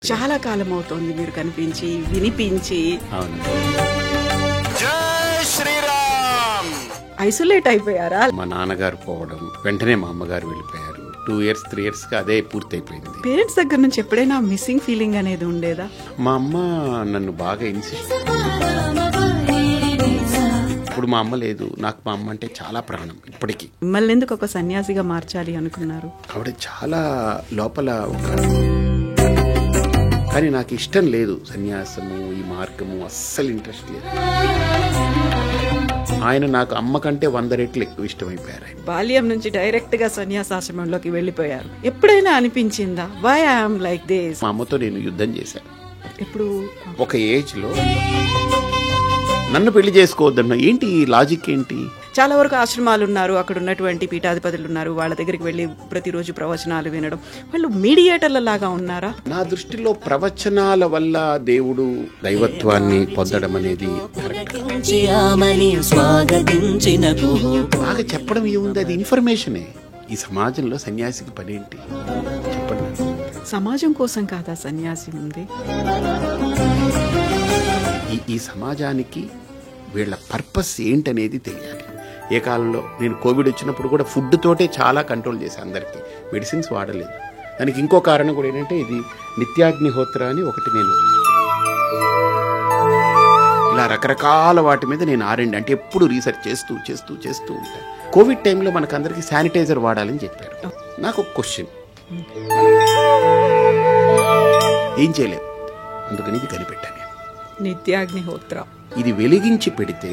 చాలా కాలం అవుతోంది మీరు కనిపించి వినిపించి. ఐసోలేట్ అయిపోయారా? మా నాన్నగారు పోవడం, వెంటనే మా అమ్మగారు వెళ్ళిపోయారు. 2 years 3 years అదే పూర్తయిపోయింది. పేరెంట్స్ దగ్గర నుంచి ఎప్పుడైనా మిస్సింగ్ ఫీలింగ్ అనేది ఉండేదా? మా అమ్మ నన్ను బాగా ఇప్పుడు మా అమ్మ లేదు. నాకు మా అమ్మ అంటే చాలా ప్రాణం ఇప్పటికీ. మిమ్మల్ని ఎందుకు ఒక సన్యాసిగా మార్చాలి అనుకున్నారు? ఆవిడ చాలా లోపల కానీ నాకు ఇష్టం లేదు సన్యాసము, ఈ మార్గము అస్సలు ఇంట్రెస్ట్ లేదు. ఆయన నాకు అమ్మ కంటే 100 రెట్లు ఎక్కువ ఇష్టమైపోయారు. బాల్యం నుంచి డైరెక్ట్ గా సన్యాసాశ్రమంలోకి వెళ్ళిపోయారు. ఎప్పుడైనా అనిపించిందా వై ఐఎమ్ లైక్ దిస్? మా అమ్మతో నేను యుద్ధం చేశాను. ఇప్పుడు ఒక ఏజ్ లో నన్ను పెళ్లి చేసుకోవద్దన్న ఏంటి లాజిక్ ఏంటి? చాలా వరకు ఆశ్రమాలు ఉన్నారు, అక్కడ ఉన్నటువంటి పీఠాధిపతులు ఉన్నారు, వాళ్ళ దగ్గరికి వెళ్ళి ప్రతిరోజు ప్రవచనాలు వినడం, వాళ్ళు మీడియేటర్ల లాగా ఉన్నారా? నా దృష్టిలో ప్రవచనాల వల్ల దేవుడు దైవత్వాన్ని పొందడం అనేది బాగా చెప్పడం ఏముంది, అది ఇన్ఫర్మేషనే. ఈ సమాజంలో సన్యాసికి పనేంటి చెప్పండి. సమాజం కోసం కాదా సన్యాసి ఉంది? ఈ సమాజానికి వీళ్ళ పర్పస్ ఏంటనేది తెలియాలి. ఏ కాలంలో నేను కోవిడ్ వచ్చినప్పుడు కూడా ఫుడ్ తోటే చాలా కంట్రోల్ చేశాను. అందరికీ మెడిసిన్స్ వాడలేదు. దానికి ఇంకో కారణం కూడా ఏంటంటే ఇది నిత్యాగ్నిహోత్ర అని ఒకటి, నేను ఇలా రకరకాల వాటి మీద నేను R&D అంటే ఎప్పుడు రీసెర్చ్ చేస్తూ చేస్తూ చేస్తూ ఉంటాను. కోవిడ్ టైంలో మనకందరికీ శానిటైజర్ వాడాలని చెప్పారు. నాకు ఒక క్వశ్చన్, ఏం చేయలేదు, అందుకని ఇది కనిపెట్టాను. నిత్యాగ్నిహోత్ర ఇది వెలిగించి పెడితే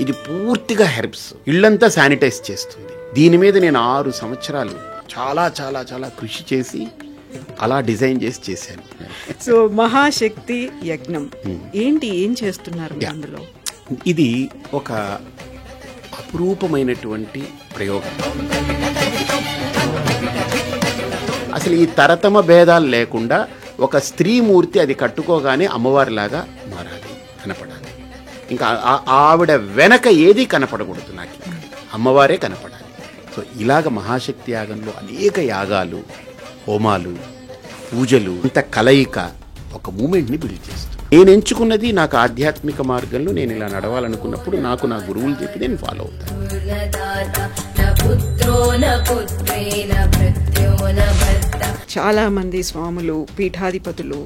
ఇది పూర్తిగా హెర్బ్స్ ఇళ్లంతా శానిటైజ్ చేస్తుంది. దీని మీద నేను 6 సంవత్సరాలు చాలా చాలా చాలా కృషి చేసి అలా డిజైన్ చేశాను. సో మహాశక్తి యజ్ఞం ఏంటి, ఏం చేస్తున్నారు అందులో? ఇది ఒక అపురూపమైనటువంటి ప్రయోగం. అసలు ఈ తరతమ భేదాలు లేకుండా ఒక స్త్రీమూర్తి అది కట్టుకోగానే అమ్మవారిలాగా మారాలి, కనపడాలి. ఇంకా ఆవిడ వెనక ఏది కనపడకూడదు, నాకు అమ్మవారే కనపడాలి. సో ఇలాగ మహాశక్తి యాగంలో అనేక యాగాలు, హోమాలు, పూజలు, ఇంత కలయిక ఒక మూమెంట్ని బిల్డ్ చేస్తుంది. నేను ఎంచుకున్నది నాకు ఆధ్యాత్మిక మార్గంలో నేను ఇలా నడవాలనుకున్నప్పుడు నాకు నా గురువులు చెప్పి నేను ఫాలో అవుతాను. చాలా మంది స్వాములు, పీఠాధిపతులు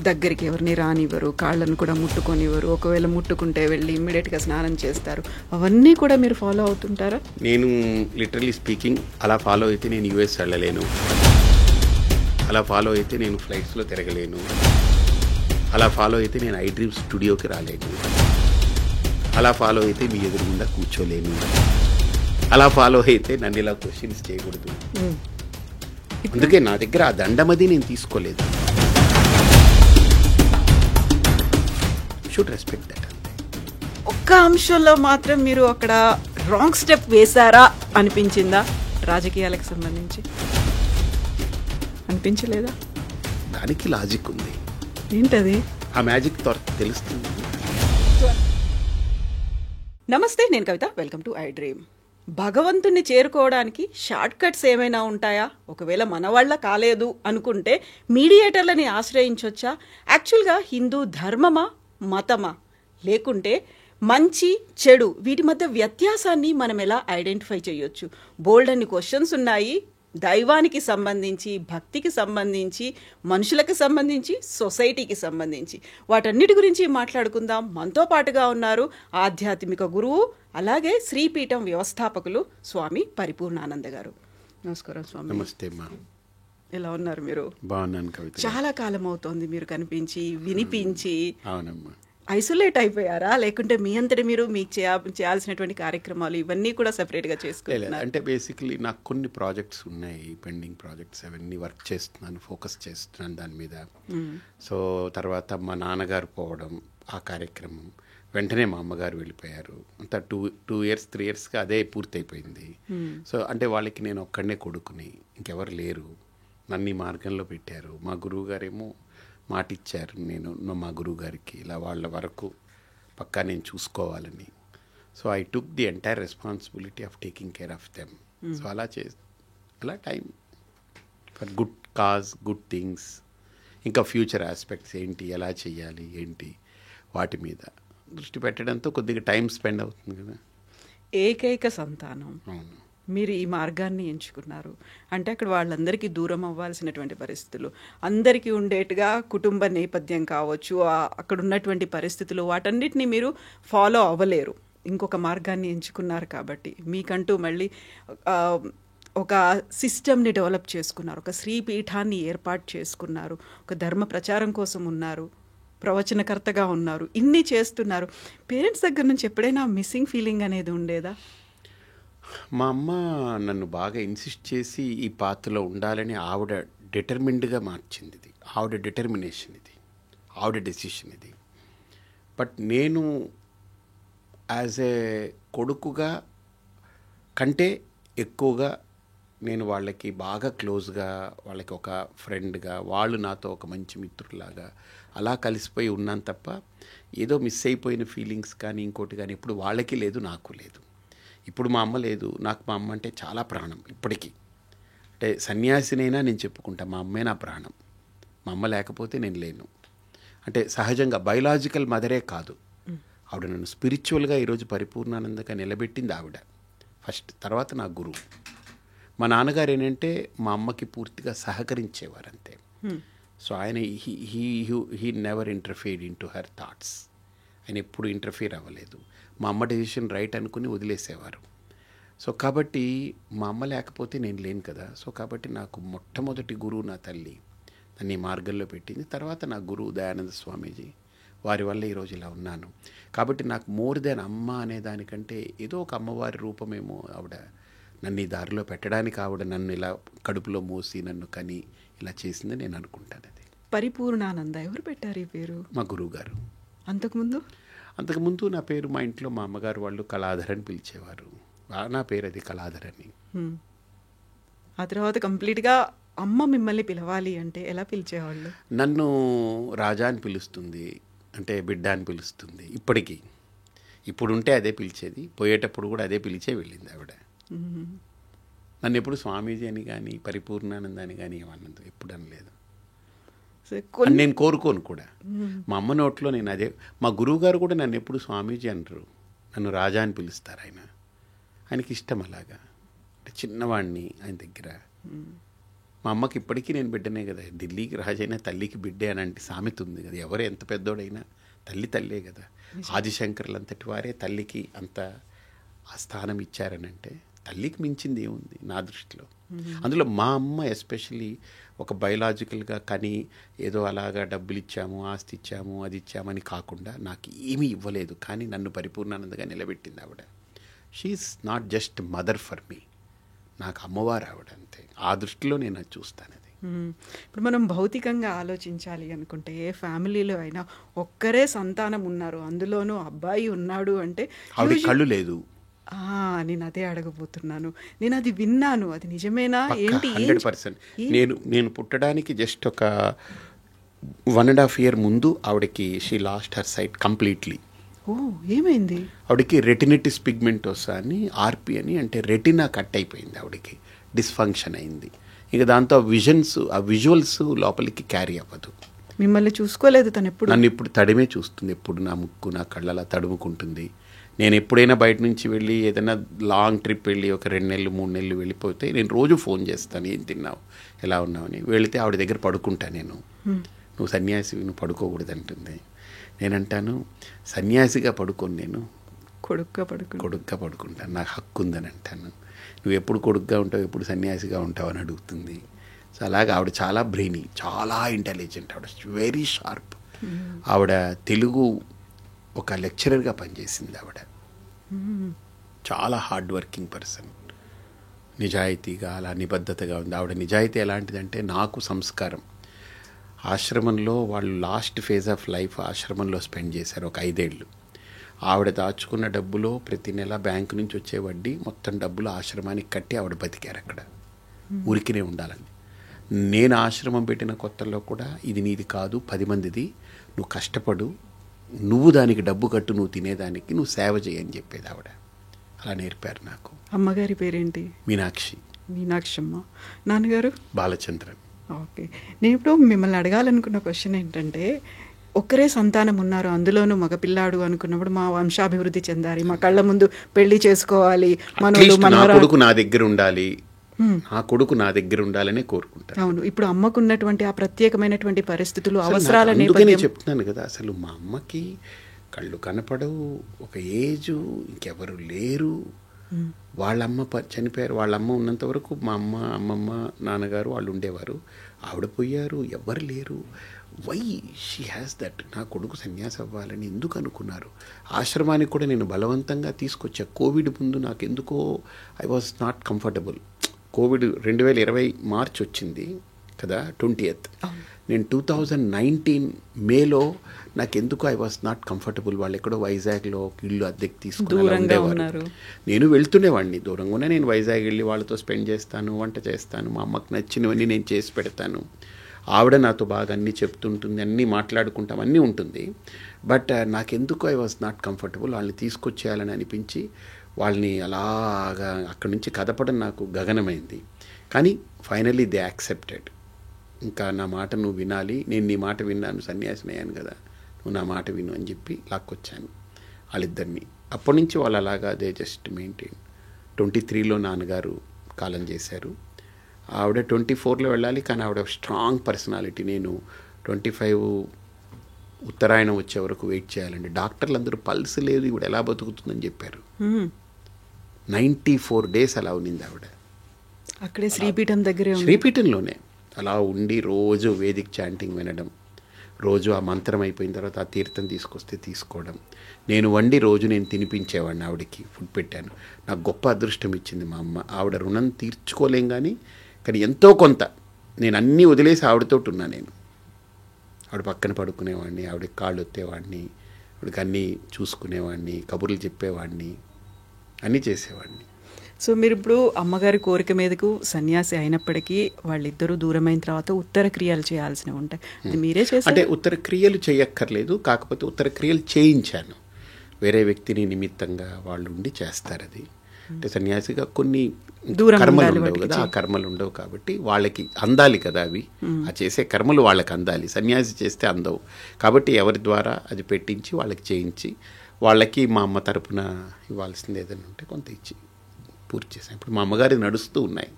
దగ్గరికి ఎవరిని రానివ్వరు, కాళ్ళను కూడా ముట్టుకొనివ్వరు. ఒకవేళ ముట్టుకుంటే వెళ్ళి ఇమ్మీడియట్ గా స్నానం చేస్తారు. అవన్నీ కూడా మీరు ఫాలో అవుతుంటారా? నేను లిటరలీ స్పీకింగ్ అలా ఫాలో అయితే నేను US వెళ్ళలేను, అలా ఫాలో అయితే నేను ఫ్లైట్స్లో తిరగలేను, అలా ఫాలో అయితే నేను iDream స్టూడియోకి రాలేను, అలా ఫాలో అయితే మీ ఎదురుగుండా కూర్చోలేను, అలా ఫాలో అయితే నన్ను ఇలా క్వశ్చన్స్ చేయకూడదు. అందుకే నా దగ్గర ఆ దండమది నేను తీసుకోలేదు. Should respect that. ఒక్క అంశంలో మాత్రం మీరు అక్కడ రాంగ్ స్టెప్ వేశారా అనిపించిందా? రాజకీయాలకు సంబంధించి అనిపించలేదా? దానికి లాజిక్ ఉంది. ఏంటది? ఆ మ్యాజిక్ తెలుస్తుంది. నమస్తే, నేను కవిత. Welcome to iDream. భగవంతుని చేరుకోవడానికి షార్ట్ కట్స్ ఏమైనా ఉంటాయా? ఒకవేళ మన వల్ల కాలేదు అనుకుంటే మీడియేటర్లని ఆశ్రయించవచ్చా? యాక్చువల్గా హిందూ ధర్మమా, మతమా, లేకుంటే మంచి చెడు వీటి మధ్య వ్యత్యాసాన్ని మనం ఎలా ఐడెంటిఫై చేయొచ్చు? బోల్డ్ అన్ని క్వశ్చన్స్ ఉన్నాయి. దైవానికి సంబంధించి, భక్తికి సంబంధించి, మనుషులకు సంబంధించి, సొసైటీకి సంబంధించి వాటన్నిటి గురించి మాట్లాడుకుందాం. మనతో పాటుగా ఉన్నారు ఆధ్యాత్మిక గురువు, అలాగే శ్రీపీఠం వ్యవస్థాపకులు స్వామి పరిపూర్ణానంద గారు. నమస్కారం స్వామి. నమస్తే అమ్మా. ఎలా ఉన్నారు మీరు? బాగున్నాను కవిత. చాలా కాలం అవుతోంది మీరు కనిపించి వినిపించి. అవునమ్మా. ఐసోలేట్ అయిపోయారా, లేకుంటే మీ అంతటి మీరు మీకు చేయాల్సినటువంటి కార్యక్రమాలు ఇవన్నీ కూడా సెపరేట్గా చేసుకుంటున్నారు? అంటే బేసికలీ నాకు కొన్ని ప్రాజెక్ట్స్ ఉన్నాయి, పెండింగ్ ప్రాజెక్ట్స్, అవన్నీ వర్క్ చేస్తున్నాను, ఫోకస్ చేస్తున్నాను దాని మీద. సో తర్వాత మా నాన్నగారు పోవడం, ఆ కార్యక్రమం, వెంటనే మా అమ్మగారు వెళ్ళిపోయారు. అంతా 2 years 3 years అదే పూర్తయిపోయింది. సో అంటే వాళ్ళకి నేను ఒక్కడనే కొడుకుని, ఇంకెవరు లేరు. నన్ను ఈ మార్గంలో పెట్టారు. మా గురువు గారేమో మాట ఇచ్చారు, నేను మా గురువు గారికి ఇలా వాళ్ళ వరకు పక్కా నేను చూసుకోవాలని. So I took the entire responsibility of taking care of them. So అలా time for good cause, good things, ఇంకా ఫ్యూచర్ ఆస్పెక్ట్స్ ఏంటి, ఎలా చేయాలి ఏంటి, వాటి మీద దృష్టి పెట్టడంతో కొద్దిగా టైం స్పెండ్ అవుతుంది కదా. ఏకైక సంతానం, అవును. మీరు ఈ మార్గాన్ని ఎంచుకున్నారు అంటే అక్కడ వాళ్ళందరికీ దూరం అవ్వాల్సినటువంటి పరిస్థితులు, అందరికీ ఉండేట్టుగా కుటుంబ నేపథ్యం కావచ్చు, అక్కడ ఉన్నటువంటి పరిస్థితులు, వాటన్నిటిని మీరు ఫాలో అవ్వలేరు. ఇంకొక మార్గాన్ని ఎంచుకున్నారు కాబట్టి మీకంటూ మళ్ళీ ఒక సిస్టమ్ని డెవలప్ చేసుకున్నారు, ఒక శ్రీపీఠాన్ని ఏర్పాటు చేసుకున్నారు, ఒక ధర్మ ప్రచారం కోసం ఉన్నారు, ప్రవచనకర్తగా ఉన్నారు, ఇన్ని చేస్తున్నారు. పేరెంట్స్ దగ్గర నుంచి ఎప్పుడైనా మిస్సింగ్ ఫీలింగ్ అనేది ఉండేదా? మా అమ్మ నన్ను బాగా ఇన్సిస్ట్ చేసి ఈ పాత్రలో ఉండాలని ఆవిడ డిటర్మిన్డ్గా మార్చింది. ఇది ఆవిడ డిటర్మినేషన్, ఇది ఆవిడ డెసిషన్ ఇది. బట్ నేను యాజ్ ఏ కొడుకుగా కంటే ఎక్కువగా నేను వాళ్ళకి బాగా క్లోజ్గా, వాళ్ళకి ఒక ఫ్రెండ్గా, వాళ్ళు నాతో ఒక మంచి మిత్రులాగా అలా కలిసిపోయి ఉన్నాను తప్ప ఏదో మిస్ అయిపోయిన ఫీలింగ్స్ కానీ ఇంకోటి కానీ ఇప్పుడు వాళ్ళకి లేదు, నాకు లేదు. ఇప్పుడు మా అమ్మ లేదు, నాకు మా అమ్మ అంటే చాలా ప్రాణం ఇప్పటికీ. అంటే సన్యాసినైనా నేను చెప్పుకుంటా మా అమ్మే నా ప్రాణం. మా అమ్మ లేకపోతే నేను లేను. అంటే సహజంగా బయలాజికల్ మదరే కాదు, ఆవిడ నన్ను స్పిరిచువల్గా ఈరోజు పరిపూర్ణానందంగా నిలబెట్టింది ఆవిడ ఫస్ట్. తర్వాత నా గురువు. మా నాన్నగారు ఏంటంటే మా అమ్మకి పూర్తిగా సహకరించేవారు అంతే. సో ఆయన he never interfered in to her thoughts. ఆయన ఎప్పుడు ఇంటర్ఫీర్ అవ్వలేదు. మా అమ్మ డెసిషన్ రైట్ అనుకుని వదిలేసేవారు. సో కాబట్టి మా అమ్మ లేకపోతే నేను లేను కదా. సో కాబట్టి నాకు మొట్టమొదటి గురువు నా తల్లి నన్ను ఈ మార్గంలో పెట్టింది. తర్వాత నా గురువు దయానంద స్వామీజీ, వారి వల్ల ఈరోజు ఇలా ఉన్నాను. కాబట్టి నాకు మోర్ దెన్ అమ్మ అనే దానికంటే ఏదో ఒక అమ్మవారి రూపమేమో ఆవిడ నన్ను ఈ దారిలో పెట్టడానికి. ఆవిడ నన్ను ఇలా కడుపులో మోసి నన్ను కని ఇలా చేసిందని నేను అనుకుంటాను. అది పరిపూర్ణానంద ఎవరు పెట్టారు ఈ పేరు? మా గురువు గారు. అంతకుముందు నా పేరు మా ఇంట్లో మా అమ్మగారు వాళ్ళు కళాధర్ అని పిలిచేవారు. నా పేరు అది కళాధర్ అని. ఆ తర్వాత కంప్లీట్గా అమ్మ మిమ్మల్ని పిలవాలి అంటే ఎలా పిలిచేవాళ్ళు? నన్ను రాజా అని పిలుస్తుంది, అంటే బిడ్డ అని పిలుస్తుంది ఇప్పటికీ. ఇప్పుడుంటే అదే పిలిచేది, పోయేటప్పుడు కూడా అదే పిలిచే వెళ్ళింది ఆవిడ. నన్ను ఎప్పుడు స్వామీజీ అని కానీ పరిపూర్ణానంద అని కానీ ఏమన్నది ఎప్పుడు అనలేదు. నేను కోరుకోను కూడా. మా అమ్మ నోట్లో నేను అదే. మా గురువు గారు కూడా నన్ను ఎప్పుడు స్వామీజీ అనరు, నన్ను రాజా అని పిలుస్తారు. ఆయనకి ఇష్టం అలాగా. అంటే చిన్నవాడిని ఆయన దగ్గర. మా అమ్మకి ఇప్పటికీ నేను బిడ్డనే కదా. ఢిల్లీకి రాజైనా తల్లికి బిడ్డే అని అంటే సామెత ఉంది కదా. ఎవరు ఎంత పెద్దోడైనా తల్లే కదా. ఆదిశంకర్లు అంతటి వారే తల్లికి అంత ఆ స్థానం ఇచ్చారని అంటే తల్లికి మించింది ఏముంది నా దృష్టిలో. అందులో మా అమ్మ ఎస్పెషలీ ఒక బయలాజికల్గా కానీ ఏదో అలాగా డబ్బులు ఇచ్చాము, ఆస్తి ఇచ్చాము, అది ఇచ్చామని కాకుండా నాకు ఏమీ ఇవ్వలేదు, కానీ నన్ను పరిపూర్ణానందంగా నిలబెట్టింది ఆవిడ. She is not just mother for me, నాకు అమ్మవారు ఆవిడ అంతే. ఆ దృష్టిలో నేను అది చూస్తాను. అది ఇప్పుడు మనం భౌతికంగా ఆలోచించాలి అనుకుంటే ఏ ఫ్యామిలీలో అయినా ఒక్కరే సంతానం ఉన్నారు, అందులోనూ అబ్బాయి ఉన్నాడు అంటే ఆవిడ కళ్ళు లేదు. నేను అదే అడగబోతున్నాను. నేను అది విన్నాను, అది నిజమేనా ఏంటి? 100%. నేను పుట్టడానికి జస్ట్ ఒక 1.5 year ముందు ఆవిడకి she lost her sight completely. ఏమైంది? ఆవిడకి రెటినిటిస్ పిగ్మెంటోసా అని, ఆర్పి అని, అంటే రెటినా కట్ అయిపోయింది ఆవిడకి, డిస్ఫంక్షన్ అయింది. ఇక దాంతో ఆ విజువల్స్ లోపలికి క్యారీ అవ్వదు. మిమ్మల్ని చూసుకోలేదు తను ఎప్పుడు? నన్ను ఇప్పుడు తడిమే చూస్తుంది, ఎప్పుడు నా ముక్కు నా కళ్ళలా తడుముకుంటుంది. నేను ఎప్పుడైనా బయట నుంచి వెళ్ళి ఏదైనా లాంగ్ ట్రిప్ వెళ్ళి ఒక 2 నెలలు 3 నెలలు వెళ్ళిపోతే నేను రోజు ఫోన్ చేస్తాను, ఏం తిన్నావు, ఎలా ఉన్నావని. వెళితే ఆవిడ దగ్గర పడుకుంటా నేను. నువ్వు సన్యాసి, నువ్వు పడుకోకూడదు అంటుంది. నేనంటాను సన్యాసిగా పడుకోను, నేను కొడుగ్గా పడుకుంటాను, నాకు హక్కు ఉందని అంటాను. నువ్వు ఎప్పుడు కొడుగ్గా ఉంటావు, ఎప్పుడు సన్యాసిగా ఉంటావు అని అడుగుతుంది. సో అలాగే ఆవిడ చాలా బ్రెయినీ, చాలా ఇంటెలిజెంట్, ఆవిడ వెరీ షార్ప్. ఆవిడ తెలుగు ఒక లెక్చరర్గా పనిచేసింది ఆవిడ. చాలా హార్డ్ వర్కింగ్ పర్సన్, నిజాయితీగా అలా నిబద్ధతగా ఉంది ఆవిడ. నిజాయితీ ఎలాంటిదంటే నాకు సంస్కారం. ఆశ్రమంలో వాళ్ళు లాస్ట్ ఫేజ్ ఆఫ్ లైఫ్ ఆశ్రమంలో స్పెండ్ చేశారు ఒక 5 ఏళ్ళు. ఆవిడ దాచుకున్న డబ్బులో ప్రతి నెల బ్యాంకు నుంచి వచ్చే వడ్డీ మొత్తం డబ్బులు ఆశ్రమానికి కట్టి ఆవిడ బతికారు అక్కడ, ఊరికినే ఉండాలని. నేను ఆశ్రమం పెట్టిన కొత్తల్లో కూడా ఇది నీది కాదు, 10 మందిది, నువ్వు కష్టపడు, నువ్వు దానికి డబ్బు కట్టు, నువ్వు తినేదానికి, నువ్వు సేవ చేయని చెప్పేది ఆవిడ. అలా నేర్పారు నాకు. అమ్మగారి పేరేంటి? మీనాక్షి. మీనాక్షమ్మ. నాన్నగారు? బాలచంద్రన్. ఓకే. నేను ఇప్పుడు మిమ్మల్ని అడగాలనుకున్న క్వశ్చన్ ఏంటంటే, ఒక్కరే సంతానం ఉన్నారు, అందులోనూ మగపిల్లాడు అనుకున్నప్పుడు మా వంశాభివృద్ధి చెందాలి, మా కళ్ళ ముందు పెళ్లి చేసుకోవాలి, మనోడు Atleast నా మనవరా. కొడుకు నా దగ్గర ఉండాలి, నా కొడుకు నా దగ్గర ఉండాలనే కోరుకుంటాను. అవును. ఇప్పుడు అమ్మకున్నటువంటి ఆ ప్రత్యేకమైనటువంటి పరిస్థితులు, అసలు అవసరాల నాకు అందుకనే నేపథ్యం. చెప్తున్నాను కదా, అసలు మా అమ్మకి కళ్ళు కనపడవు, ఒక ఏజు, ఇంకెవరు లేరు. వాళ్ళమ్మ చనిపోయారు. వాళ్ళమ్మ ఉన్నంత వరకు మా అమ్మ, అమ్మమ్మ, నాన్నగారు వాళ్ళు ఉండేవారు. ఆవిడ పోయారు, ఎవ్వరు లేరు. Why she has that? నా కొడుకు సన్యాసి అవ్వాలని ఎందుకు అనుకున్నారు? ఆశ్రమానికి కూడా నేను బలవంతంగా తీసుకొచ్చా. కోవిడ్ ముందు నాకు ఎందుకో I was not comfortable. Covid 2020 March వచ్చింది కదా, 20th. నేను 2019 మేలో నాకెందుకు ఐ వాజ్ నాట్ కంఫర్టబుల్. వాళ్ళు ఎక్కడో వైజాగ్లో ఇల్లు అద్దెకి తీసుకుని ఉండేవారు. నేను వెళ్తుండేవాడిని దూరంగానే. నేను వైజాగ్ వెళ్ళి వాళ్ళతో స్పెండ్ చేస్తాను, వంట చేస్తాను, మా అమ్మకి నచ్చినవన్నీ నేను చేసి పెడతాను. ఆవిడ నాతో బాగా అన్నీ చెప్తుంటుంది, అన్నీ మాట్లాడుకుంటాం, అన్నీ ఉంటుంది. బట్ నాకెందుకు ఐ వాజ్ నాట్ కంఫర్టబుల్. వాళ్ళని తీసుకొచ్చేయాలని అనిపించి వాళ్ళని అలాగా అక్కడి నుంచి కదపడం నాకు గగనమైంది. కానీ ఫైనల్లీ దే యాక్సెప్టెడ్. ఇంకా నా మాట నువ్వు వినాలి, నేను నీ మాట విన్నాను, సన్యాసిని అయ్యాను కదా, నువ్వు నా మాట విను అని చెప్పి లాక్కొచ్చాను వాళ్ళిద్దరిని. అప్పటి నుంచి వాళ్ళు అలాగా దే జస్ట్ మెయింటైన్. 23లో నాన్నగారు కాలం చేశారు. ఆవిడ 24లో వెళ్ళాలి, కానీ ఆవిడ స్ట్రాంగ్ పర్సనాలిటీ. నేను 25 ఉత్తరాయణం వచ్చే వరకు వెయిట్ చేయాలండి. డాక్టర్లు అందరూ పల్స్ లేదు, ఇవిడ ఎలా బతుకుతుందని చెప్పారు. 94 days అలా ఉన్నింది ఆవిడ. అక్కడే శ్రీపీఠం దగ్గరే ఉంది. శ్రీపీఠంలోనే అలా ఉండి రోజు వేదిక్ చాంటింగ్ వినడం, రోజు ఆ మంత్రం అయిపోయిన తర్వాత ఆ తీర్థం తీసుకొస్తే తీసుకోవడం, నేను వండి రోజు నేను తినిపించేవాడిని, ఆవిడకి ఫుడ్ పెట్టాను. నాకు గొప్ప అదృష్టం ఇచ్చింది మా అమ్మ. ఆవిడ రుణం తీర్చుకోలేం కానీ ఎంతో కొంత నేను అన్నీ వదిలేసి ఆవిడతోటి ఉన్నా. నేను ఆవిడ పక్కన పడుకునేవాడిని, ఆవిడకి కాళ్ళు ఒత్తేవాడిని, ఆవిడకి అన్నీ చూసుకునేవాడిని, కబుర్లు చెప్పేవాడిని, అన్నీ చేసేవాడిని. సో మీరు ఇప్పుడు అమ్మగారి కోరిక మీదకు సన్యాసి అయినప్పటికీ వాళ్ళిద్దరూ దూరమైన తర్వాత ఉత్తర క్రియలు చేయాల్సినవి ఉంటాయి. అది మీరే చేశారు? అంటే ఉత్తర క్రియలు చేయక్కర్లేదు, కాకపోతే ఉత్తర క్రియలు చేయించాను. వేరే వ్యక్తిని నిమిత్తంగా వాళ్ళు ఉండి చేస్తారు. అది అంటే సన్యాసిగా కొన్ని కర్మలు ఉండవు కదా, ఆ కర్మలు ఉండవు కాబట్టి వాళ్ళకి అందాలి కదా అవి. ఆ చేసే కర్మలు వాళ్ళకి అందాలి, సన్యాసి చేస్తే అందవు. కాబట్టి ఎవరి ద్వారా అది పెట్టించి వాళ్ళకి చేయించి, వాళ్ళకి మా అమ్మ తరపున ఇవ్వాల్సింది ఏదైనా ఉంటే కొంత ఇచ్చి పూర్తి చేశాను. ఇప్పుడు మా అమ్మగారి నడుస్తూ ఉన్నాయి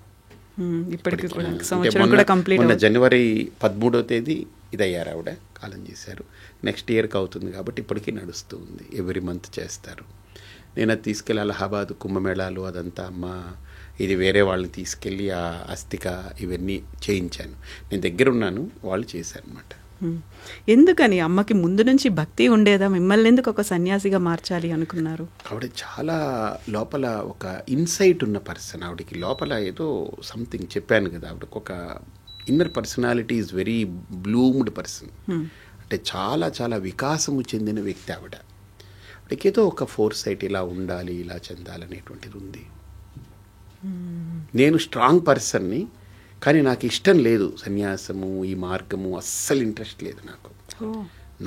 ఇప్పటికీ కూడా. అంటే సంవత్సరం కూడా కంప్లీట్. మొన్న జనవరి 13వ తేదీ ఇదయ్యారు, ఆవిడ కాలం చేశారు. నెక్స్ట్ ఇయర్కి అవుతుంది కాబట్టి ఇప్పటికీ నడుస్తూ ఉంది. ఎవ్రీ మంత్ చేస్తారు. నేను అది తీసుకెళ్ళి అలహాబాద్ కుంభమేళాలు అదంతా అమ్మ ఇది వేరే వాళ్ళని తీసుకెళ్ళి ఆ అస్థిక ఇవన్నీ చేయించాను. నేను దగ్గర ఉన్నాను, వాళ్ళు చేశారనమాట. ఎందుకని అమ్మకి ముందు నుంచి భక్తి ఉండేదా? మిమ్మల్ని ఎందుకు ఒక సన్యాసిగా మార్చాలి అనుకున్నారు? ఆవిడ చాలా లోపల ఒక ఇన్సైట్ ఉన్న పర్సన్. ఆవిడకి లోపల ఏదో సంథింగ్ చెప్పాను కదా, ఆవిడకి ఒక inner personality is very bloomed person. అంటే చాలా చాలా వికాసము చెందిన వ్యక్తి ఆవిడ. ఆవిడకి ఏదో ఒక ఫోర్ సైట్ ఇలా ఉండాలి, ఇలా చెందాలనేటువంటిది ఉంది. నేను స్ట్రాంగ్ పర్సన్ని, కానీ నాకు ఇష్టం లేదు సన్యాసము, ఈ మార్గము అస్సలు ఇంట్రెస్ట్ లేదు నాకు.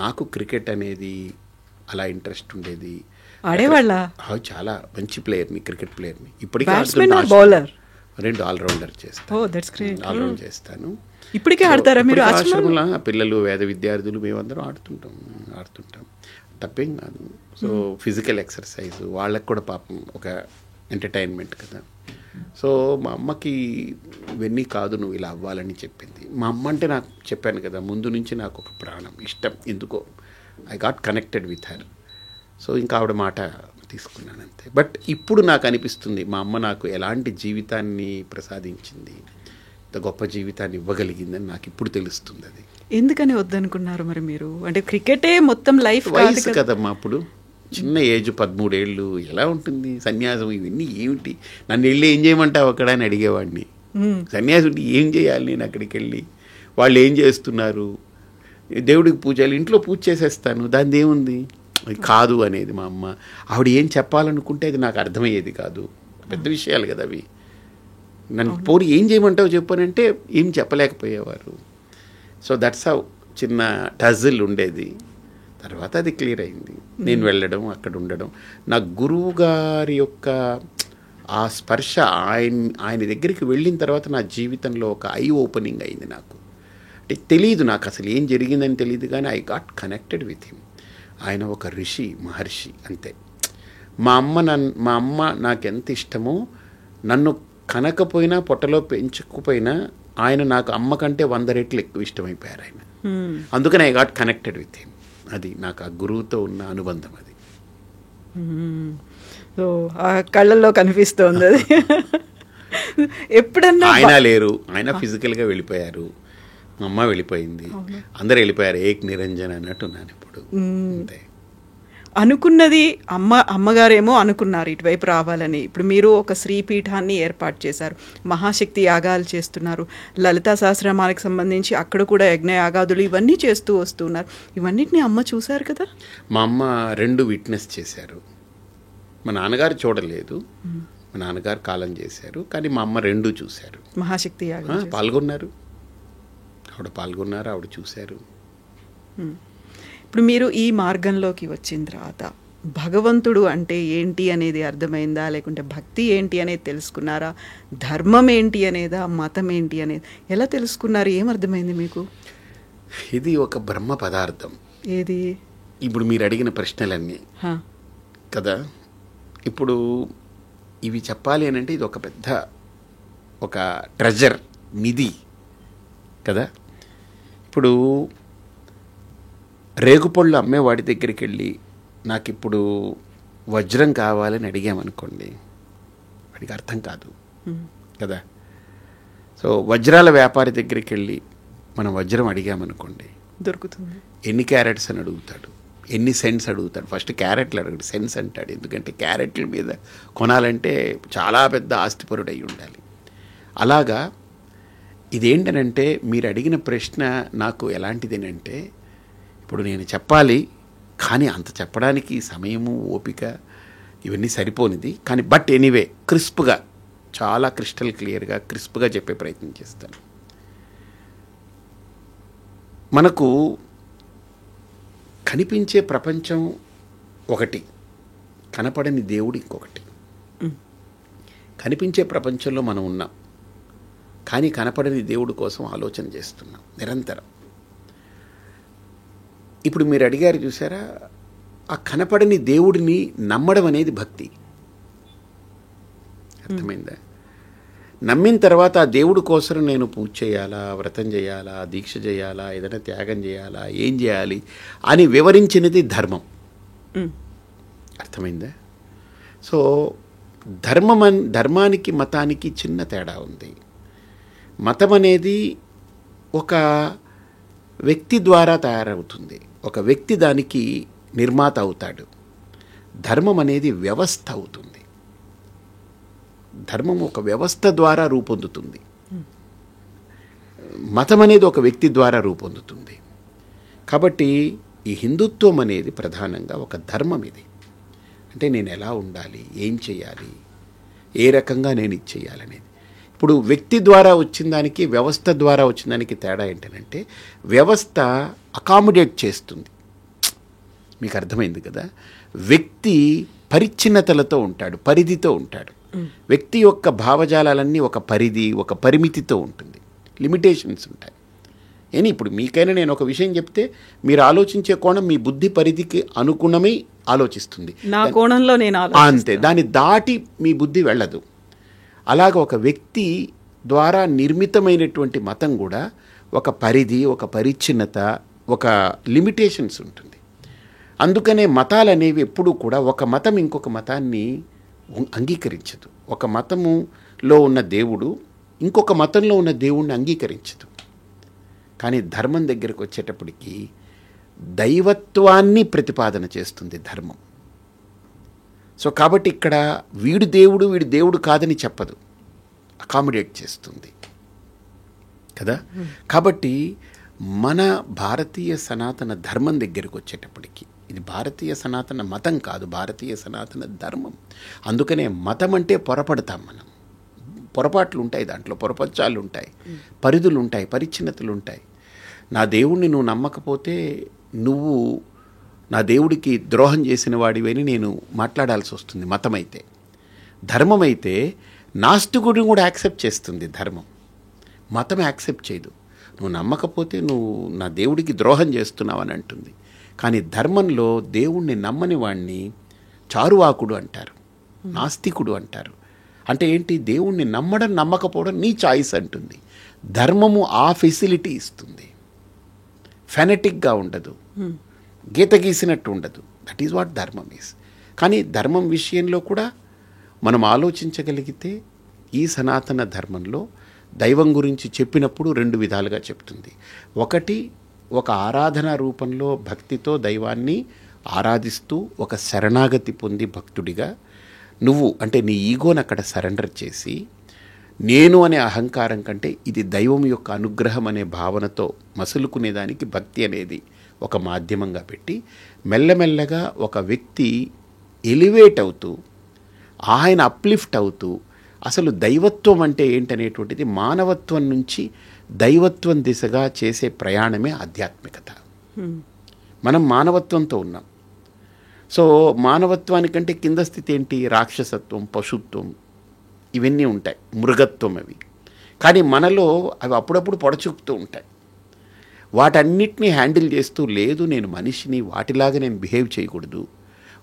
నాకు క్రికెట్ అనేది అలా ఇంట్రెస్ట్ ఉండేది. ఆడేవాళ్ళ? చాలా మంచి ప్లేయర్ని, క్రికెట్ ప్లేయర్ని. ఇప్పటికీ బౌలర్ రెండు ఆల్రౌండర్ చేస్తాను. ఆల్రౌండ్ చేస్తాను. ఇప్పటికే ఆడతారా మీరు? ఆశ్రమంలో పిల్లలు, వేద విద్యార్థులు మేమందరం ఆడుతుంటాం. తప్పేం కాదు. సో ఫిజికల్ ఎక్సర్సైజ్ వాళ్ళకి కూడా పాపం ఒక ఎంటర్టైన్మెంట్ కదా. సో మా అమ్మకి ఇవన్నీ కాదు, నువ్వు ఇలా అవ్వాలని చెప్పింది. మా అమ్మ అంటే నాకు చెప్పాను కదా ముందు నుంచి నాకు ఒక ప్రాణం, ఇష్టం. ఎందుకో I got connected with her. So ఇంకా ఆవిడ మాట తీసుకున్నాను అంతే. బట్ ఇప్పుడు నాకు అనిపిస్తుంది మా అమ్మ నాకు ఎలాంటి జీవితాన్ని ప్రసాదించింది, ఇంత గొప్ప జీవితాన్ని ఇవ్వగలిగిందని నాకు ఇప్పుడు తెలుస్తుంది. అది ఎందుకని వద్దనుకున్నారు మరి మీరు? అంటే క్రికెటే మొత్తం లైఫ్ వయసు కదమ్మా అప్పుడు, చిన్న ఏజ్ 13 ఏళ్ళు, ఎలా ఉంటుంది సన్యాసం, ఇవన్నీ ఏమిటి, నన్ను వెళ్ళి ఏం చేయమంటావు అక్కడ అని అడిగేవాడిని. సన్యాసం ఉంటే ఏం చేయాలి నేను అక్కడికి వెళ్ళి, వాళ్ళు ఏం చేస్తున్నారు, దేవుడికి పూజలు, ఇంట్లో పూజ చేసేస్తాను, దాని ఏముంది, కాదు అనేది మా అమ్మ. ఆవిడ ఏం చెప్పాలనుకుంటే అది నాకు అర్థమయ్యేది కాదు. పెద్ద విషయాలు కదా అవి. నన్ను పోరు ఏం చేయమంటావు చెప్పానంటే ఏం చెప్పలేకపోయేవారు. సో దట్స్ హౌ చిన్న టజిల్ ఉండేది. తర్వాత అది క్లియర్ అయింది. నేను వెళ్ళడం, అక్కడ ఉండడం, నా గురువు గారి యొక్క ఆ స్పర్శ ఆయన దగ్గరికి వెళ్ళిన తర్వాత నా జీవితంలో ఒక ఐ ఓపెనింగ్ అయింది నాకు. అంటే తెలియదు, నాకు అసలు ఏం జరిగిందని తెలియదు, కానీ I got connected with him. ఆయన ఒక ఋషి, మహర్షి అంతే. మా అమ్మ నాకు ఎంత ఇష్టమో, నన్ను కనకపోయినా పొట్టలో పెంచకపోయినా ఆయన నాకు అమ్మ కంటే 100 రెట్లు ఎక్కువ ఇష్టమైపోయారు ఆయన. అందుకని I got connected with him. అది నాకు ఆ గురువుతో ఉన్న అనుబంధం అది. సో ఆ కళ్ళల్లో కనిపిస్తోంది అది. ఎప్పుడన్నా ఆయన లేరు, ఆయన ఫిజికల్గా వెళ్ళిపోయారు, మా అమ్మ వెళ్ళిపోయింది, అందరు వెళ్ళిపోయారు, ఏక్ నిరంజన్ అన్నట్టు ఉన్నాను ఇప్పుడు. అంతే. అనుకున్నది అమ్మగారేమో అనుకున్నారు ఇటువైపు రావాలని. ఇప్పుడు మీరు ఒక శ్రీపీఠాన్ని ఏర్పాటు చేశారు, మహాశక్తి యాగాలు చేస్తున్నారు, లలితా సహస్రనామానికి సంబంధించి అక్కడ కూడా యజ్ఞ యాగాదులు ఇవన్నీ చేస్తూ వస్తున్నారు. ఇవన్నిటిని అమ్మ చూశారు కదా. మా అమ్మ 2 విట్నెస్ చేశారు. మా నాన్నగారు చూడలేదు, మా నాన్నగారు కాలం చేశారు, కానీ మా అమ్మ 2 చూశారు. మహాశక్తి యాగం పాల్గొన్నారు, ఆవిడ చూశారు. ఇప్పుడు మీరు ఈ మార్గంలోకి వచ్చిన తర్వాత భగవంతుడు అంటే ఏంటి అనేది అర్థమైందా, లేకుంటే భక్తి ఏంటి అనేది తెలుసుకున్నారా, ధర్మం ఏంటి అనేదా, మతం ఏంటి అనేది ఎలా తెలుసుకున్నారు, ఏమర్థమైంది మీకు? ఇది ఒక బ్రహ్మ పదార్థం. ఏది? ఇప్పుడు మీరు అడిగిన ప్రశ్నలన్నీ కదా. ఇప్పుడు ఇవి చెప్పాలి అని అంటే ఇది ఒక పెద్ద ఒక ట్రెజర్, నిధి కదా. ఇప్పుడు రేగుపళ్ళు అమ్మేవాడి దగ్గరికి వెళ్ళి నాకు ఇప్పుడు వజ్రం కావాలని అడిగామనుకోండి, వాడికి అర్థం కాదు కదా. సో వజ్రాల వ్యాపారి దగ్గరికి వెళ్ళి మనం వజ్రం అడిగామనుకోండి, దొరుకుతుంది. ఎన్ని క్యారెట్స్ అని అడుగుతాడు, ఎన్ని సెంట్స్ అడుగుతాడు. ఫస్ట్ క్యారెట్లు అడుగుతాడు, సెంట్స్ అంటాడు. ఎందుకంటే క్యారెట్ల మీద కొనాలంటే చాలా పెద్ద ఆస్తిపరుడు అయి ఉండాలి. అలాగా ఇదేంటనంటే మీరు అడిగిన ప్రశ్న నాకు ఎలాంటిదేనంటే, ఇప్పుడు నేను చెప్పాలి కానీ అంత చెప్పడానికి సమయము, ఓపిక ఇవన్నీ సరిపోనిది. కానీ బట్ ఎనీవే క్రిస్ప్గా, చాలా క్రిస్టల్ క్లియర్గా క్రిస్ప్గా చెప్పే ప్రయత్నం చేస్తాను. మనకు కనిపించే ప్రపంచం ఒకటి, కనపడని దేవుడు ఇంకొకటి. కనిపించే ప్రపంచంలో మనం ఉన్నాం, కానీ కనపడని దేవుడి కోసం ఆలోచన చేస్తున్నాం నిరంతరం. ఇప్పుడు మీరు అడిగారు చూసారా, ఆ కనపడని దేవుడిని నమ్మడం అనేది భక్తి. అర్థమైందా? నమ్మిన తర్వాత ఆ దేవుడి కోసం నేను పూజ చేయాలా, వ్రతం చేయాలా, దీక్ష చేయాలా, ఏదైనా త్యాగం చేయాలా, ఏం చేయాలి అని వివరించినది ధర్మం. అర్థమైందా? సో ధర్మానికి మతానికి చిన్న తేడా ఉంది. మతం అనేది ఒక వ్యక్తి ద్వారా తయారవుతుంది, ఒక వ్యక్తి దానికి నిర్మాత అవుతాడు. ధర్మం అనేది వ్యవస్థ అవుతుంది. ధర్మం ఒక వ్యవస్థ ద్వారా రూపొందుతుంది, మతం అనేది ఒక వ్యక్తి ద్వారా రూపొందుతుంది. కాబట్టి ఈ హిందుత్వం అనేది ప్రధానంగా ఒక ధర్మం. ఇది అంటే నేను ఎలా ఉండాలి, ఏం చేయాలి, ఏ రకంగా నేను ఇది చేయాలనేది. ఇప్పుడు వ్యక్తి ద్వారా వచ్చిన దానికి, వ్యవస్థ ద్వారా వచ్చిన దానికి తేడా ఏంటంటే, వ్యవస్థ అకామిడేట్ చేస్తుంది. మీకు అర్థమైంది కదా. వ్యక్తి పరిచ్ఛిన్నతలతో ఉంటాడు, పరిధితో ఉంటాడు. వ్యక్తి యొక్క భావజాలాలన్నీ ఒక పరిధి, ఒక పరిమితితో ఉంటుంది, లిమిటేషన్స్ ఉంటాయి. ఏని ఇప్పుడు మీకైనా నేను ఒక విషయం చెప్తే మీరు ఆలోచించే కోణం మీ బుద్ధి పరిధికి అనుగుణమై ఆలోచిస్తుంది. నా కోణంలో నేను అంతే, దాన్ని దాటి మీ బుద్ధి వెళ్ళదు. అలాగ ఒక వ్యక్తి ద్వారా నిర్మితమైనటువంటి మతం కూడా ఒక పరిధి, ఒక పరిచ్ఛిన్నత, ఒక లిమిటేషన్స్ ఉంటుంది. అందుకనే మతాలు అనేవి ఎప్పుడూ కూడా ఒక మతం ఇంకొక మతాన్ని అంగీకరించదు. ఒక మతములో ఉన్న దేవుడు ఇంకొక మతంలో ఉన్న దేవుణ్ణి అంగీకరించదు. కానీ ధర్మం దగ్గరకు వచ్చేటప్పటికి దైవత్వాన్ని ప్రతిపాదన చేస్తుంది ధర్మం. సో కాబట్టి ఇక్కడ వీడు దేవుడు కాదని చెప్పదు, అకామిడేట్ చేస్తుంది కదా. కాబట్టి మన భారతీయ సనాతన ధర్మం దగ్గరికి వచ్చేటప్పటికి ఇది భారతీయ సనాతన మతం కాదు, భారతీయ సనాతన ధర్మం. అందుకనే మతం అంటే పొరపడతాం మనం. పొరపాట్లు ఉంటాయి, దాంట్లో పొరపచ్చాలు ఉంటాయి, పరిధులు ఉంటాయి, పరిచ్ఛిన్నతలు ఉంటాయి. నా దేవుణ్ణి నువ్వు నమ్మకపోతే నువ్వు నా దేవుడికి ద్రోహం చేసిన వాడివని నేను మాట్లాడాల్సి వస్తుంది మతం అయితే. ధర్మం అయితే నాస్తికుడిని కూడా యాక్సెప్ట్ చేస్తుంది ధర్మం, మతం యాక్సెప్ట్ చేయదు. నువ్వు నమ్మకపోతే నువ్వు నా దేవుడికి ద్రోహం చేస్తున్నావని అంటుంది. కానీ ధర్మంలో దేవుణ్ణి నమ్మని వాణ్ణి చారువాకుడు అంటారు, నాస్తికుడు అంటారు. అంటే ఏంటి? దేవుణ్ణి నమ్మడం నమ్మకపోవడం నీ చాయిస్ అంటుంది. ధర్మము ఆ ఫెసిలిటీ ఇస్తుంది. ఫెనటిక్గా ఉండదు, గీత గీసినట్టు ఉండదు. దట్ ఈజ్ వాట్ ధర్మం ఈజ్. కానీ ధర్మం విషయంలో కూడా మనం ఆలోచించగలిగితే ఈ సనాతన ధర్మంలో దైవం గురించి చెప్పినప్పుడు 2 విధాలుగా చెప్తుంది. ఒకటి, ఒక ఆరాధన రూపంలో భక్తితో దైవాన్ని ఆరాధిస్తూ ఒక శరణాగతి పొంది భక్తుడిగా నువ్వు అంటే నీ ఈగోని అక్కడ సరెండర్ చేసి నేను అనే అహంకారం కంటే ఇది దైవం యొక్క అనుగ్రహం అనే భావనతో మసులుకునేదానికి భక్తి అనేది ఒక మాధ్యమంగా పెట్టి మెల్లమెల్లగా ఒక వ్యక్తి ఎలివేట్ అవుతూ ఆయన అప్లిఫ్ట్ అవుతూ అసలు దైవత్వం అంటే ఏంటనేటువంటిది మానవత్వం నుంచి దైవత్వం దిశగా చేసే ప్రయాణమే ఆధ్యాత్మికత. మనం మానవత్వంతో ఉన్నాం. సో మానవత్వానికంటే కింద స్థితి ఏంటి? రాక్షసత్వం, పశుత్వం, ఇవన్నీ ఉంటాయి, మృగత్వం అవి. కానీ మనలో అవి అప్పుడప్పుడు పొడచూపుతూ ఉంటాయి. వాటన్నిటినీ హ్యాండిల్ చేస్తూ లేదు నేను మనిషిని, వాటిలాగా నేను బిహేవ్ చేయకూడదు,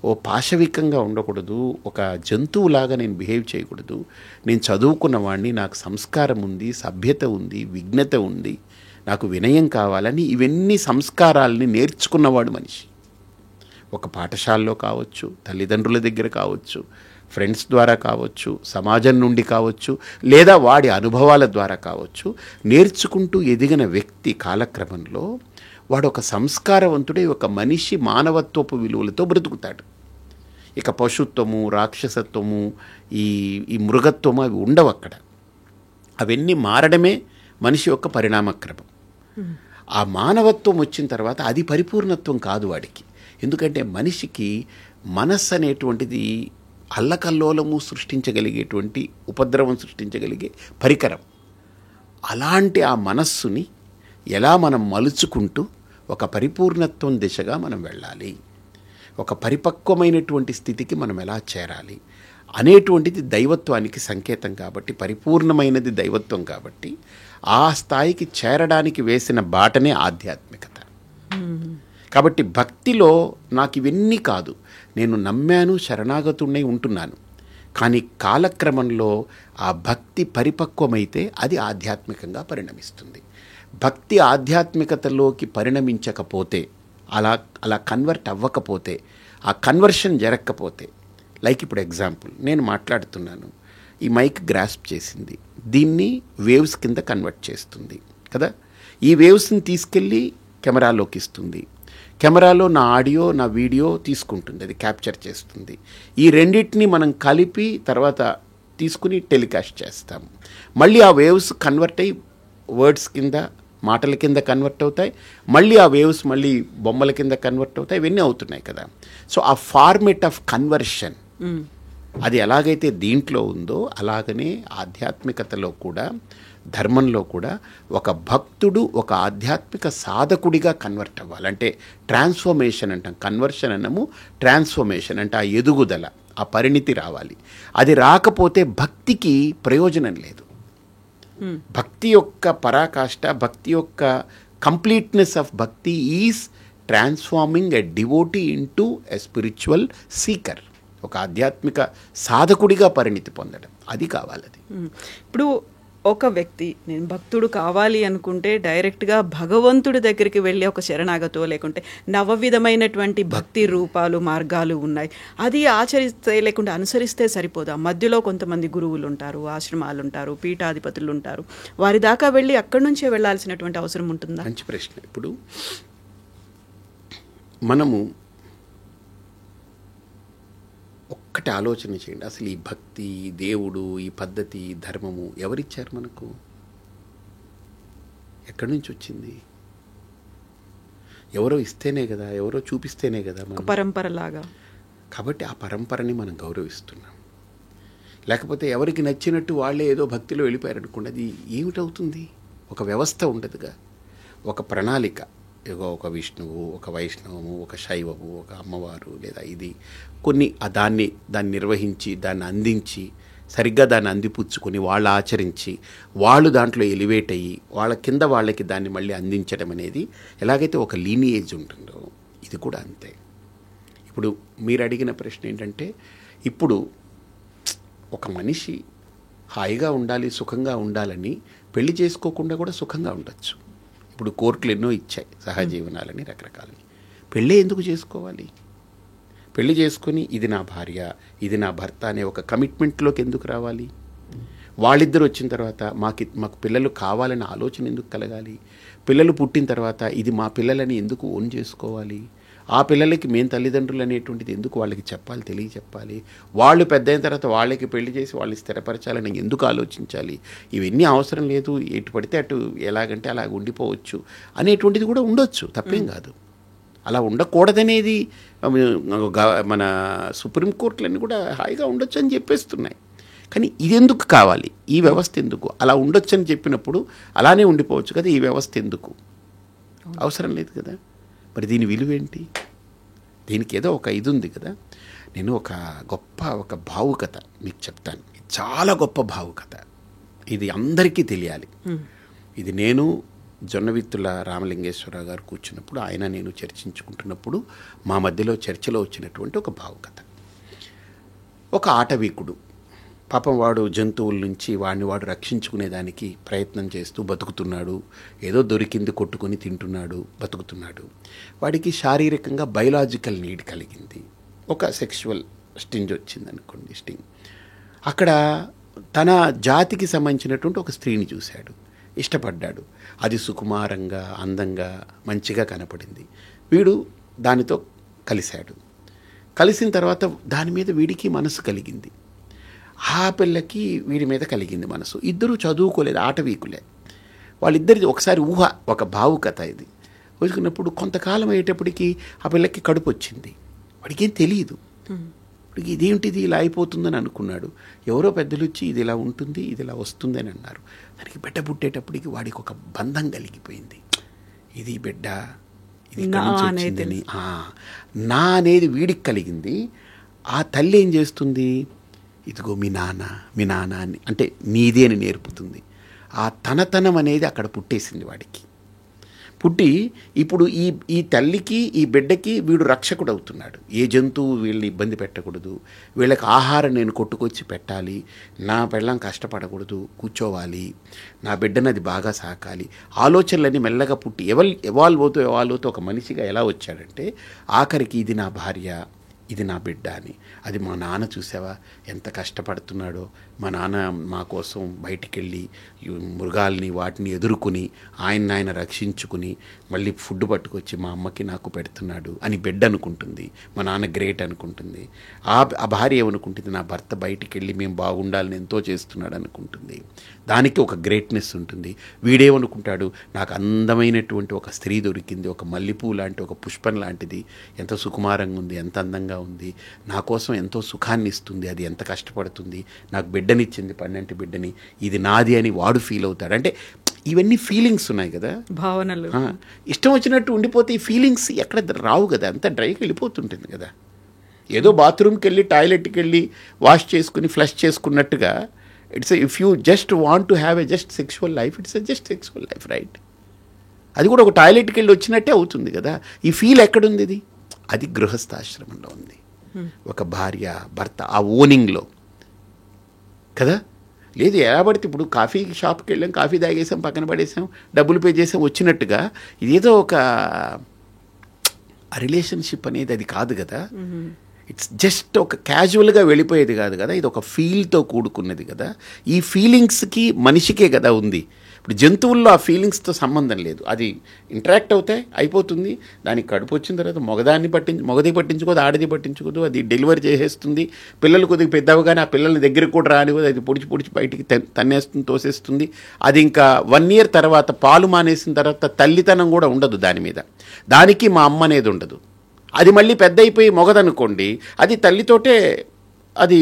ఓ పాశవికంగా ఉండకూడదు, ఒక జంతువులాగా నేను బిహేవ్ చేయకూడదు, నేను చదువుకున్నవాడిని, నాకు సంస్కారం ఉంది, సభ్యత ఉంది, విజ్ఞత ఉంది, నాకు వినయం కావాలని ఇవన్నీ సంస్కారాలని నేర్చుకున్నవాడు మనిషి. ఒక పాఠశాలలో కావచ్చు, తల్లిదండ్రుల దగ్గర కావచ్చు, ఫ్రెండ్స్ ద్వారా కావచ్చు, సమాజం నుండి కావచ్చు, లేదా వాడి అనుభవాల ద్వారా కావచ్చు, నేర్చుకుంటూ ఎదిగిన వ్యక్తి కాలక్రమంలో వాడు ఒక సంస్కారవంతుడే, ఒక మనిషి మానవత్వపు విలువలతో బ్రతుకుతాడు. ఇక పశుత్వము, రాక్షసత్వము, ఈ మృగత్వము అవి ఉండవు అక్కడ. అవన్నీ మారడమే మనిషి యొక్క పరిణామక్రమం. ఆ మానవత్వం వచ్చిన తర్వాత అది పరిపూర్ణత్వం కాదు వాడికి. ఎందుకంటే మనిషికి మనస్సు అనేటువంటిది అల్లకల్లోలము సృష్టించగలిగేటువంటి, ఉపద్రవం సృష్టించగలిగే పరికరం. అలాంటి ఆ మనస్సుని ఎలా మనం మలుచుకుంటూ ఒక పరిపూర్ణత్వం దిశగా మనం వెళ్ళాలి, ఒక పరిపక్వమైనటువంటి స్థితికి మనం ఎలా చేరాలి అనేటువంటిది దైవత్వానికి సంకేతం. కాబట్టి పరిపూర్ణమైనది దైవత్వం. కాబట్టి ఆ స్థాయికి చేరడానికి వేసిన బాటనే ఆధ్యాత్మికత. కాబట్టి భక్తిలో నాకు ఇవన్నీ కాదు, నేను నమ్మాను, శరణాగతుడై ఉంటున్నాను. కానీ కాలక్రమంలో ఆ భక్తి పరిపక్వమైతే అది ఆధ్యాత్మికంగా పరిణమిస్తుంది. భక్తి ఆధ్యాత్మికతలోకి పరిణమించకపోతే, అలా కన్వర్ట్ అవ్వకపోతే, ఆ కన్వర్షన్ జరగకపోతే, లైక్ ఇప్పుడు ఎగ్జాంపుల్ నేను మాట్లాడుతున్నాను, ఈ మైక్ గ్రాస్ప్ చేసింది, దీన్ని వేవ్స్ కింద కన్వర్ట్ చేస్తుంది కదా. ఈ వేవ్స్ని తీసుకెళ్ళి కెమెరాలోకి ఇస్తుంది, కెమెరాలో నా ఆడియో నా వీడియో తీసుకుంటుంది, అది క్యాప్చర్ చేస్తుంది. ఈ రెండింటిని మనం కలిపి తర్వాత తీసుకుని టెలికాస్ట్ చేస్తాము. మళ్ళీ ఆ వేవ్స్ కన్వర్ట్ అయ్యి వర్డ్స్ కింద, మాటల కింద కన్వర్ట్ అవుతాయి. మళ్ళీ ఆ వేవ్స్ మళ్ళీ బొమ్మల కింద కన్వర్ట్ అవుతాయి. ఇవన్నీ అవుతున్నాయి కదా. సో ఆ ఫార్మేట్ ఆఫ్ కన్వర్షన్ అది ఎలాగైతే దీంట్లో ఉందో అలాగనే ఆధ్యాత్మికతలో కూడా, ధర్మంలో కూడా ఒక భక్తుడు ఒక ఆధ్యాత్మిక సాధకుడిగా కన్వర్ట్ అవ్వాలి. అంటే ట్రాన్స్ఫర్మేషన్ అంటాం, కన్వర్షన్ అన్నము ట్రాన్స్ఫర్మేషన్ అంటే ఆ ఎదుగుదల, ఆ పరిణితి రావాలి. అది రాకపోతే భక్తికి ప్రయోజనం లేదు. భక్తి యొక్క పరాకాష్ఠ, భక్తి యొక్క కంప్లీట్నెస్ ఆఫ్ భక్తి is transforming a devotee into a spiritual seeker. ఒక ఆధ్యాత్మిక సాధకుడిగా పరిణితి పొందడం, అది కావాలి. అది ఇప్పుడు ఒక వ్యక్తి నేను భక్తుడు కావాలి అనుకుంటే డైరెక్ట్గా భగవంతుడి దగ్గరికి వెళ్ళి ఒక శరణాగతో, లేకుంటే నవవిధమైనటువంటి భక్తి రూపాలు, మార్గాలు ఉన్నాయి, అది ఆచరిస్తే లేకుంటే అనుసరిస్తే సరిపోదా? మధ్యలో కొంతమంది గురువులు ఉంటారు, ఆశ్రమాలు ఉంటారు, పీఠాధిపతులు ఉంటారు, వారి దాకా వెళ్ళి అక్కడి నుంచే వెళ్ళాల్సినటువంటి అవసరం ఉంటుందా? మంచి ప్రశ్న. ఇప్పుడు మనము ఒక్కటి ఆలోచన చేయండి, అసలు ఈ భక్తి, దేవుడు, ఈ పద్ధతి, ధర్మము ఎవరిచ్చారు మనకు? ఎక్కడి నుంచి వచ్చింది? ఎవరో ఇస్తేనే కదా, ఎవరో చూపిస్తేనే కదా, పరంపరలాగా. కాబట్టి ఆ పరంపరని మనం గౌరవిస్తున్నాం. లేకపోతే ఎవరికి నచ్చినట్టు వాళ్ళే ఏదో భక్తిలో వెళ్ళిపోయారు అనుకోండి, అది ఏమిటవుతుంది? ఒక వ్యవస్థ ఉండదుగా, ఒక ప్రణాళిక, ఒక విష్ణువు, ఒక వైష్ణవము, ఒక శైవము, ఒక అమ్మవారు, లేదా ఇది కొన్ని దాన్ని నిర్వహించి దాన్ని అందించి సరిగ్గా దాన్ని అందిపుచ్చుకొని వాళ్ళు ఆచరించి వాళ్ళు దాంట్లో ఎలివేట్ అయ్యి వాళ్ళ కింద వాళ్ళకి దాన్ని మళ్ళీ అందించడం అనేది ఎలాగైతే ఒక లీనియేజ్ ఉంటుందో ఇది కూడా అంతే. ఇప్పుడు మీరు అడిగిన ప్రశ్న ఏంటంటే, ఇప్పుడు ఒక మనిషి హాయిగా ఉండాలి, సుఖంగా ఉండాలని పెళ్లి చేసుకోకుండా కూడా సుఖంగా ఉండొచ్చు. ఇప్పుడు కోర్టులు ఎన్నో ఇచ్చాయి సహజీవనాలని, రకరకాలని. పెళ్ళి ఎందుకు చేసుకోవాలి? పెళ్లి చేసుకుని ఇది నా భార్య, ఇది నా భర్త అనే ఒక కమిట్మెంట్లోకి ఎందుకు రావాలి? వాళ్ళిద్దరు వచ్చిన తర్వాత మాకు పిల్లలు కావాలనే ఆలోచన ఎందుకు కలగాలి? పిల్లలు పుట్టిన తర్వాత ఇది మా పిల్లలని ఎందుకు ఓన్ చేసుకోవాలి? ఆ పిల్లలకి మేము తల్లిదండ్రులు అనేటువంటిది ఎందుకు వాళ్ళకి చెప్పాలి, తెలియచెప్పాలి? వాళ్ళు పెద్ద అయిన తర్వాత వాళ్ళకి పెళ్లి చేసి వాళ్ళు స్థిరపరచాలని ఎందుకు ఆలోచించాలి? ఇవన్నీ అవసరం లేదు, ఎటు పడితే అటు ఎలాగంటే అలా ఉండిపోవచ్చు అనేటువంటిది కూడా ఉండొచ్చు, తప్పేం కాదు. అలా ఉండకూడదనేది మన సుప్రీంకోర్టులన్నీ కూడా హాయిగా ఉండొచ్చు అని చెప్పేస్తున్నాయి. కానీ ఇది ఎందుకు కావాలి? ఈ వ్యవస్థ ఎందుకు? అలా ఉండొచ్చు అని చెప్పినప్పుడు అలానే ఉండిపోవచ్చు కదా, ఈ వ్యవస్థ ఎందుకు? అవసరం లేదు కదా. మరి దీని విలువేంటి? దీనికి ఏదో ఒక ఇది ఉంది కదా. నేను ఒక భావుకత మీకు చెప్తాను. చాలా గొప్ప భావుకత, ఇది అందరికీ తెలియాలి. ఇది నేను జొన్నవిత్తుల రామలింగేశ్వరరావు గారు కూర్చున్నప్పుడు ఆయన నేను చర్చించుకుంటున్నప్పుడు మా మధ్యలో చర్చలో వచ్చినటువంటి ఒక భావుకత. ఒక ఆటవీకుడు పాపం వాడు జంతువుల నుంచి వాడు రక్షించుకునేదానికి ప్రయత్నం చేస్తూ బతుకుతున్నాడు. ఏదో దొరికింది కొట్టుకొని తింటున్నాడు, బతుకుతున్నాడు. వాడికి శారీరకంగా బయలాజికల్ నీడ్ కలిగింది, ఒక సెక్షువల్ స్టింజ్ వచ్చింది అనుకోండి, స్టింగ్. అక్కడ తన జాతికి సంబంధించినటువంటి ఒక స్త్రీని చూశాడు, ఇష్టపడ్డాడు. అది సుకుమారంగా, అందంగా, మంచిగా కనపడింది. వీడు దానితో కలిశాడు. కలిసిన తర్వాత దాని మీద వీడికి మనసు కలిగింది, ఆ పిల్లకి వీడి మీద కలిగింది మనసు. ఇద్దరు చదువుకోలేదు, ఆటవీకులే. వాళ్ళిద్దరిది ఒకసారి ఊహ, ఒక భావుకత ఇది. వచ్చుకున్నప్పుడు కొంతకాలం అయ్యేటప్పటికి ఆ పిల్లకి కడుపు వచ్చింది. వాడికి ఏం తెలియదు, వాడికి ఇదేంటిది ఇలా అయిపోతుందని అనుకున్నాడు. ఎవరో పెద్దలు వచ్చి ఇది ఇలా ఉంటుంది, ఇది ఇలా వస్తుంది అని అన్నారు. దానికి బిడ్డ పుట్టేటప్పటికి వాడికి ఒక బంధం కలిగిపోయింది. ఇది బిడ్డ, ఇది ఇక్కడి నుంచి వచ్చిందని నా అనేది వీడికి కలిగింది. ఆ తల్లి ఏం చేస్తుంది, ఇదిగో మీ నాన్న అని అంటే నీది అని నేర్పుతుంది. ఆ తనతనం అనేది అక్కడ పుట్టేసింది వాడికి. పుట్టి ఇప్పుడు ఈ తల్లికి ఈ బిడ్డకి వీడు రక్షకుడు అవుతున్నాడు. ఏ జంతువు వీళ్ళని ఇబ్బంది పెట్టకూడదు, వీళ్ళకి ఆహారం నేను కొట్టుకొచ్చి పెట్టాలి, నా పెళ్ళం కష్టపడకూడదు, కూర్చోవాలి, నా బిడ్డను అది బాగా సాకాలి, ఆలోచనలన్నీ మెల్లగా పుట్టి ఎవాల్వ్ అవుతూ ఒక మనిషిగా ఎలా వచ్చాడంటే ఆఖరికి ఇది నా భార్య, ఇది నా బిడ్డ అని. అది మా నాన్న చూసావా ఎంత కష్టపడుతున్నాడో, మా నాన్న మా కోసం బయటికి వెళ్ళి మృగాల్ని వాటిని ఎదుర్కొని ఆయన రక్షించుకుని మళ్ళీ ఫుడ్ పట్టుకొచ్చి మా అమ్మకి నాకు పెడుతున్నాడు అని బిడ్డ అనుకుంటుంది. మా నాన్న గ్రేట్ అనుకుంటుంది. ఆ భార్య ఏమనుకుంటుంది, నా భర్త బయటికి వెళ్ళి మేము బాగుండాలని ఎంతో చేస్తున్నాడు అనుకుంటుంది. దానికి ఒక గ్రేట్నెస్ ఉంటుంది. వీడేమనుకుంటాడు, నాకు అందమైనటువంటి ఒక స్త్రీ దొరికింది, ఒక మల్లెపూ లాంటి ఒక పుష్పం లాంటిది, ఎంత సుకుమారంగా ఉంది, ఎంత అందంగా ఉంది, నా కోసం ఎంతో సుఖాన్ని ఇస్తుంది, అది ఎంత కష్టపడుతుంది, నాకు బిడ్డనిచ్చింది, 12 బిడ్డని, ఇది నాది అని వాడు ఫీల్ అవుతాడు. అంటే ఇవన్నీ ఫీలింగ్స్ ఉన్నాయి కదా, భావనలు. ఇష్టం వచ్చినట్టు ఉండిపోతే ఈ ఫీలింగ్స్ ఎక్కడ రావు కదా, అంతా డ్రైగా వెళ్ళిపోతుంటుంది కదా. ఏదో బాత్రూమ్కి వెళ్ళి టాయిలెట్కి వెళ్ళి వాష్ చేసుకుని ఫ్లష్ చేసుకున్నట్టుగా if you just want to have a just sexual life, it's a just sexual life, right? అది కూడా ఒక టాయిలెట్కి వెళ్ళి వచ్చినట్టే అవుతుంది కదా. ఈ ఫీల్ ఎక్కడుంది? అది గృహస్థాశ్రమంలో ఉంది, ఒక భార్య భర్త ఆ ఓనింగ్లో కదా. లేదు ఎలా పడితే ఇప్పుడు కాఫీ షాప్కి వెళ్ళాం, కాఫీ తాగేసాం, పక్కన పడేసాం, డబ్బులు పే చేసాం వచ్చినట్టుగా ఇదేదో ఒక రిలేషన్షిప్ అనేది అది కాదు కదా. ఇట్స్ జస్ట్ ఒక క్యాజువల్గా వెళ్ళిపోయేది కాదు కదా, ఇది ఒక ఫీల్తో కూడుకున్నది కదా. ఈ ఫీలింగ్స్కి మనిషికే కదా ఉంది. ఇప్పుడు జంతువుల్లో ఆ ఫీలింగ్స్తో సంబంధం లేదు, అది ఇంటరాక్ట్ అవుతాయి, అయిపోతుంది. దానికి కడుపు వచ్చిన తర్వాత మొగది పట్టించుకోదు, ఆడది పట్టించుకోదు, అది డెలివరీ చేసేస్తుంది. పిల్లలు కొద్దిగా పెద్దవగానే ఆ పిల్లల్ని దగ్గరికి కూడా రానివ్వదు, అది పొడిచి బయటికి తన్నేస్తుంది, తోసేస్తుంది. అది ఇంకా 1 year తర్వాత పాలు మానేసిన తర్వాత తల్లితనం కూడా ఉండదు దాని మీద, దానికి మా అమ్మ అనేది ఉండదు. అది మళ్ళీ పెద్ద అయిపోయి మొగదనుకోండి, అది తల్లితోటే అది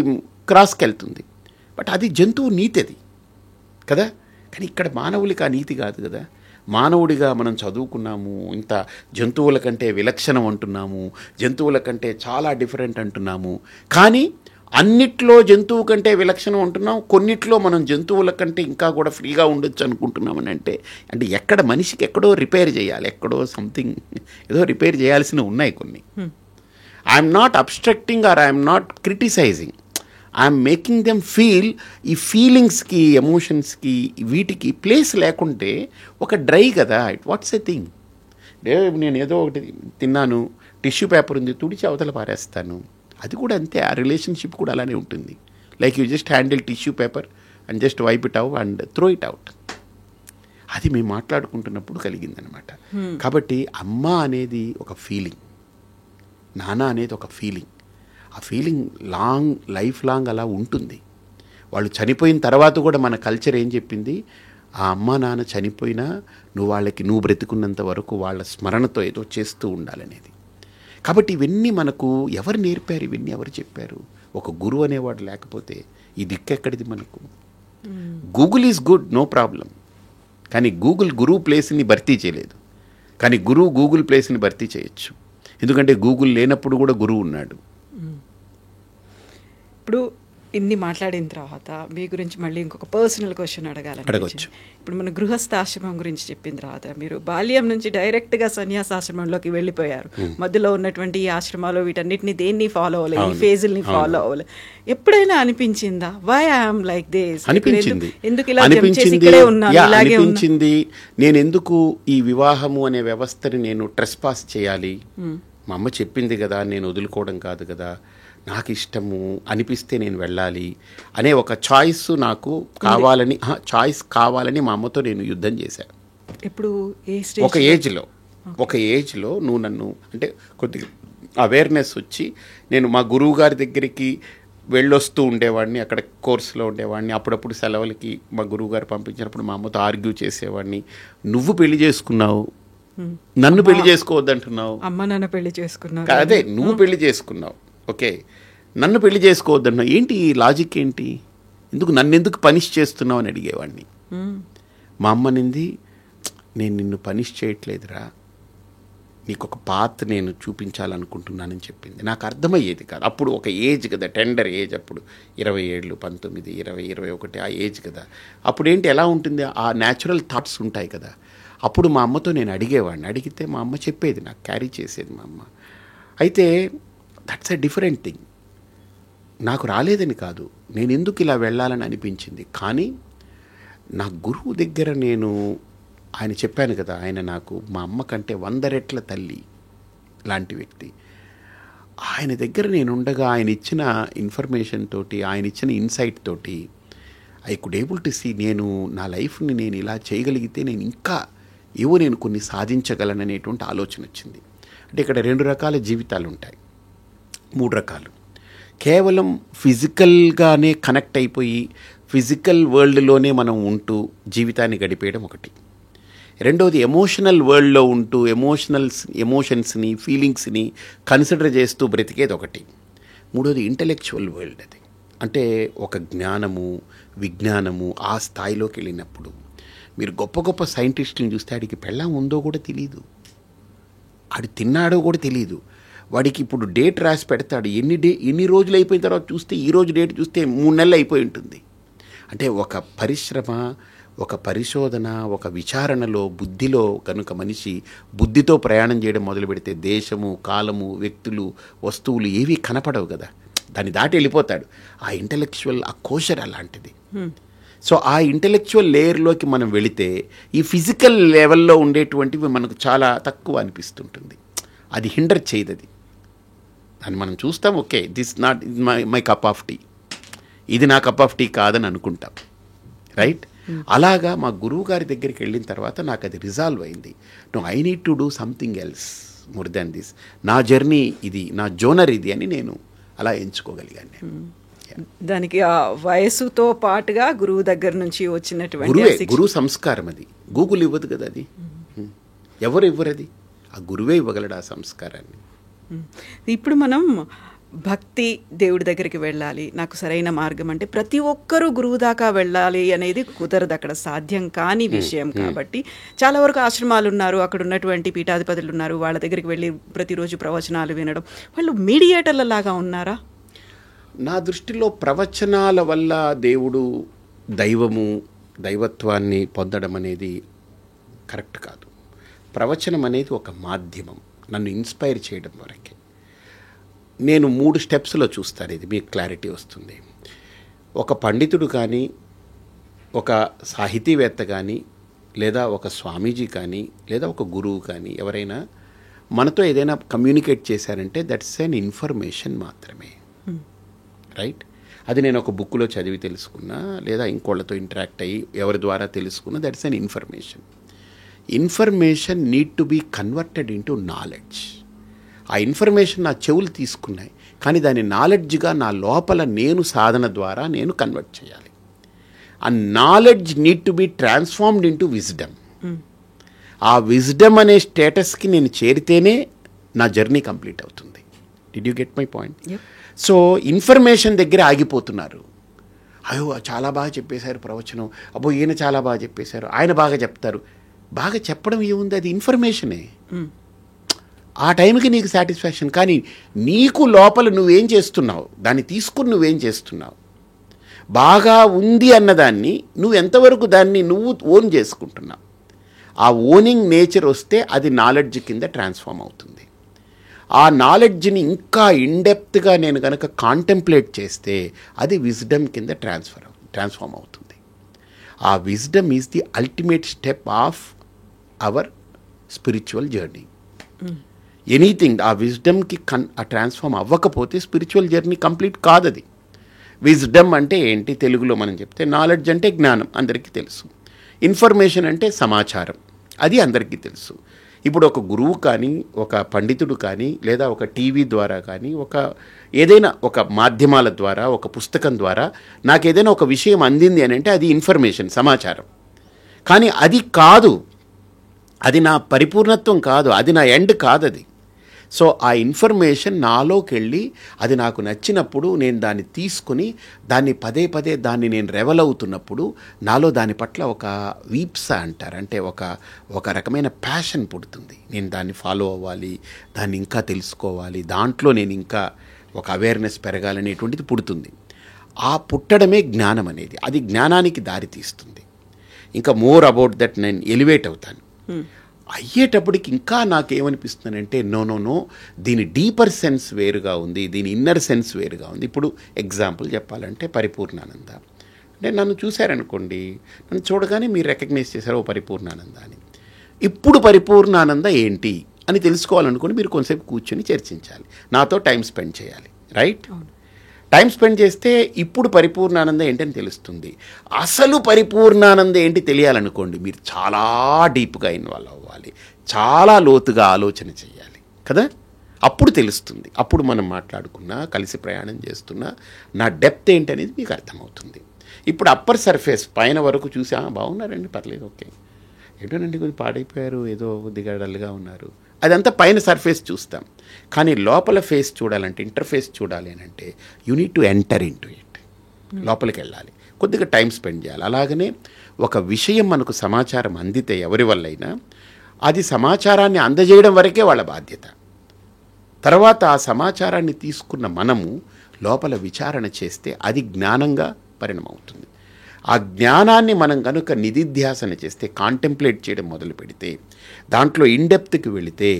క్రాస్కి వెళ్తుంది. బట్ అది జంతువు నీతి అది కదా. కానీ ఇక్కడ మానవులకి ఆ నీతి కాదు కదా. మానవుడిగా మనం చదువుకున్నాము, ఇంత జంతువుల కంటే విలక్షణం అంటున్నాము, జంతువుల కంటే చాలా డిఫరెంట్ అంటున్నాము. కానీ అన్నిట్లో జంతువు కంటే విలక్షణం అంటున్నాం, కొన్నిట్లో మనం జంతువుల కంటే ఇంకా కూడా ఫ్రీగా ఉండొచ్చు అనుకుంటున్నామని అంటే ఎక్కడ మనిషికి ఎక్కడో రిపేర్ చేయాలి, ఎక్కడో సంథింగ్ ఏదో రిపేర్ చేయాల్సినవి ఉన్నాయి కొన్ని. I'm not obstructing or I'm not criticising, I'm making them feel. ఈ ఫీలింగ్స్కి, ఎమోషన్స్కి, వీటికి ప్లేస్ లేకుంటే ఒక డ్రై కదా, వాట్స్ ఎ థింగ్. నేను ఏదో ఒకటి తిన్నాను, టిష్యూ పేపర్ ఉంది, తుడిచి అవతల పారేస్తాను. అది కూడా అంతే, ఆ రిలేషన్షిప్ కూడా అలానే ఉంటుంది. Like you just handle tissue paper and just wipe it out and throw it out. అది మేము మాట్లాడుకుంటున్నప్పుడు కలిగిందనమాట. కాబట్టి అమ్మ అనేది ఒక ఫీలింగ్, నాన్న అనేది ఒక ఫీలింగ్. ఆ ఫీలింగ్ లైఫ్ లాంగ్ అలా ఉంటుంది. వాళ్ళు చనిపోయిన తర్వాత కూడా మన కల్చర్ ఏం చెప్పింది, ఆ అమ్మ నాన్న చనిపోయినా నువ్వు బ్రతికున్నంత వరకు వాళ్ళ స్మరణతో ఏదో చేస్తూ ఉండాలనేది. కాబట్టి ఇవన్నీ మనకు ఎవరు నేర్పారు, ఇవన్నీ ఎవరు చెప్పారు? ఒక గురువు అనేవాడు లేకపోతే ఈ దిక్కెక్కడిది మనకు? Google is good, no problem. కానీ గురువు ప్లేస్ని భర్తీ చేయలేదు. కానీ గూగుల్ ప్లేస్ని భర్తీ చేయొచ్చు. ఎందుకంటే గూగుల్ లేనప్పుడు కూడా గురువు ఉన్నాడు. ఇప్పుడు ఇన్ని మాట్లాడిన తర్వాత మీ గురించి మళ్ళీ ఇంకొక పర్సనల్ క్వశ్చన్ అడగచ్చు. ఇప్పుడు మన గృహస్థాశ్రమం గురించి చెప్పిన తర్వాత మీరు బాల్యం నుంచి డైరెక్ట్గా సన్యాసాశ్రమంలోకి వెళ్ళిపోయారు. మధ్యలో ఉన్నటువంటి ఈ ఆశ్రమాలు వీటన్నిటిని దేన్ని ఫాలో అవ్వాలి, ఈ ఫేజుల్ని ఫాలో అవ్వాలి. ఎప్పుడైనా అనిపించిందా వై ఐఎమ్ లైక్ దిస్, అనిపించింది. ఎందుకు ఇలా చేసి ఇక్కడే ఉన్నాను, ఇలాగే అనిపించింది. నేను ఎందుకు ఈ వివాహము అనే వ్యవస్థని నేను ట్రెస్పాస్ చేయాలి? మా అమ్మ చెప్పింది కదా, నేను వదులుకోవడం కాదు కదా, నాకు ఇష్టము అనిపిస్తే నేను వెళ్ళాలి అనే ఒక చాయిస్ నాకు కావాలని మా అమ్మతో నేను యుద్ధం చేశాను. ఇప్పుడు ఒక ఏజ్లో నువ్వు నన్ను అంటే కొద్దిగా అవేర్నెస్ వచ్చి నేను మా గురువు గారి దగ్గరికి వెళ్ళొస్తూ ఉండేవాడిని, అక్కడ కోర్సులో ఉండేవాడిని. అప్పుడప్పుడు సెలవులకి మా గురువు గారు పంపించినప్పుడు మా అమ్మతో ఆర్గ్యూ చేసేవాడిని. నువ్వు పెళ్లి చేసుకున్నావు, నన్ను పెళ్లి చేసుకోవద్దంటున్నావు. అమ్మ నాన్న పెళ్లి చేసుకున్నావు, అదే నువ్వు పెళ్లి చేసుకున్నావు, ఓకే, నన్ను పెళ్లి చేసుకోవద్దన్నావు. ఏంటి ఈ లాజిక్ ఏంటి? నన్ను ఎందుకు పనిష్ చేస్తున్నావు అని అడిగేవాడిని. మా అమ్మనింది, నేను నిన్ను పనిష్ చేయట్లేదురా, నీకు ఒక పాత్ నేను చూపించాలనుకుంటున్నానని చెప్పింది. నాకు అర్థమయ్యేది కాదు అప్పుడు. ఒక ఏజ్ కదా, టెండర్ ఏజ్ అప్పుడు, 20 ఏళ్ళు, 19, 20, 21 ఆ ఏజ్ కదా. అప్పుడు ఏంటి ఎలా ఉంటుంది, ఆ న్యాచురల్ థాట్స్ ఉంటాయి కదా. అప్పుడు మా అమ్మతో నేను అడిగేవాడిని. అడిగితే మా అమ్మ చెప్పేది, నాకు క్యారీ చేసేది మా అమ్మ. అయితే దట్స్ ఎ డిఫరెంట్ థింగ్. నాకు రాలేదని కాదు, నేను ఎందుకు ఇలా వెళ్ళాలని అనిపించింది. కానీ నా గురువు దగ్గర ఆయన చెప్పాను కదా, ఆయన నాకు మా అమ్మ కంటే 100 రెట్ల తల్లి లాంటి వ్యక్తి. ఆయన దగ్గర నేను ఉండగా ఆయన ఇచ్చిన ఇన్ఫర్మేషన్ తోటి, ఆయన ఇచ్చిన ఇన్సైట్ తోటి I could able to see, నేను నా లైఫ్ని నేను ఇలా చేయగలిగితే నేను ఇంకా నేను కొన్ని సాధించగలననేటువంటి ఆలోచన వచ్చింది. అంటే ఇక్కడ 2 రకాల జీవితాలు ఉంటాయి, 3 రకాలు. కేవలం ఫిజికల్గానే కనెక్ట్ అయిపోయి ఫిజికల్ వరల్డ్లోనే మనం ఉంటూ జీవితాన్ని గడిపేయడం ఒకటి. రెండవది ఎమోషనల్ వరల్డ్లో ఉంటూ ఎమోషన్స్ని, ఫీలింగ్స్ని కన్సిడర్ చేస్తూ బ్రతికేది ఒకటి. మూడోది ఇంటలెక్చువల్ వరల్డ్. అది అంటే ఒక జ్ఞానము, విజ్ఞానము ఆ స్థాయిలోకి వెళ్ళినప్పుడు మీరు గొప్ప గొప్ప సైంటిస్టులను చూస్తే ఆడికి పెళ్ళాం ఉందో కూడా తెలియదు, ఆడు తిన్నాడో కూడా తెలియదు. వాడికి ఇప్పుడు డేట్ రాసి పెడతాడు, ఎన్ని రోజులు అయిపోయిన తర్వాత చూస్తే ఈ రోజు డేట్ చూస్తే 3 నెలలు అయిపోయి ఉంటుంది. అంటే ఒక పరిశ్రమ, ఒక పరిశోధన, ఒక విచారణలో, బుద్ధిలో కనుక మనిషి బుద్ధితో ప్రయాణం చేయడం మొదలు పెడితే దేశము, కాలము, వ్యక్తులు, వస్తువులు ఏవి కనపడవు కదా, దాన్ని దాటి వెళ్ళిపోతాడు. ఆ ఇంటలెక్చువల్, ఆ కోశర్ అలాంటిది. సో ఆ ఇంటలెక్చువల్ లేయర్లోకి మనం వెళితే ఈ ఫిజికల్ లెవెల్లో ఉండేటువంటివి మనకు చాలా తక్కువ అనిపిస్తుంటుంది. అది హిండర్ చేయదు. అది దాన్ని మనం చూస్తాం, okay this not my cup of tea, ఇది నా కప్ ఆఫ్ టీ కాదని అనుకుంటాం, రైట్? అలాగా మా గురువు గారి దగ్గరికి వెళ్ళిన తర్వాత నాకు అది రిజాల్వ్ అయింది. I need to do something else more than this. నా జర్నీ ఇది, నా జోనర్ ఇది అని నేను అలా ఎంచుకోగలిగాను. నేను దానికి ఆ వయసుతో పాటుగా గురువు దగ్గర నుంచి వచ్చినటువంటి గురువు సంస్కారం. అది గూగుల్ ఇవ్వదు కదా, అది ఎవరు ఇవ్వరు, అది ఆ గురువే ఇవ్వగలడు ఆ సంస్కారాన్ని. ఇప్పుడు మనం భక్తి, దేవుడి దగ్గరికి వెళ్ళాలి, నాకు సరైన మార్గం అంటే ప్రతి ఒక్కరూ గురువు దాకా వెళ్ళాలి అనేది కుదరదు, అక్కడ సాధ్యం కాని విషయం. కాబట్టి చాలా వరకు ఆశ్రమాలు ఉన్నారు, అక్కడ ఉన్నటువంటి పీఠాధిపతులు ఉన్నారు, వాళ్ళ దగ్గరికి వెళ్ళి ప్రతిరోజు ప్రవచనాలు వినడం, వాళ్ళు మీడియేటర్ల లాగా ఉన్నారా? నా దృష్టిలో ప్రవచనాల వల్ల దేవుడు, దైవము, దైవత్వాన్ని పొందడం అనేది కరెక్ట్ కాదు. ప్రవచనం అనేది ఒక మాధ్యమం, నన్ను ఇన్స్పైర్ చేయడం వరకే. నేను 3 స్టెప్స్లో చూస్తాను, ఇది మీకు క్లారిటీ వస్తుంది. ఒక పండితుడు కానీ, ఒక సాహితీవేత్త కానీ, లేదా ఒక స్వామీజీ కానీ, లేదా ఒక గురువు కానీ ఎవరైనా మనతో ఏదైనా కమ్యూనికేట్ చేశారంటే దట్స్ ఎన్ ఇన్ఫర్మేషన్ మాత్రమే, రైట్? అది నేను ఒక బుక్లో చదివి తెలుసుకున్నా, లేదా ఇంకోళ్ళతో ఇంటరాక్ట్ అయ్యి ఎవరి ద్వారా తెలుసుకున్నా, that's an information. Information need to be converted into knowledge. ఆ ఇన్ఫర్మేషన్ నా చెవులు తీసుకున్నాయి, కానీ దాని నాలెడ్జ్గా నా లోపల నేను సాధన ద్వారా నేను కన్వర్ట్ చేయాలి. ఆ knowledge need to be transformed into wisdom. ఆ విజ్డమ్ అనే స్టేటస్కి నేను చేరితేనే నా జర్నీ కంప్లీట్ అవుతుంది. Did you get my point? So information దగ్గర ఆగిపోతున్నారు. అయ్యో చాలా బాగా చెప్పేశారు ప్రవచనం, అబ్బో ఈయన చాలా బాగా చెప్పేశారు, ఆయన బాగా చెప్తారు. బాగా చెప్పడం ఏముంది, అది ఇన్ఫర్మేషనే. ఆ టైంకి నీకు సాటిస్ఫాక్షన్, కానీ నీకు లోపల నువ్వేం చేస్తున్నావు, దాన్ని తీసుకుని నువ్వేం చేస్తున్నావు, బాగా ఉంది అన్నదాన్ని నువ్వు ఎంతవరకు దాన్ని నువ్వు ఓన్ చేసుకుంటున్నావు. ఆ ఓనింగ్ నేచర్ వస్తే అది నాలెడ్జ్ కింద ట్రాన్స్ఫార్మ్ అవుతుంది. ఆ నాలెడ్జ్ని ఇంకా ఇన్డెప్త్గా నేను కనుక కాంటెంప్లేట్ చేస్తే అది విజ్డమ్ కింద ట్రాన్స్ఫార్మ్ అవుతుంది. ఆ wisdom is the ultimate step of our spiritual journey. Anything ఆ విజ్డమ్కి ట్రాన్స్ఫార్మ్ అవ్వకపోతే స్పిరిచువల్ జర్నీ కంప్లీట్ కాదది. విజ్డమ్ అంటే ఏంటి తెలుగులో మనం చెప్తే, నాలెడ్జ్ అంటే జ్ఞానం, అందరికీ తెలుసు. ఇన్ఫర్మేషన్ అంటే సమాచారం, అది అందరికీ తెలుసు. ఇప్పుడు ఒక గురువు కానీ, ఒక పండితుడు కానీ, లేదా ఒక టీవీ ద్వారా కానీ, ఏదైనా ఒక మాధ్యమాల ద్వారా, ఒక పుస్తకం ద్వారా నాకు ఏదైనా ఒక విషయం అందింది అని అంటే అది ఇన్ఫర్మేషన్, సమాచారం. కానీ అది కాదు, అది నా పరిపూర్ణత్వం కాదు, అది నా ఎండ్ కాదు అది. సో ఆ ఇన్ఫర్మేషన్ నాలోకి వెళ్ళి అది నాకు నచ్చినప్పుడు నేను దాన్ని తీసుకుని దాన్ని పదే పదే దాన్ని నేను రెవల్ అవుతున్నప్పుడు నాలో దాని పట్ల ఒక వీప్స అంటారు, అంటే ఒక రకమైన ప్యాషన్ పుడుతుంది. నేను దాన్ని ఫాలో అవ్వాలి, దాన్ని ఇంకా తెలుసుకోవాలి, దాంట్లో నేను ఇంకా ఒక అవేర్నెస్ పెరగాలనేటువంటిది పుడుతుంది. ఆ పుట్టడమే జ్ఞానం అనేది, అది జ్ఞానానికి దారి తీస్తుంది. ఇంకా మోర్ అబౌట్ దట్ నేను ఎలివేట్ అవుతాను. అయ్యేటప్పటికి ఇంకా నాకేమనిపిస్తుందంటే నో, దీని డీపర్ సెన్స్ వేరుగా ఉంది, దీని ఇన్నర్ సెన్స్ వేరుగా ఉంది. ఇప్పుడు ఎగ్జాంపుల్ చెప్పాలంటే పరిపూర్ణానంద అంటే నన్ను చూశారనుకోండి, నన్ను చూడగానే మీరు రికగ్నైజ్ చేశారు ఓ పరిపూర్ణానంద అని. ఇప్పుడు పరిపూర్ణానంద ఏంటి అని తెలుసుకోవాలనుకోండి, మీరు కొంతసేపు కూర్చొని చర్చించాలి, నాతో టైం స్పెండ్ చేయాలి, రైట్? టైం స్పెండ్ చేస్తే ఇప్పుడు పరిపూర్ణానంద ఏంటని తెలుస్తుంది. అసలు పరిపూర్ణానంద ఏంటి తెలియాలనుకోండి, మీరు చాలా డీప్గా ఇన్వాల్వ్ అవ్వాలి, చాలా లోతుగా ఆలోచన చేయాలి కదా, అప్పుడు తెలుస్తుంది. అప్పుడు మనం మాట్లాడుకున్నా, కలిసి ప్రయాణం చేస్తున్నా నా డెప్త్ ఏంటనేది మీకు అర్థమవుతుంది. ఇప్పుడు అప్పర్ సర్ఫేస్ పైన వరకు చూసి బాగున్నారండి, పర్లేదు, ఓకే, ఏంటోనండి కొంచెం పాడైపోయారు, ఏదో కొద్దిగా డల్గా ఉన్నారు, అదంతా పైన సర్ఫేస్ చూస్తాం. కానీ లోపల ఫేస్ చూడాలంటే, ఇంటర్ఫేస్ చూడాలి అని అంటే you need to enter in to it, లోపలికి వెళ్ళాలి, కొద్దిగా టైం స్పెండ్ చేయాలి. అలాగనే ఒక విషయం మనకు సమాచారం అందితే ఎవరి వల్లైనా అది సమాచారాన్ని అందజేయడం వరకే వాళ్ళ బాధ్యత. తర్వాత ఆ సమాచారాన్ని తీసుకున్న మనము లోపల విచారణ చేస్తే అది జ్ఞానంగా పరిణమవుతుంది. ఆ జ్ఞానాన్ని మనం కనుక నిధిధ్యాసన చేస్తే, కాంటెంప్లేట్ చేయడం మొదలు పెడితే, దాంట్లో ఇన్డెప్త్కి వెళితే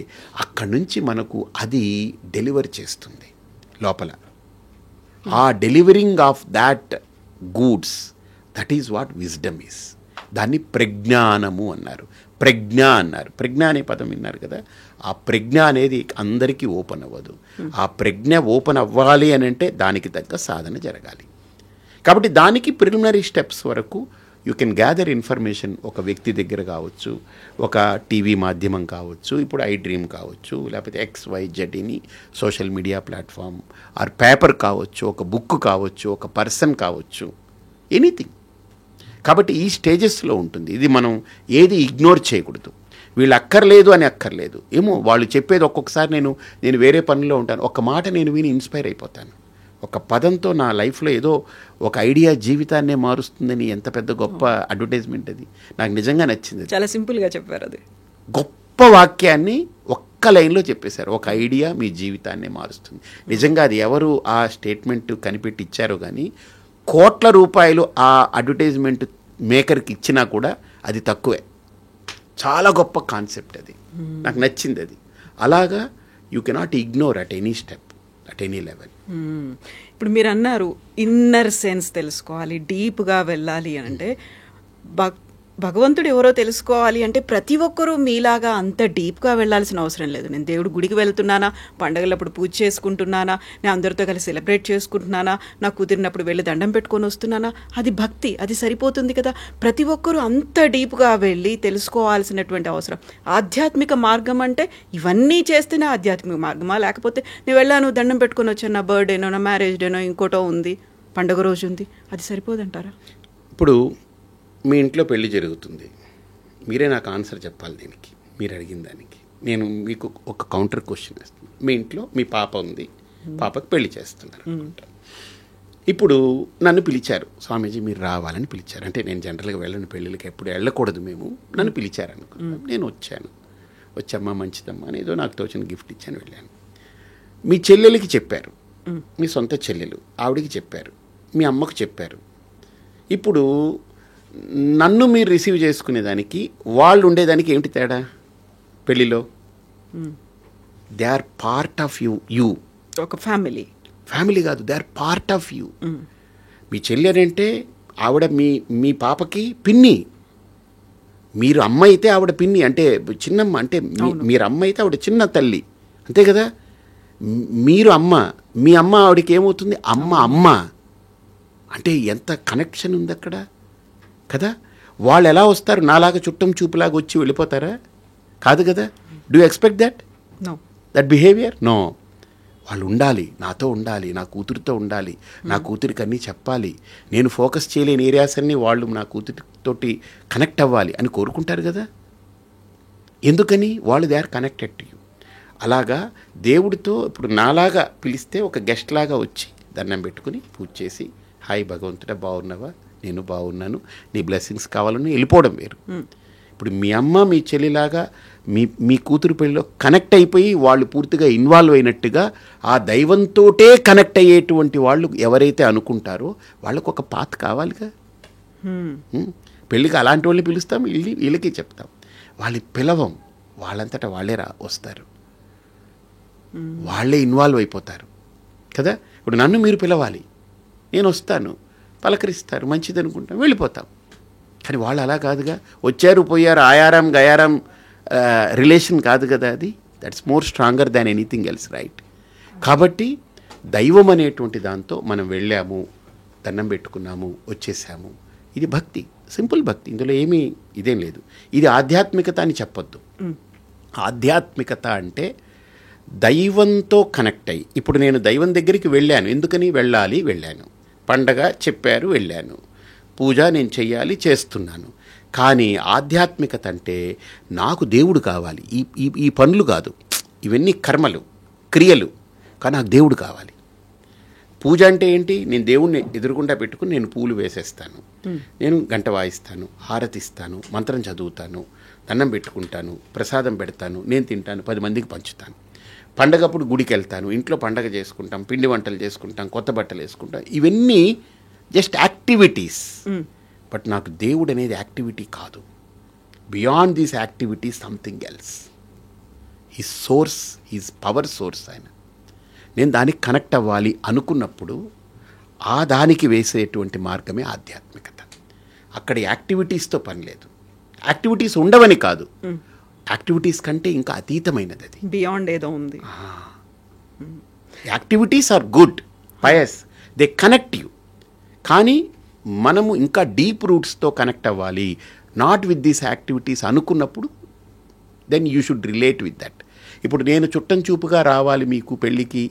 అక్కడి నుంచి మనకు అది డెలివర్ చేస్తుంది లోపల. ఆ delivering of that goods, that is what wisdom is. దాన్ని ప్రజ్ఞానము అన్నారు, ప్రజ్ఞ అన్నారు. ప్రజ్ఞ అనే పదం విన్నారు కదా, ఆ ప్రజ్ఞ అనేది అందరికీ ఓపెన్ అవ్వదు. ఆ ప్రజ్ఞ ఓపెన్ అవ్వాలి అని అంటే దానికి తగ్గ సాధన జరగాలి. కాబట్టి దానికి ప్రిలిమినరీ స్టెప్స్ వరకు యూ కెన్ గ్యాదర్ ఇన్ఫర్మేషన్. ఒక వ్యక్తి దగ్గర కావచ్చు, ఒక టీవీ మాధ్యమం కావచ్చు, ఇప్పుడు iDream కావచ్చు, లేకపోతే XYZ అని social media platform, are paper కావచ్చు, ఒక బుక్ కావచ్చు, ఒక పర్సన్ కావచ్చు, ఎనీథింగ్. కాబట్టి ఈ స్టేజెస్లో ఉంటుంది. ఇది మనం ఏది ఇగ్నోర్ చేయకూడదు. వీళ్ళు అక్కర్లేదు అని అక్కర్లేదు, ఏమో వాళ్ళు చెప్పేది ఒక్కొక్కసారి నేను వేరే పనిలో ఉంటాను, ఒక మాట నేను విని ఇన్స్పైర్ అయిపోతాను. ఒక పదంతో నా లైఫ్లో ఏదో ఒక ఐడియా జీవితాన్నే మారుస్తుందని ఎంత పెద్ద గొప్ప అడ్వర్టైజ్మెంట్ అది. నాకు నిజంగా నచ్చింది. చాలా సింపుల్గా చెప్పారు. అది గొప్ప వాక్యాన్ని ఒక్క లైన్లో చెప్పేశారు. ఒక ఐడియా మీ జీవితాన్నే మారుస్తుంది. నిజంగా అది ఎవరు ఆ స్టేట్మెంట్ కనిపెట్టి ఇచ్చారో కానీ కోట్ల రూపాయలు ఆ అడ్వర్టైజ్మెంట్ మేకర్కి ఇచ్చినా కూడా అది తక్కువే. చాలా గొప్ప కాన్సెప్ట్ అది, నాకు నచ్చింది అది. అలాగా you cannot ignore at any step, at any level. ఇప్పుడు మీరు అన్నారు ఇన్నర్ సెన్స్ తెలుసుకోవాలి, డీప్గా వెళ్ళాలి అంటే భగవంతుడు ఎవరో తెలుసుకోవాలి అంటే ప్రతి ఒక్కరూ మీలాగా అంత డీప్గా వెళ్ళాల్సిన అవసరం లేదు. నేను దేవుడు గుడికి వెళ్తున్నానా, పండగలప్పుడు పూజ చేసుకుంటున్నానా, నేను అందరితో కలిసి సెలబ్రేట్ చేసుకుంటున్నానా, నాకు కుదిరినప్పుడు వెళ్ళి దండం పెట్టుకొని వస్తున్నానా, అది భక్తి, అది సరిపోతుంది కదా. ప్రతి ఒక్కరూ అంత డీప్గా వెళ్ళి తెలుసుకోవాల్సినటువంటి అవసరం. ఆధ్యాత్మిక మార్గం అంటే ఇవన్నీ చేస్తేనే ఆధ్యాత్మిక మార్గమా, లేకపోతే నేను వెళ్ళాను దండం పెట్టుకొని వచ్చాను, నా బర్త్డేనో నా మ్యారేజ్ డేనో ఇంకోటో ఉంది, పండుగ రోజు ఉంది, అది సరిపోదంటారా? ఇప్పుడు మీ ఇంట్లో పెళ్లి జరుగుతుంది, మీరే నాకు ఆన్సర్ చెప్పాలి దీనికి, మీరు అడిగిన దానికి. నేను మీకు ఒక కౌంటర్ క్వశ్చన్ వేస్తాను. మీ ఇంట్లో మీ పాప ఉంది, పాపకు పెళ్లి చేస్తున్నారు అనుకుంటా. ఇప్పుడు నన్ను పిలిచారు, స్వామీజీ మీరు రావాలని పిలిచారు. అంటే నేను జనరల్గా వెళ్ళను పెళ్ళిళ్ళకి, ఎప్పుడు వెళ్ళకూడదు మేము, నన్ను పిలిచారు అనుకున్నాను. నేను వచ్చామ్మా మంచిదమ్మా అని ఏదో నాకు తోచిన గిఫ్ట్ ఇచ్చాను, వెళ్ళాను. మీ చెల్లెలకి చెప్పారు, మీ సొంత చెల్లెలు, ఆవిడికి చెప్పారు, మీ అమ్మకు చెప్పారు. ఇప్పుడు నన్ను మీరు రిసీవ్ చేసుకునేదానికి వాళ్ళు ఉండేదానికి ఏమిటి తేడా? పెళ్ళిలో they are part of you. ఒక ఫ్యామిలీ కాదు, they are part of you. మీ చెల్లెలంటే ఆవిడ మీ పాపకి పిన్ని, మీరు అమ్మ అయితే ఆవిడ పిన్ని, అంటే చిన్నమ్మ, అంటే మీరు అమ్మ అయితే ఆవిడ చిన్న తల్లి, అంతే కదా. మీరు అమ్మ, మీ అమ్మ ఆవిడకి ఏమవుతుంది? అమ్మ అంటే ఎంత కనెక్షన్ ఉంది అక్కడ కదా. వాళ్ళు ఎలా వస్తారు? నాలాగా చుట్టం చూపులాగా వచ్చి వెళ్ళిపోతారా? కాదు కదా. Do you expect that behaviour? No. వాళ్ళు ఉండాలి, నాతో ఉండాలి, నా కూతురితో ఉండాలి, నా కూతురికి అన్నీ చెప్పాలి, నేను ఫోకస్ చేయలేని ఏరియాస్ అన్నీ వాళ్ళు నా కూతురితోటి కనెక్ట్ అవ్వాలి అని కోరుకుంటారు కదా. ఎందుకని? వాళ్ళు they are connected to you. అలాగా దేవుడితో ఇప్పుడు నాలాగా పిలిస్తే ఒక గెస్ట్ లాగా వచ్చి దండం పెట్టుకుని పూజ చేసి, హాయ్ భగవంతుడా బాగున్నావా, నేను బాగున్నాను, నీ బ్లెస్సింగ్స్ కావాలని వెళ్ళిపోవడం వేరు. ఇప్పుడు మీ అమ్మ మీ చెల్లిలాగా మీ కూతురు పెళ్ళిలో కనెక్ట్ అయిపోయి వాళ్ళు పూర్తిగా ఇన్వాల్వ్ అయినట్టుగా ఆ దైవంతోటే కనెక్ట్ అయ్యేటువంటి వాళ్ళు ఎవరైతే అనుకుంటారో వాళ్ళకు ఒక పాత్ కావాలిగా. పెళ్ళికి అలాంటి వాళ్ళని పిలుస్తాం, వీళ్ళకి చెప్తాం, వాళ్ళు పిలవం, వాళ్ళంతటా వాళ్ళే వస్తారు, వాళ్ళే ఇన్వాల్వ్ అయిపోతారు కదా. ఇప్పుడు నన్ను మీరు పిలవాలి, నేను వస్తాను, పలకరిస్తారు, మంచిది అనుకుంటాం, వెళ్ళిపోతాం. కానీ వాళ్ళు అలా కాదుగా, వచ్చారు పోయారు, ఆయారం గయారం రిలేషన్ కాదు కదా అది. That's more stronger than anything else, right. కాబట్టి దైవం అనేటువంటి దాంతో మనం వెళ్ళాము, దండం పెట్టుకున్నాము, వచ్చేసాము, ఇది భక్తి, సింపుల్ భక్తి, ఇందులో ఏమీ ఇదేం లేదు. ఇది ఆధ్యాత్మికత అని చెప్పొద్దు. ఆధ్యాత్మికత అంటే దైవంతో కనెక్ట్ అయ్యి, ఇప్పుడు నేను దైవం దగ్గరికి వెళ్ళాను, ఎందుకని వెళ్ళాను, పండగ చెప్పారు వెళ్ళాను, పూజ నేను చెయ్యాలి చేస్తున్నాను. కానీ ఆధ్యాత్మికత అంటే నాకు దేవుడు కావాలి, ఈ పనులు కాదు, ఇవన్నీ కర్మలు క్రియలు, కానీ నాకు దేవుడు కావాలి. పూజ అంటే ఏంటి? నేను దేవుణ్ణి ఎదురుగుండా పెట్టుకుని నేను పూలు వేసేస్తాను, నేను గంట వాయిస్తాను, హారతిస్తాను, మంత్రం చదువుతాను, దండం పెట్టుకుంటాను, ప్రసాదం పెడతాను, నేను తింటాను, 10 మందికి పంచుతాను. పండగప్పుడు గుడికి వెళ్తాను, ఇంట్లో పండగ చేసుకుంటాం, పిండి వంటలు చేసుకుంటాం, కొత్త బట్టలు వేసుకుంటాం, ఇవన్నీ జస్ట్ యాక్టివిటీస్. బట్ నాకు దేవుడు అనేది యాక్టివిటీ కాదు. Beyond these activities something else. His source, his power source ఆయన. నేను దానికి కనెక్ట్ అవ్వాలి అనుకున్నప్పుడు ఆ దానికి వేసేటువంటి మార్గమే ఆధ్యాత్మికత. అక్కడ యాక్టివిటీస్తో పని లేదు. యాక్టివిటీస్ ఉండవని కాదు, యాక్టివిటీస్ కంటే ఇంకా అతీతమైనది, అది బియాండ్ ఏదో ఉంది. Activities are good, pious, they connect you. కానీ మనము ఇంకా డీప్ రూట్స్తో కనెక్ట్ అవ్వాలి, నాట్ విత్ దీస్ యాక్టివిటీస్ అనుకున్నప్పుడు then you should relate with that. ఇప్పుడు నేను చుట్టం చూపుగా రావాలి మీకు పెళ్ళికి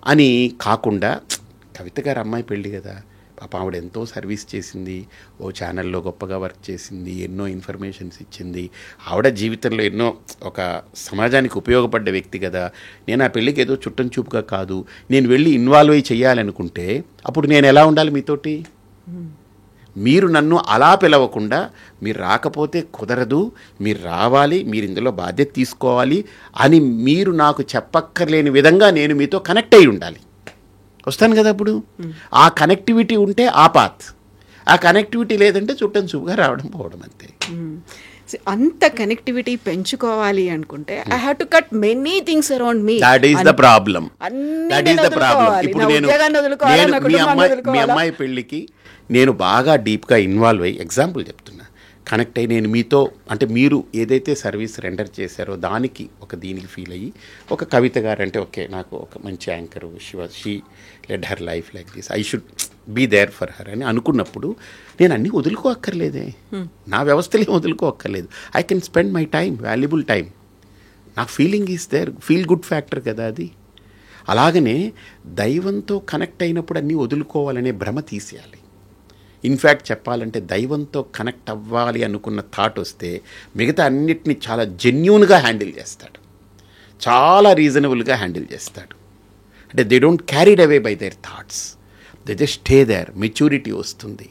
అని కాకుండా, కవిత గారు అమ్మాయి పెళ్ళి కదా, పాప ఆవిడ ఎంతో సర్వీస్ చేసింది, ఓ ఛానల్లో గొప్పగా వర్క్ చేసింది, ఎన్నో ఇన్ఫర్మేషన్స్ ఇచ్చింది, ఆవిడ జీవితంలో ఎన్నో ఒక సమాజానికి ఉపయోగపడ్డ వ్యక్తి కదా. నేను ఆ పెళ్ళికి ఏదో చుట్టం చూపుగా కాదు, నేను వెళ్ళి ఇన్వాల్వ్ అయ్యి చెయ్యాలనుకుంటే అప్పుడు నేను ఎలా ఉండాలి మీతోటి? మీరు నన్ను అలా పిలవకుండా, మీరు రాకపోతే కుదరదు, మీరు రావాలి, మీరు ఇందులో బాధ్యత తీసుకోవాలి అని మీరు నాకు చెప్పక్కర్లేని విధంగా నేను మీతో కనెక్ట్ అయి ఉండాలి. వస్తాను కదా అప్పుడు. ఆ కనెక్టివిటీ ఉంటే ఆ పాత్, ఆ కనెక్టివిటీ లేదంటే చుట్టం చూపుగా రావడం పోవడం అంతే. అంత కనెక్టివిటీ పెంచుకోవాలి అనుకుంటే I have to cut many things around me. That is the problem. That is the problem. ఇప్పుడు మీ అమ్మాయి పెళ్ళికి నేను బాగా డీప్గా ఇన్వాల్వ్ అయ్యి, ఎగ్జాంపుల్ చెప్తున్నా, కనెక్ట్ అయ్యి నేను మీతో, అంటే మీరు ఏదైతే సర్వీస్ రెండర్ చేశారో దానికి దీనికి ఫీల్ అయ్యి, ఒక కవిత గారు అంటే ఓకే నాకు ఒక మంచి anchor, she led her life like this, I should be there for her అని అనుకున్నప్పుడు నేను అన్నీ వదులుకోక్కర్లేదే, నా వ్యవస్థలే వదులుకోక్కర్లేదు. I can spend my time, valuable time. నాకు feeling is there, feel good factor కదా అది. అలాగనే దైవంతో కనెక్ట్ అయినప్పుడు అన్నీ వదులుకోవాలనే భ్రమ తీసేయాలి. ఇన్ఫ్యాక్ట్ చెప్పాలంటే దైవంతో కనెక్ట్ అవ్వాలి అనుకున్న థాట్ వస్తే మిగతా అన్నిటినీ చాలా జెన్యూన్గా హ్యాండిల్ చేస్తాడు, చాలా రీజనబుల్గా హ్యాండిల్ చేస్తాడు. అంటే they don't carried away by their thoughts, they just stay there. Maturity వస్తుంది,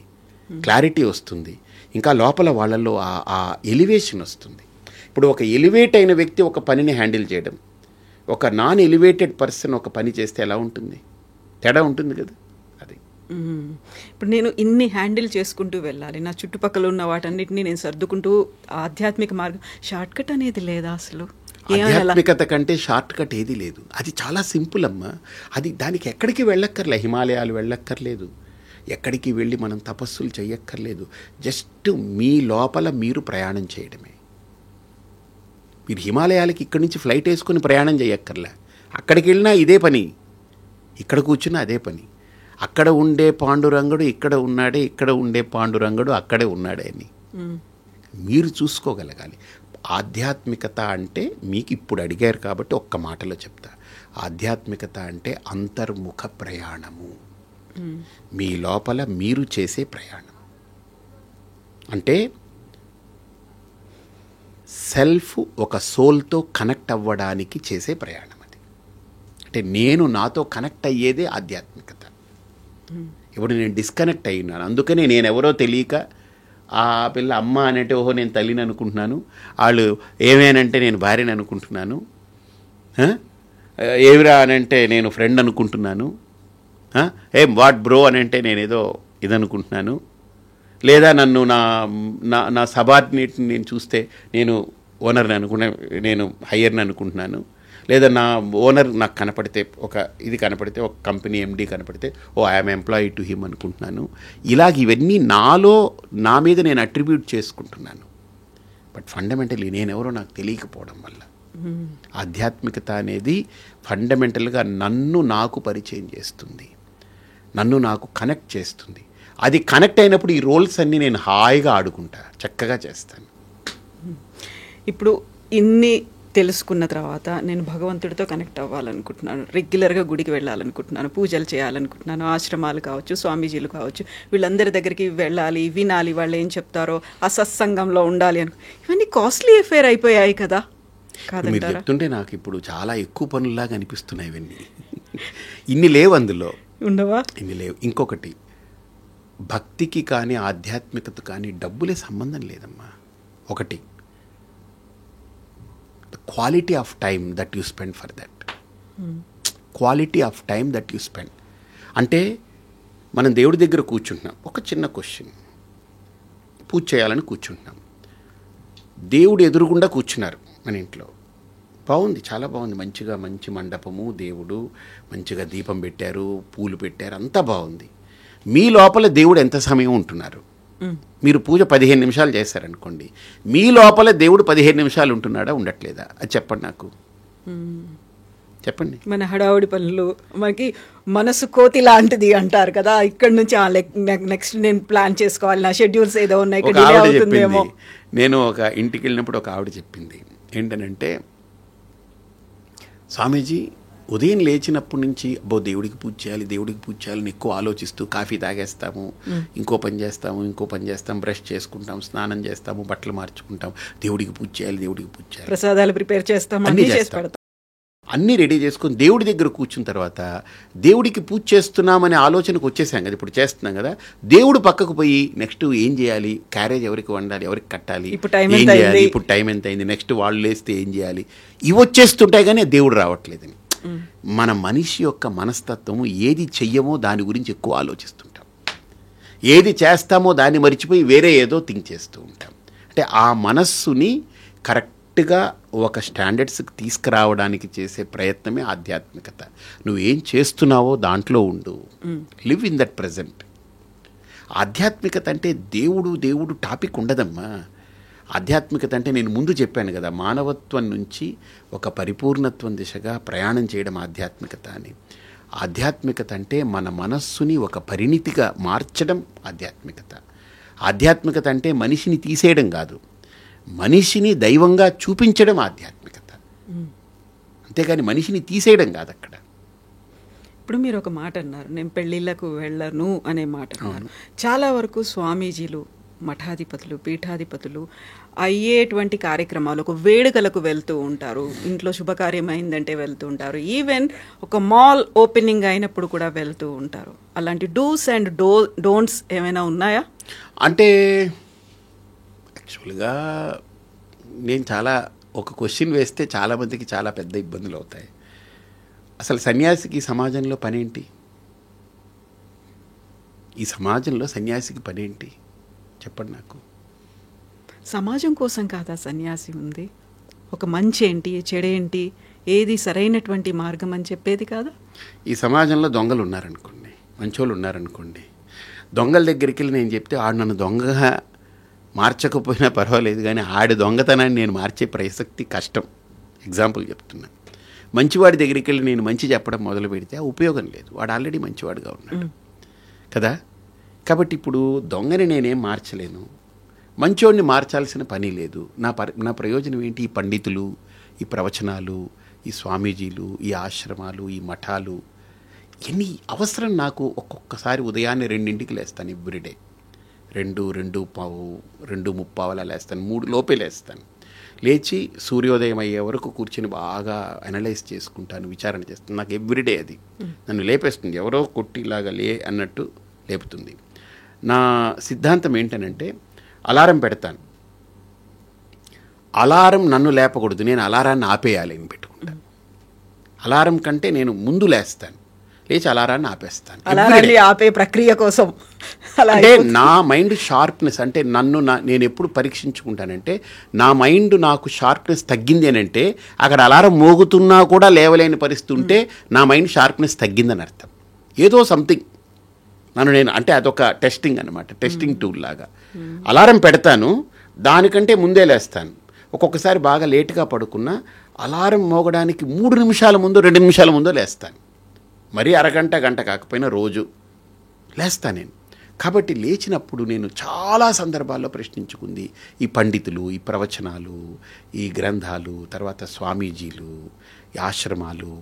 క్లారిటీ వస్తుంది, ఇంకా లోపల వాళ్ళల్లో ఆ ఎలివేషన్ వస్తుంది. ఇప్పుడు ఒక ఎలివేట్ అయిన వ్యక్తి ఒక పనిని హ్యాండిల్ చేయడం, ఒక నాన్ ఎలివేటెడ్ పర్సన్ ఒక పని చేస్తే ఎలా ఉంటుంది? తేడా ఉంటుంది కదా. అది ఇప్పుడు నేను ఇన్ని హ్యాండిల్ చేసుకుంటూ వెళ్ళాలి, నా చుట్టుపక్కల ఉన్న వాటన్నిటిని నేను సర్దుకుంటూ, ఆధ్యాత్మిక మార్గం షార్ట్ కట్ అనేది లేదా అసలు? ఆధ్యాత్మికత కంటే షార్ట్ కట్ ఏది లేదు. అది చాలా సింపుల్ అమ్మా. అది దానికి ఎక్కడికి వెళ్ళక్కర్లే, హిమాలయాలు వెళ్ళక్కర్లేదు, ఎక్కడికి వెళ్ళి మనం తపస్సులు చెయ్యక్కర్లేదు. జస్ట్ మీ లోపల మీరు ప్రయాణం చేయడమే. మీరు హిమాలయాలకి ఇక్కడి నుంచి ఫ్లైట్ వేసుకొని ప్రయాణం చేయక్కర్లే, అక్కడికి వెళ్ళినా ఇదే పని, ఇక్కడ కూర్చున్నా అదే పని. అక్కడ ఉండే పాండురంగడు ఇక్కడ ఉన్నాడే, ఇక్కడ ఉండే పాండురంగడు అక్కడే ఉన్నాడే అని మీరు చూసుకోగలగాలి. ఆధ్యాత్మికత అంటే మీకు ఇప్పుడు అడిగారు కాబట్టి ఒక్క మాటలో చెప్తా. ఆధ్యాత్మికత అంటే అంతర్ముఖ ప్రయాణము, మీ లోపల మీరు చేసే ప్రయాణం. అంటే సెల్ఫ్ ఒక సోల్తో కనెక్ట్ అవ్వడానికి చేసే ప్రయాణం అది. అంటే నేను నాతో కనెక్ట్ అయ్యేదే ఆధ్యాత్మికత. ఇప్పుడు నేను డిస్కనెక్ట్ అయినాను, అందుకనే నేను ఎవరో తెలియక ఆ పిల్ల అమ్మ అనేటే ఓహో నేను తల్లిని అనుకుంటున్నాను, వాళ్ళు ఏమేనంటే నేను భార్యని అనుకుంటున్నాను, ఏవిరా అనంటే నేను ఫ్రెండ్ అనుకుంటున్నాను, ఏం వాట్ బ్రో అనంటే నేనేదో ఇదనుకుంటున్నాను, లేదా నన్ను నా సబార్డినేట్ని నేను చూస్తే నేను ఓనర్ని నేను హయ్యర్ని అనుకుంటున్నాను, లేదా నా ఓనర్ నాకు కనపడితే ఇది కనపడితే ఒక కంపెనీ ఎండీ కనపడితే ఐఎమ్ ఎంప్లాయీ టు హిమ్ అనుకుంటున్నాను. ఇవన్నీ నా మీద నేను అట్రిబ్యూట్ చేసుకుంటున్నాను. బట్ ఫండమెంటల్లీ నేనెవరో నాకు తెలియకపోవడం వల్ల ఆధ్యాత్మికత అనేది ఫండమెంటల్గా నన్ను నాకు పరిచయం చేస్తుంది, నన్ను నాకు కనెక్ట్ చేస్తుంది. అది కనెక్ట్ అయినప్పుడు ఈ రోల్స్ అన్నీ నేను హాయిగా ఆడుకుంటా, చక్కగా చేస్తాను. ఇప్పుడు ఇన్ని తెలుసుకున్న తర్వాత నేను భగవంతుడితో కనెక్ట్ అవ్వాలనుకుంటున్నాను, రెగ్యులర్గా గుడికి వెళ్ళాలనుకుంటున్నాను, పూజలు చేయాలనుకుంటున్నాను, ఆశ్రమాలు కావచ్చు, స్వామీజీలు కావచ్చు, వీళ్ళందరి దగ్గరికి వెళ్ళాలి, వినాలి, వాళ్ళు ఏం చెప్తారో, ఆ సత్సంగంలో ఉండాలి ఇవన్నీ కాస్ట్లీ అఫేర్ అయిపోయాయి కదా. మీరు చెప్తుంటే నాకు ఇప్పుడు చాలా ఎక్కువ పనుల్లాగా అనిపిస్తున్నాయి ఇవన్నీ. ఇన్ని లేవు అందులో, ఉండవా? ఇన్ని లేవు. ఇంకొకటి, భక్తికి కానీ ఆధ్యాత్మికత కానీ డబ్బులే సంబంధం లేదమ్మా. ఒకటి, quality of time that you spend for that. Quality of time that you spend అంటే మనం దేవుడి దగ్గర కూర్చుంటున్నాం, ఒక చిన్న క్వశ్చన్, పూజ చేయాలని కూర్చుంటున్నాం, దేవుడు ఎదురుగుండా కూర్చున్నారు మన ఇంట్లో, బాగుంది, చాలా బాగుంది, మంచి మండపము, దేవుడు మంచిగా దీపం పెట్టారు, పూలు పెట్టారు, అంతా బాగుంది. మీ లోపల దేవుడు ఎంత సమయం ఉంటున్నారు? మీరు పూజ 15 నిమిషాలు చేశారనుకోండి, మీ లోపల దేవుడు 15 నిమిషాలు ఉంటున్నాడా, ఉండట్లేదా? అది చెప్పండి నాకు, చెప్పండి. మన హడావుడి పనులు, మనకి మనసు కోతి లాంటిది అంటారు కదా, ఇక్కడ నుంచి నెక్స్ట్ నేను ప్లాన్ చేసుకోవాలి, నా షెడ్యూల్స్ ఏదో ఉన్నాయి. నేను ఒక ఇంటికి వెళ్ళినప్పుడు ఒక ఆవిడ చెప్పింది ఏంటనంటే, స్వామీజీ ఉదయం లేచినప్పటి నుంచి అబ్బో దేవుడికి పూజ చేయాలి, దేవుడికి పూజ చేయాలని ఎక్కువ ఆలోచిస్తూ కాఫీ తాగేస్తాము, ఇంకో పని చేస్తాం, బ్రష్ చేసుకుంటాం, స్నానం చేస్తాము, బట్టలు మార్చుకుంటాం, దేవుడికి పూజ చేయాలి, దేవుడికి పూజ చేయాలి, ప్రసాదాలు ప్రిపేర్ చేస్తాం, అన్నీ అన్నీ చేసి చేస్తాం. పెడతాం. అన్నీ రెడీ చేసుకొని దేవుడి దగ్గర కూర్చున్న తర్వాత దేవుడికి పూజ చేస్తున్నామనే ఆలోచనకు వచ్చేసాం కదా, ఇప్పుడు చేస్తున్నాం కదా, దేవుడు పక్కకు పోయి నెక్స్ట్ ఏం చేయాలి, క్యారేజ్ ఎవరికి వండాలి, ఎవరికి కట్టాలి, ఇప్పుడు టైం ఏం ఎంత చేయాలి, అయింది? ఇప్పుడు టైం ఎంత అయింది, నెక్స్ట్ వాళ్ళు లేస్తే ఏం చేయాలి, ఇవి వచ్చేస్తుంటాయి కానీ దేవుడు రావట్లేదని. మన మనిషి యొక్క మనస్తత్వము ఏది చెయ్యమో దాని గురించి ఎక్కువ ఆలోచిస్తుంటాం, ఏది చేస్తామో దాన్ని మర్చిపోయి వేరే ఏదో థింక్ చేస్తూ ఉంటాం. అంటే ఆ మనస్సుని కరెక్ట్గా ఒక స్టాండర్డ్స్కి తీసుకురావడానికి చేసే ప్రయత్నమే ఆధ్యాత్మికత. నువ్వు ఏం చేస్తున్నావో దాంట్లో ఉండు, లివ్ ఇన్ దట్ ప్రజెంట్. ఆధ్యాత్మికత అంటే దేవుడు టాపిక్ ఉండదమ్మా. ఆధ్యాత్మికత అంటే నేను ముందు చెప్పాను కదా, మానవత్వం నుంచి ఒక పరిపూర్ణత్వం దిశగా ప్రయాణం చేయడం ఆధ్యాత్మికత అని. ఆధ్యాత్మికత అంటే మన మనస్సుని ఒక పరిణితిగా మార్చడం ఆధ్యాత్మికత. ఆధ్యాత్మికత అంటే మనిషిని తీసేయడం కాదు, మనిషిని దైవంగా చూపించడం ఆధ్యాత్మికత, అంతేగాని మనిషిని తీసేయడం కాదు అక్కడ. ఇప్పుడు మీరు ఒక మాట అన్నారు, నేను పెళ్ళిళ్ళకు వెళ్ళను అనే మాట అన్నారు. చాలా వరకు స్వామీజీలు, మఠాధిపతులు, పీఠాధిపతులు అయ్యేటువంటి కార్యక్రమాలకు, వేడుకలకు వెళ్తూ ఉంటారు, ఇంట్లో శుభకార్యం అయిందంటే వెళ్తూ ఉంటారు, ఈవెన్ ఒక మాల్ ఓపెనింగ్ అయినప్పుడు కూడా వెళ్తూ ఉంటారు. అలాంటి డూస్ అండ్ డోంట్స్ ఏమైనా ఉన్నాయా? అంటే యాక్చువల్గా నేను ఒక క్వశ్చన్ వేస్తే చాలామందికి చాలా పెద్ద ఇబ్బందులు అవుతాయి. అసలు సన్యాసికి సమాజంలో పనేంటి? ఈ సమాజంలో సన్యాసికి పనేంటి చెప్పండి నాకు. సమాజం కోసం కాదా సన్యాసి ఉంది? ఒక మంచి ఏంటి, చెడేంటి, ఏది సరైనటువంటి మార్గం అని చెప్పేది కాదా? ఈ సమాజంలో దొంగలు ఉన్నారనుకోండి, మంచోళ్ళు ఉన్నారనుకోండి, దొంగల దగ్గరికి వెళ్ళి నేను చెప్తే ఆడు నన్ను దొంగగా మార్చకపోయినా పర్వాలేదు, కానీ ఆడి దొంగతనాన్ని నేను మార్చే ప్రసక్తి కష్టం. ఎగ్జాంపుల్ చెప్తున్నా. మంచివాడి దగ్గరికి వెళ్ళి నేను మంచి చెప్పడం మొదలు పెడితే ఉపయోగం లేదు, వాడు ఆల్రెడీ మంచివాడుగా ఉన్నాడు కదా. కాబట్టి ఇప్పుడు దొంగని నేనేం మార్చలేను, మంచోడిని మార్చాల్సిన పని లేదు. నా ప్రయోజనం ఏంటి? ఈ పండితులు, ఈ ప్రవచనాలు, ఈ స్వామీజీలు, ఈ ఆశ్రమాలు, ఈ మఠాలు, ఎన్ని అవసరం నాకు? ఒక్కొక్కసారి ఉదయాన్నే 2ంటికి లేస్తాను, ఎవ్రీడే 2:30 లేస్తాను, 3 లోపే లేస్తాను. లేచి సూర్యోదయం అయ్యే వరకు కూర్చొని బాగా అనలైజ్ చేసుకుంటాను, విచారణ చేస్తాను. నాకు ఎవ్రీడే అది నన్ను లేపేస్తుంది, ఎవరో కొట్టిలాగా లే అన్నట్టు లేపుతుంది. నా సిద్ధాంతం ఏంటనంటే అలారం పెడతాను, అలారం నన్ను లేపకూడదు, నేను అలారాన్ని ఆపేయాలి అని పెట్టుకుంటాను. అలారం కంటే నేను ముందు లేస్తాను, లేచి అలారాన్ని ఆపేస్తాను. అలారాన్ని ఆపే ప్రక్రియ కోసం అంటే నా మైండ్ షార్ప్నెస్, అంటే నేను ఎప్పుడు పరీక్షించుకుంటానంటే నా మైండ్ నాకు షార్ప్నెస్ తగ్గింది అని అంటే అక్కడ అలారం మోగుతున్నా కూడా లేవలేని పరిస్థితి ఉంటే నా మైండ్ షార్ప్నెస్ తగ్గిందని అర్థం. ఏదో సంథింగ్ నేను అంటే అదొక టెస్టింగ్ అనమాట, టెస్టింగ్ టూల్ లాగా. అలారం పెడతాను, దానికంటే ముందే లేస్తాను. ఒక్కొక్కసారి బాగా లేటుగా పడుకున్నా అలారం మోగడానికి 3 నిమిషాల ముందు 2 నిమిషాల ముందో లేస్తాను. మరీ అరగంట గంట కాకపోయినా రోజు లేస్తాను నేను. కాబట్టి లేచినప్పుడు నేను చాలా సందర్భాల్లో ప్రశ్నించుకుంది ఈ పండితులు, ఈ ప్రవచనాలు, ఈ గ్రంథాలు, తర్వాత స్వామీజీలు, ఈ ఆశ్రమాలు,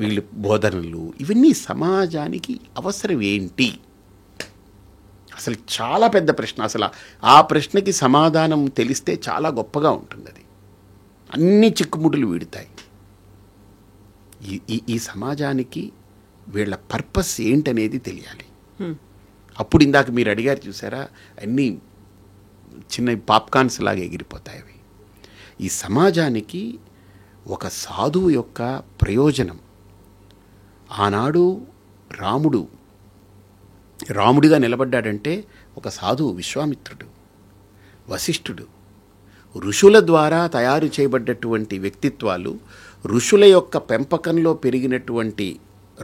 వీళ్ళు బోధనలు, ఇవన్నీ సమాజానికి అవసరం ఏంటి? అసలు చాలా పెద్ద ప్రశ్న. అసలు ఆ ప్రశ్నకి సమాధానం తెలిస్తే చాలా గొప్పగా ఉంటుంది. అది అన్ని చిక్కుముడులు వీడుతాయి. ఈ సమాజానికి వీళ్ళ పర్పస్ ఏంటనేది తెలియాలి. అప్పుడు ఇందాక మీరు అడిగారు చూసారా, అన్నీ చిన్న పాప్కార్న్స్ లాగా ఎగిరిపోతాయి అవి. ఈ సమాజానికి ఒక సాధువు యొక్క ప్రయోజనం, ఆనాడు రాముడిగా నిలబడ్డాడంటే ఒక సాధువు విశ్వామిత్రుడు, వశిష్ఠుడు, ఋషుల ద్వారా తయారు చేయబడ్డటువంటి వ్యక్తిత్వాలు, ఋషుల యొక్క పెంపకంలో పెరిగినటువంటి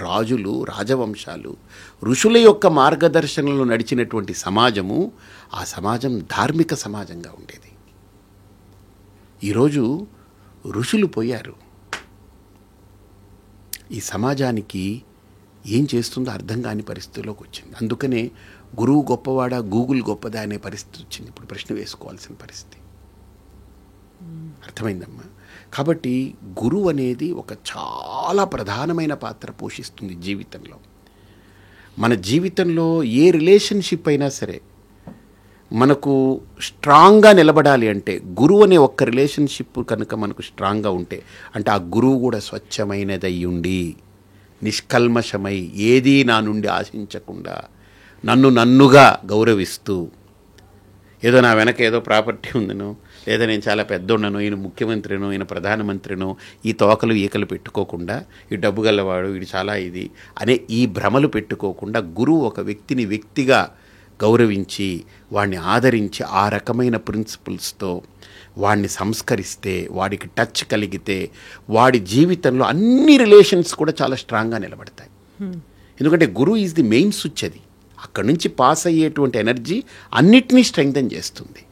రాజులు, రాజవంశాలు, ఋషుల యొక్క మార్గదర్శనంలో నడిచినటువంటి సమాజము, ఆ సమాజం ధార్మిక సమాజంగా ఉండేది. ఈరోజు ఋషులు పోయారు. ఈ సమాజానికి ఏం చేస్తుందో అర్థం కాని పరిస్థితిలోకి వచ్చింది. అందుకనే గురువు గొప్పవాడా, గూగుల్ గొప్పదా అనే పరిస్థితి వచ్చింది. ఇప్పుడు ప్రశ్న వేసుకోవాల్సిన పరిస్థితి. అర్థమైందమ్మా. కాబట్టి గురువు అనేది ఒక చాలా ప్రధానమైన పాత్ర పోషిస్తుంది జీవితంలో. మన జీవితంలో ఏ రిలేషన్షిప్ అయినా సరే మనకు స్ట్రాంగ్గా నిలబడాలి అంటే గురువు అనే ఒక్క రిలేషన్షిప్ కనుక మనకు స్ట్రాంగ్గా ఉంటే, అంటే ఆ గురువు కూడా స్వచ్ఛమైనదై ఉండి నిష్కల్మషమై ఏదీ నా నుండి ఆశించకుండా నన్నుగా గౌరవిస్తూ, ఏదో నా వెనక ఏదో ప్రాపర్టీ ఉందనో, లేదా నేను చాలా పెద్దోడనో, ఈయన ముఖ్యమంత్రినో, ఈయన ప్రధానమంత్రినో, ఈ తోకలు ఈకలు పెట్టుకోకుండా, ఈ డబ్బు గల్లవాడు, ఇది చాలా ఇది అనే ఈ భ్రమలు పెట్టుకోకుండా గురువు ఒక వ్యక్తిని వ్యక్తిగా గౌరవించి వాడిని ఆదరించి ఆ రకమైన ప్రిన్సిపల్స్తో వాడిని సంస్కరిస్తే, వాడికి టచ్ కలిగితే వాడి జీవితంలో అన్ని రిలేషన్స్ కూడా చాలా స్ట్రాంగ్గా నిలబడతాయి. ఎందుకంటే గురువు ఈజ్ ది మెయిన్ స్విచ్. అది అక్కడి నుంచి పాస్ అయ్యేటువంటి ఎనర్జీ అన్నిటినీ స్ట్రెంగ్థెన్ చేస్తుంది.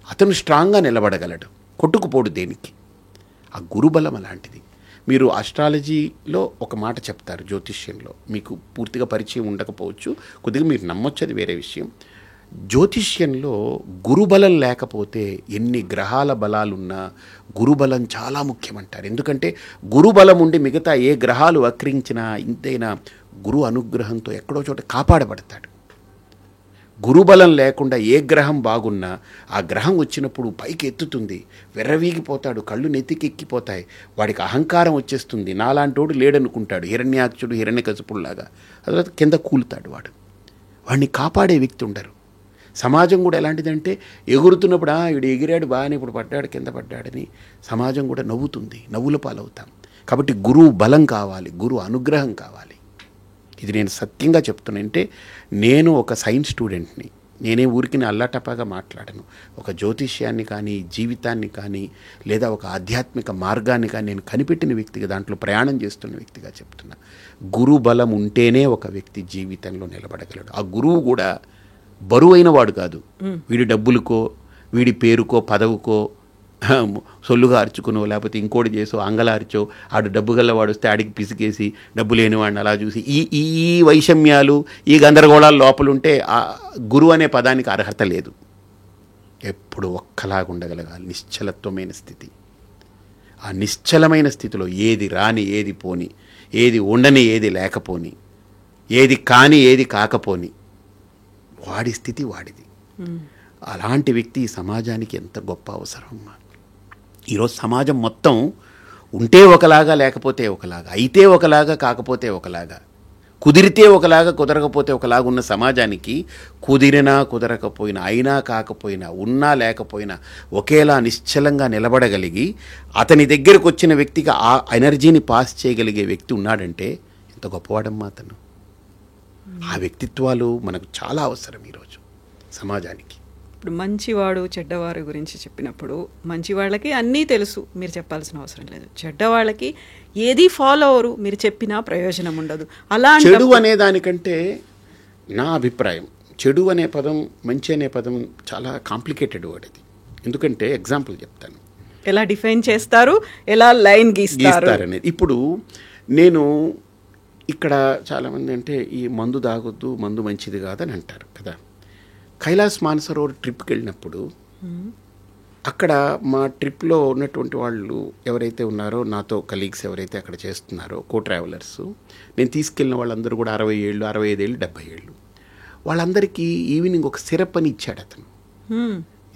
అతను స్ట్రాంగ్గా నిలబడగలడు, కొట్టుకుపోడు దేనికి. ఆ గురుబలం అలాంటిది. మీరు ఆస్ట్రాలజీలో ఒక మాట చెప్తారు, జ్యోతిష్యంలో మీకు పూర్తిగా పరిచయం ఉండకపోవచ్చు, కొద్దిగా మీరు నమ్మొచ్చు, అది వేరే విషయం. జ్యోతిష్యంలో గురుబలం లేకపోతే ఎన్ని గ్రహాల బలాలున్నా గురుబలం చాలా ముఖ్యమంటారు. ఎందుకంటే గురుబలం ఉండి మిగతా ఏ గ్రహాలు వక్రించినా ఇంతైనా గురు అనుగ్రహంతో ఎక్కడో చోట కాపాడబడతాడు. గురుబలం లేకుండా ఏ గ్రహం బాగున్నా ఆ గ్రహం వచ్చినప్పుడు పైకి ఎత్తుతుంది, వెర్రవీగిపోతాడు, కళ్ళు నెత్తికెక్కిపోతాయి, వాడికి అహంకారం వచ్చేస్తుంది, నాలాంటోడు లేడనుకుంటాడు, హిరణ్యాక్షుడు హిరణ్యకశిపుడులాగా. తర్వాత కింద కూలుతాడు వాడిని కాపాడే వ్యక్తి ఉండరు. సమాజం కూడా ఎలాంటిదంటే ఎగురుతున్నప్పుడు వీడు ఎగిరాడు బాగానే, ఇప్పుడు పడ్డాడు కింద పడ్డాడని సమాజం కూడా నవ్వుతుంది, నవ్వుల పాలవుతాం. కాబట్టి గురువు బలం కావాలి, గురు అనుగ్రహం కావాలి. ఇది నేను సత్యంగా చెప్తున్నానంటే, నేను ఒక సైన్స్ స్టూడెంట్ని, నేనే ఊరికి అల్లాటపాగా మాట్లాడను. ఒక జ్యోతిష్యాన్ని కానీ, జీవితాన్ని కానీ, లేదా ఒక ఆధ్యాత్మిక మార్గాన్ని కానీ నేను కనిపెట్టిన వ్యక్తిగా, దాంట్లో ప్రయాణం చేస్తున్న వ్యక్తిగా చెప్తున్నా. గురు బలం ఉంటేనే ఒక వ్యక్తి జీవితంలో నిలబడగలడు. ఆ గురువు కూడా బరువైన వాడు కాదు. వీడి డబ్బులకో, వీడి పేరుకో, పదవుకో సొల్లుగా అరుచుకునో, లేకపోతే ఇంకోటి చేసో, అంగలార్చో, ఆడు డబ్బు గల్లవాడు వస్తే ఆడికి పిసికేసి డబ్బు లేనివాడిని అలా చూసి ఈ వైషమ్యాలు, ఈ గందరగోళాలు లోపలుంటే ఆ గురువు అనే పదానికి అర్హత లేదు. ఎప్పుడు ఒక్కలాగా ఉండగలగాలి, నిశ్చలత్వమైన స్థితి. ఆ నిశ్చలమైన స్థితిలో ఏది రాని ఏది పోని, ఏది ఉండని ఏది లేకపోని, ఏది కాని ఏది కాకపోని, వాడి స్థితి వాడిది. అలాంటి వ్యక్తి ఈ సమాజానికి ఎంత గొప్ప అవసరం అమ్మా. ఈరోజు సమాజం మొత్తం ఉంటే ఒకలాగా, లేకపోతే ఒకలాగా, అయితే ఒకలాగా, కాకపోతే ఒకలాగా, కుదిరితే ఒకలాగా, కుదరకపోతే ఒకలాగా ఉన్న సమాజానికి కుదిరినా కుదరకపోయినా, అయినా కాకపోయినా, ఉన్నా లేకపోయినా ఒకేలా నిశ్చలంగా నిలబడగలిగి అతని దగ్గరకు వచ్చిన వ్యక్తికి ఆ ఎనర్జీని పాస్ చేయగలిగే వ్యక్తి ఉన్నాడంటే ఎంత గొప్పవాడమ్మా అతను. ఆ వ్యక్తిత్వాలు మనకు చాలా అవసరం ఈరోజు సమాజానికి. ఇప్పుడు మంచివాడు చెడ్డవారి గురించి చెప్పినప్పుడు, మంచివాళ్ళకి అన్నీ తెలుసు, మీరు చెప్పాల్సిన అవసరం లేదు. చెడ్డవాళ్ళకి ఏది ఫాలో అవరు, మీరు చెప్పినా ప్రయోజనం ఉండదు. అలా చెడు అనే దానికంటే నా అభిప్రాయం, చెడు అనే పదం, మంచి అనే పదం చాలా కాంప్లికేటెడ్ వర్డ్ అది. ఎందుకంటే ఎగ్జాంపుల్ చెప్తాను, ఎలా డిఫైన్ చేస్తారు, ఎలా లైన్ గీస్తారనేది. ఇప్పుడు నేను ఇక్కడ చాలామంది అంటే ఈ మందు తాగొద్దు, మందు మంచిది కాదని అంటారు కదా. కైలాస్ మానసరోవర్ ట్రిప్కి వెళ్ళినప్పుడు అక్కడ మా ట్రిప్లో ఉన్నటువంటి వాళ్ళు ఎవరైతే ఉన్నారో, నాతో కలీగ్స్ ఎవరైతే అక్కడ చేస్తున్నారో, కో ట్రావెలర్స్, నేను తీసుకెళ్ళిన వాళ్ళందరూ కూడా 60 ఏళ్ళు, 65 ఏళ్ళు, 70 ఏళ్ళు. వాళ్ళందరికీ ఈవినింగ్ ఒక సిరప్ అని ఇచ్చాడు అతను.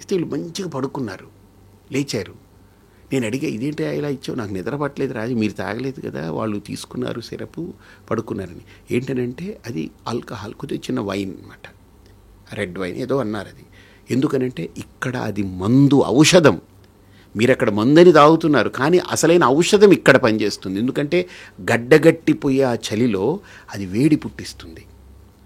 ఇస్తే వీళ్ళు మంచిగా పడుకున్నారు, లేచారు. నేను అడిగా, ఇదేంటి ఇలా ఇచ్చావు, నాకు నిద్ర పట్టలేదు రాజు, మీరు తాగలేదు కదా. వాళ్ళు తీసుకున్నారు సిరపు, పడుకున్నారని. ఏంటనంటే అది ఆల్కహాల్, కొద్దిగా చిన్న వైన్ అన్నమాట, రెడ్ వైన్ ఏదో అన్నారు. అది ఎందుకనంటే ఇక్కడ అది మందు, ఔషధం. మీరు అక్కడ మందని తాగుతున్నారు, కానీ అసలైన ఔషధం ఇక్కడ పనిచేస్తుంది. ఎందుకంటే గడ్డగట్టిపోయే ఆ చలిలో అది వేడి పుట్టిస్తుంది,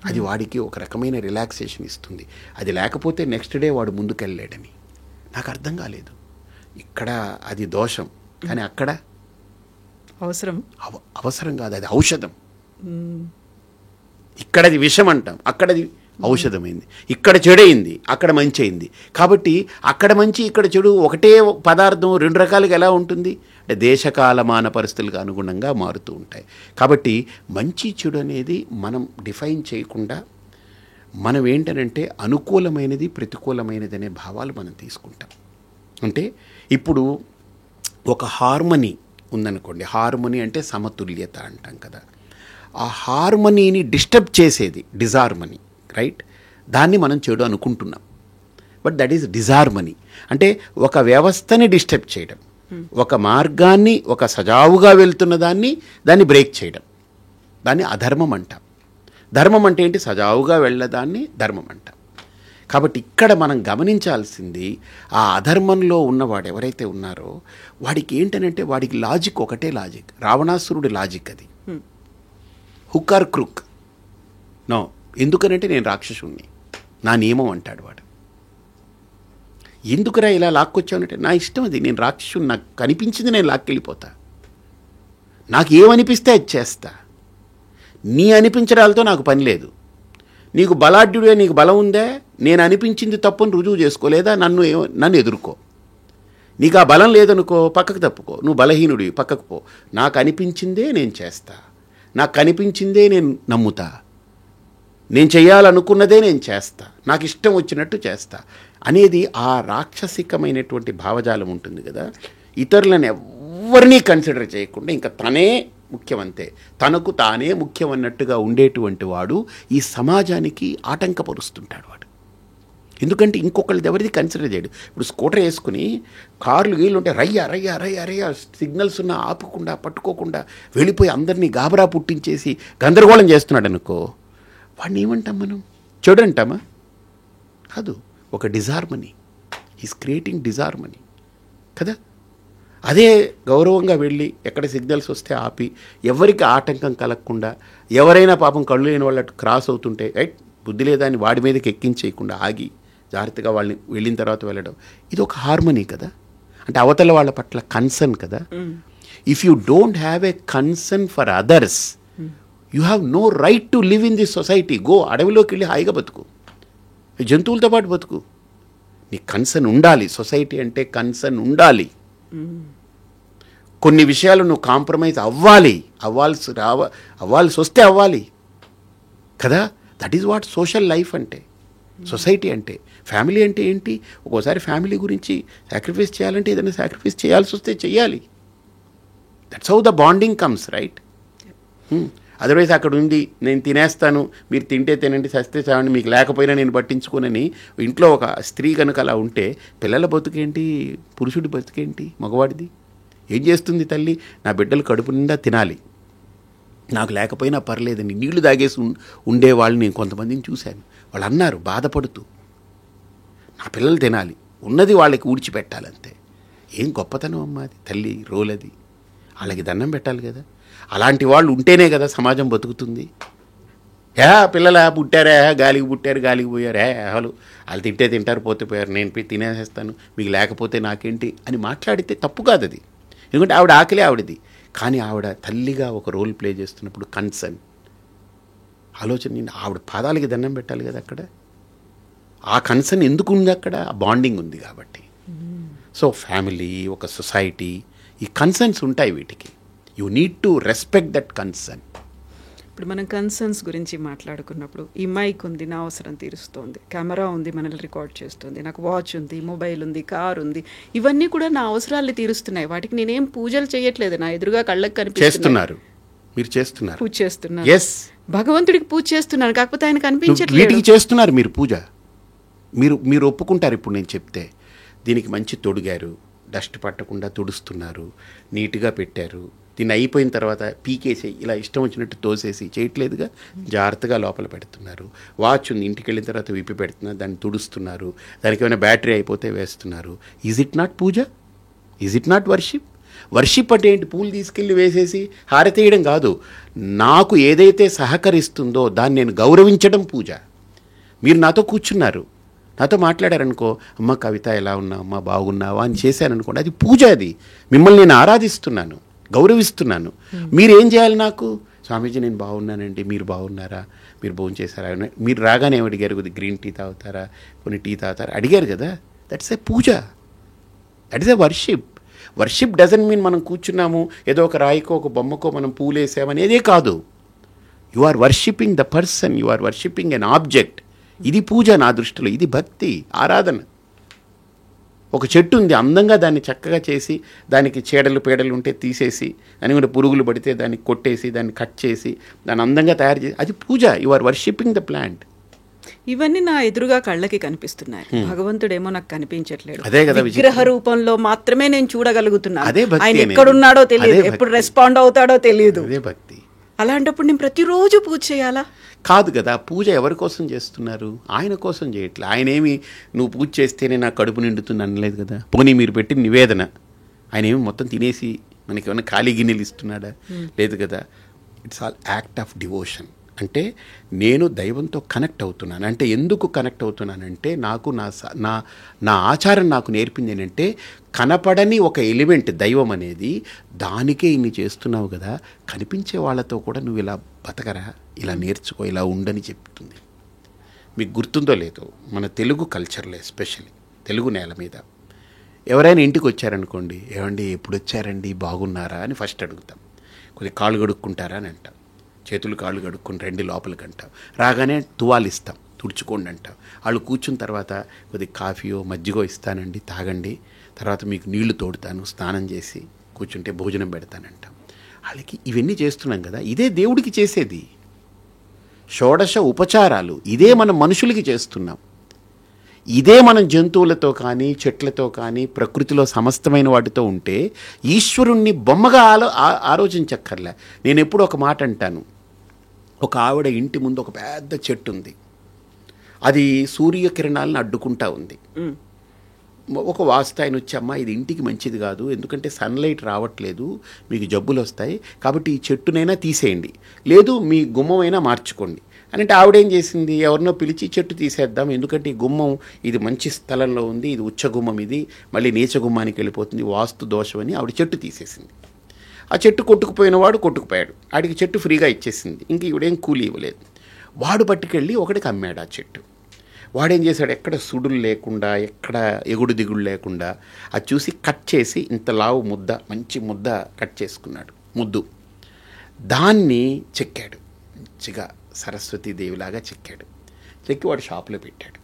అది వాడికి ఒక రకమైన రిలాక్సేషన్ ఇస్తుంది. అది లేకపోతే నెక్స్ట్ డే వాడు ముందుకెళ్ళలేడని నాకు అర్థం కాలేదు. ఇక్కడ అది దోషం, కానీ అక్కడ అవసరం కాదు, అది ఔషధం. ఇక్కడ అది విషం అంటాం, అక్కడ అది ఔషధమైంది. ఇక్కడ చెడైంది, అక్కడ మంచి అయింది. కాబట్టి అక్కడ మంచి, ఇక్కడ చెడు ఒకటే పదార్థం 2 రకాలుగా ఎలా ఉంటుంది అంటే దేశకాలమాన పరిస్థితులకు అనుగుణంగా మారుతూ ఉంటాయి. కాబట్టి మంచి చెడు అనేది మనం డిఫైన్ చేయకుండా, మనం ఏంటనంటే అనుకూలమైనది ప్రతికూలమైనది అనే భావాలు మనం తీసుకుంటాం. అంటే ఇప్పుడు ఒక హార్మనీ ఉందనుకోండి, హార్మనీ అంటే సమతుల్యత అంటాం కదా, ఆ హార్మనీని డిస్టర్బ్ చేసేది డిజార్మనీ, రైట్? దాన్ని మనం చెడు అనుకుంటున్నాం, బట్ దట్ ఈస్ డిజార్మనీ. అంటే ఒక వ్యవస్థని డిస్టర్బ్ చేయడం, ఒక మార్గాన్ని, ఒక సజావుగా వెళ్తున్న దాన్ని బ్రేక్ చేయడం, దాన్ని అధర్మం అంటాం. ధర్మం అంటే ఏంటి? సజావుగా వెళ్ళదాన్ని ధర్మం అంటాం. కాబట్టి ఇక్కడ మనం గమనించాల్సింది, ఆ అధర్మంలో ఉన్నవాడు ఎవరైతే ఉన్నారో వాడికి ఏంటనంటే, వాడికి లాజిక్ ఒకటే లాజిక్, రావణాసురుడి లాజిక్ అది. హుక్ ఆర్ క్రూక్ నో, ఎందుకనంటే నేను రాక్షసుణ్ణి, నా నియమం అంటాడు వాడు. ఎందుకురా ఇలా లాక్కొచ్చావునంటే, నా ఇష్టం అది, నేను రాక్షసుని, నాకు కనిపించింది నేను లాక్కెళ్ళిపోతా, నాకు ఏమనిపిస్తే అది చేస్తా, నీ అనిపించడాలతో నాకు పని లేదు. నీకు బలాఢ్యుడే, నీకు బలం ఉందే, నేను అనిపించింది తప్పుని రుజువు చేసుకోలేదా, నన్ను ఎదుర్కో. నీకు ఆ బలం లేదనుకో, పక్కకు తప్పుకో, నువ్వు బలహీనుడి, పక్కకు పో. నాకు అనిపించిందే నేను చేస్తా, నాకు కనిపించిందే నేను నమ్ముతా, నేను చేయాలనుకున్నదే నేను చేస్తా, నాకు ఇష్టం వచ్చినట్టు చేస్తా అనేది ఆ రాక్షసికమైనటువంటి భావజాలం ఉంటుంది కదా. ఇతరులను ఎవరినీ కన్సిడర్ చేయకుండా ఇంకా తనే ముఖ్యమంతే, తనకు తానే ముఖ్యమన్నట్టుగా ఉండేటువంటి వాడు ఈ సమాజానికి ఆటంకపరుస్తుంటాడు వాడు. ఎందుకంటే ఇంకొకళ్ళది ఎవరిది కన్సిడర్ చేయడు. ఇప్పుడు స్కూటర్ వేసుకుని కార్లు గీళ్ళు ఉంటే రయ్యా రయ్యా రయ్యా రయ్యా సిగ్నల్స్ ఉన్నా ఆపకుండా పట్టుకోకుండా వెళ్ళిపోయి అందరినీ గాబరా పుట్టించేసి గందరగోళం చేస్తున్నాడు అనుకో, వాడిని ఏమంటాం మనం? చెడు అంటామా? కాదు, ఒక డిజార్మనీ. ఈజ్ క్రియేటింగ్ డిజార్మనీ కదా. అదే గౌరవంగా వెళ్ళి ఎక్కడ సిగ్నల్స్ వస్తే ఆపి, ఎవరికి ఆటంకం కలగకుండా, ఎవరైనా పాపం కళ్ళు లేని వాళ్ళు క్రాస్ అవుతుంటే రైట్ బుద్ధి లేదా అని వాడి మీదకి ఎక్కించేయకుండా ఆగి జాగ్రత్తగా వాళ్ళని వెళ్ళిన తర్వాత వెళ్ళడం, ఇది ఒక హార్మనీ కదా. అంటే అవతల వాళ్ళ పట్ల కన్సర్న్ కదా. If you don't have a concern for others, you have no right to live in this society. Go, అడవిలోకి వెళ్ళి హాయిగా బతుకు, జంతువులతో పాటు బతుకు. నీకు కన్సర్న్ ఉండాలి, సొసైటీ అంటే కన్సర్న్ ఉండాలి. కొన్ని విషయాలు నువ్వు కాంప్రమైజ్ అవ్వాల్సి వస్తే అవ్వాలి కదా. That is what social life అంటే, సొసైటీ అంటే. ఫ్యామిలీ అంటే ఏంటి? ఒక్కోసారి ఫ్యామిలీ గురించి సాక్రిఫైస్ చేయాలంటే ఏదైనా సాక్రిఫైస్ చేయాల్సి వస్తే చెయ్యాలి. That's how the bonding comes, right? Otherwise అక్కడ ఉంది, నేను తినేస్తాను, మీరు తింటే తినండి, సస్తే చావండి, మీకు లేకపోయినా నేను పట్టించుకోనని ఇంట్లో ఒక స్త్రీ కనుక అలా ఉంటే పిల్లల బతుకేంటి, పురుషుడి బతుకేంటి, మగవాడిది? ఏం చేస్తుంది తల్లి? నా బిడ్డలు కడుపు నిండా తినాలి, నాకు లేకపోయినా పర్లేదని నీళ్లు తాగేసి ఉండేవాళ్ళు నేను కొంతమందిని చూశాను. వాళ్ళు అన్నారు బాధపడుతూ, నా పిల్లలు తినాలి, ఉన్నది వాళ్ళకి ఊడ్చిపెట్టాలంతే. ఏం గొప్పతనం అమ్మా అది, తల్లి రోల్ అది. వాళ్ళకి దండం పెట్టాలి కదా. అలాంటి వాళ్ళు ఉంటేనే కదా సమాజం బతుకుతుంది. పిల్లలా పుట్టారా, గాలికి పుట్టారు గాలికి పోయారు, వాళ్ళు తింటే తింటారు, పోతే పోయారు, నేను తినేసేస్తాను, మీకు లేకపోతే నాకేంటి అని మాట్లాడితే తప్పు కాదు అది. ఎందుకంటే ఆవిడ ఆకలి ఆవిడది. కానీ ఆవిడ తల్లిగా ఒక రోల్ ప్లే చేస్తున్నప్పుడు కన్సర్న్ ఆలోచన, ఆవిడ పాదాలకి దండం పెట్టాలి కదా. అక్కడ ఆ కన్సర్న్ ఎందుకు ఉంది? అక్కడ ఆ బాండింగ్ ఉంది కాబట్టి. సో ఫ్యామిలీ, ఒక సొసైటీ, ఈ కన్సర్న్స్ ఉంటాయి వీటికి. You need to respect that concern. ఇప్పుడు మనం కన్సర్న్స్ గురించి మాట్లాడుకున్నప్పుడు, ఈ మైక్ ఉంది, నా అవసరం తీరుస్తోంది, కెమెరా ఉంది, మనల్ని రికార్డ్ చేస్తుంది, నాకు వాచ్ ఉంది, మొబైల్ ఉంది, కార్ ఉంది, ఇవన్నీ కూడా నా అవసరాలు తీరుస్తున్నాయి. వాటికి నేనేం పూజలు చేయట్లేదు, నా ఎదురుగా కళ్ళకి కనిపిస్తున్నారు. మీరు చేస్తున్నారు, పూజ చేస్తున్నారు. yes, భగవంతుడికి పూజ చేస్తున్నాను, కాకపోతే ఆయన కనిపించట్లేదు. వీటికి చేస్తున్నారు మీరు పూజ. మీరు ఒప్పుకుంటారు ఇప్పుడు నేను చెప్తే. దీనికి మంచి తొడిగారు, డస్ట్ పట్టకుండా తుడుస్తున్నారు, నీట్గా పెట్టారు. దీన్ని అయిపోయిన తర్వాత పీకేసి ఇలా ఇష్టం వచ్చినట్టు తోసేసి చేయట్లేదుగా, జాగ్రత్తగా లోపల పెడుతున్నారు. వాచ్ ఉంది, ఇంటికి వెళ్ళిన తర్వాత విప్పి పెడుతున్నారు, దాన్ని తుడుస్తున్నారు, దానికి ఏమైనా బ్యాటరీ అయిపోతే వేస్తున్నారు. Is it not puja? Is it not worship? Worship అంటే ఏంటి? పూలు తీసుకెళ్ళి వేసేసి హారతేయడం కాదు. నాకు ఏదైతే సహకరిస్తుందో దాన్ని నేను గౌరవించడం పూజ. మీరు నాతో కూర్చున్నారు, నాతో మాట్లాడారనుకో, అమ్మ కవిత ఎలా ఉన్నావు, అమ్మ బాగున్నావా అని చేశాననుకోండి, అది పూజ. అది మిమ్మల్ని నేను ఆరాధిస్తున్నాను, గౌరవిస్తున్నాను. మీరేం చేయాలి? నాకు స్వామీజీ నేను బాగున్నానండి, మీరు బాగున్నారా, మీరు భోజనం చేశారా, మీరు రాగానే ఏమి అడిగారు, కొద్దిగా గ్రీన్ టీ తాగుతారా, కొన్ని టీ తాగుతారా అడిగారు కదా. That's a puja, that is a worship. Worship doesn't mean మనం కూర్చున్నాము ఏదో ఒక రాయికో ఒక బొమ్మకో మనం పూలేసామనేదే కాదు. You are worshipping the person, you are worshipping an object. ఇది పూజ నా దృష్టిలో, ఇది భక్తి, ఆరాధన. ఒక చెట్టు ఉంది, అందంగా దాన్ని చక్కగా చేసి దానికి చీడలు పీడలు ఉంటే తీసేసి, దాని కూడా పురుగులు పడితే దాన్ని కొట్టేసి దాన్ని కట్ చేసి దాన్ని అందంగా తయారు చేసి, అది పూజ. You are worshipping the plant. ఇవన్నీ నా ఎదురుగా కళ్ళకి కనిపిస్తున్నాయి, భగవంతుడేమో నాకు కనిపించట్లేదు. అదే కదా విగ్రహ రూపంలో మాత్రమే నేను చూడగలుగుతున్నాను. అదే భక్తి ఆయన అనేది. ఎక్కడున్నాడో తెలియదు, ఎప్పుడు రెస్పాండ్ అవుతాడో తెలియదు. అదే భక్తి. అలాంటప్పుడు నేను ప్రతిరోజు పూజ చేయాలా? కాదు కదా. పూజ ఎవరి కోసం చేస్తున్నారు? ఆయన కోసం చేయట్లే. ఆయన ఏమి నువ్వు పూజ చేస్తేనే నా కడుపు నిండుతుంది అనలేదు కదా. పోనీ మీరు పెట్టిన నివేదన ఆయన ఏమి మొత్తం తినేసి మనకి ఏమైనా ఖాళీ గిన్నెలు ఇస్తున్నాడా? లేదు కదా. It's all act of devotion. అంటే నేను దైవంతో కనెక్ట్ అవుతున్నాను. అంటే ఎందుకు కనెక్ట్ అవుతున్నానంటే నాకు నా ఆచారం నాకు నేర్పింది ఏంటంటే, కనపడని ఒక ఎలిమెంట్ దైవం అనేది, దానికే ఇన్ని చేస్తున్నావు కదా, కనిపించే వాళ్ళతో కూడా నువ్వు ఇలా బతకరా, ఇలా నేర్చుకో, ఇలా ఉండని చెప్తుంది. మీకు గుర్తుందో లేదో, మన తెలుగు కల్చర్లో ఎస్పెషల్లీ తెలుగు నేల మీద ఎవరైనా ఇంటికి వచ్చారనుకోండి, ఏమండి ఎప్పుడు వచ్చారండి, బాగున్నారా అని ఫస్ట్ అడుగుతాం. కొద్దిగా కాళ్ళు కడుక్కుంటారా అని అంటాం. చేతులు కాళ్ళు కడుక్కొని రండి లోపలికి అంటాం. రాగానే తువాలు ఇస్తాం, తుడుచుకోండి అంటాం. వాళ్ళు కూర్చున్న తర్వాత కొద్దిగా కాఫీయో మజ్జిగో ఇస్తానండి తాగండి, తర్వాత మీకు నీళ్లు తోడుతాను, స్నానం చేసి కూర్చుంటే భోజనం పెడతానంటాం. వాళ్ళకి ఇవన్నీ చేస్తున్నాం కదా. ఇదే దేవుడికి చేసేది. షోడశ ఉపచారాలు ఇదే మనం మనుషులకి చేస్తున్నాం. ఇదే మనం జంతువులతో కానీ చెట్లతో కానీ ప్రకృతిలో సమస్తమైన వాటితో ఉంటే ఈశ్వరుణ్ణి బొమ్మగా ఆలోచించక్కర్లే. నేను ఎప్పుడు ఒక మాట అంటాను. ఒక ఆవిడ ఇంటి ముందు ఒక పెద్ద చెట్టు ఉంది, అది సూర్యకిరణాలను అడ్డుకుంటా ఉంది. ఒక వాస్తు ఆయన వచ్చి, అమ్మ ఇది ఇంటికి మంచిది కాదు, ఎందుకంటే సన్లైట్ రావట్లేదు, మీకు జబ్బులు వస్తాయి, కాబట్టి ఈ చెట్టునైనా తీసేయండి, లేదు మీ గుమ్మమైనా మార్చుకోండి అని అంటే, ఆవిడేం చేసింది, ఎవరినో పిలిచి చెట్టు తీసేద్దాం, ఎందుకంటే ఈ గుమ్మం ఇది మంచి స్థలంలో ఉంది, ఇది ఉచ్చ గుమ్మం, ఇది మళ్ళీ నీచ గుమ్మానికి వెళ్ళిపోతుంది, వాస్తు దోషం అని ఆవిడ చెట్టు తీసేసింది. ఆ చెట్టు కొట్టుకుపోయిన వాడు కొట్టుకుపోయాడు, ఆడికి చెట్టు ఫ్రీగా ఇచ్చేసింది, ఇంక ఈవిడేం కూలీ ఇవ్వలేదు. వాడు పట్టుకెళ్ళి ఒకటికి అమ్మాడు ఆ చెట్టు. వాడేం చేశాడు, ఎక్కడ సుడులు లేకుండా, ఎక్కడ ఎగుడు దిగుడు లేకుండా అది చూసి కట్ చేసి ఇంత లావు ముద్ద, మంచి ముద్ద కట్ చేసుకున్నాడు, ముద్దు. దాన్ని చెక్కాడు, మంచిగా సరస్వతీదేవిలాగా చెక్కాడు. చెక్కి వాడు షాప్లో పెట్టాడు.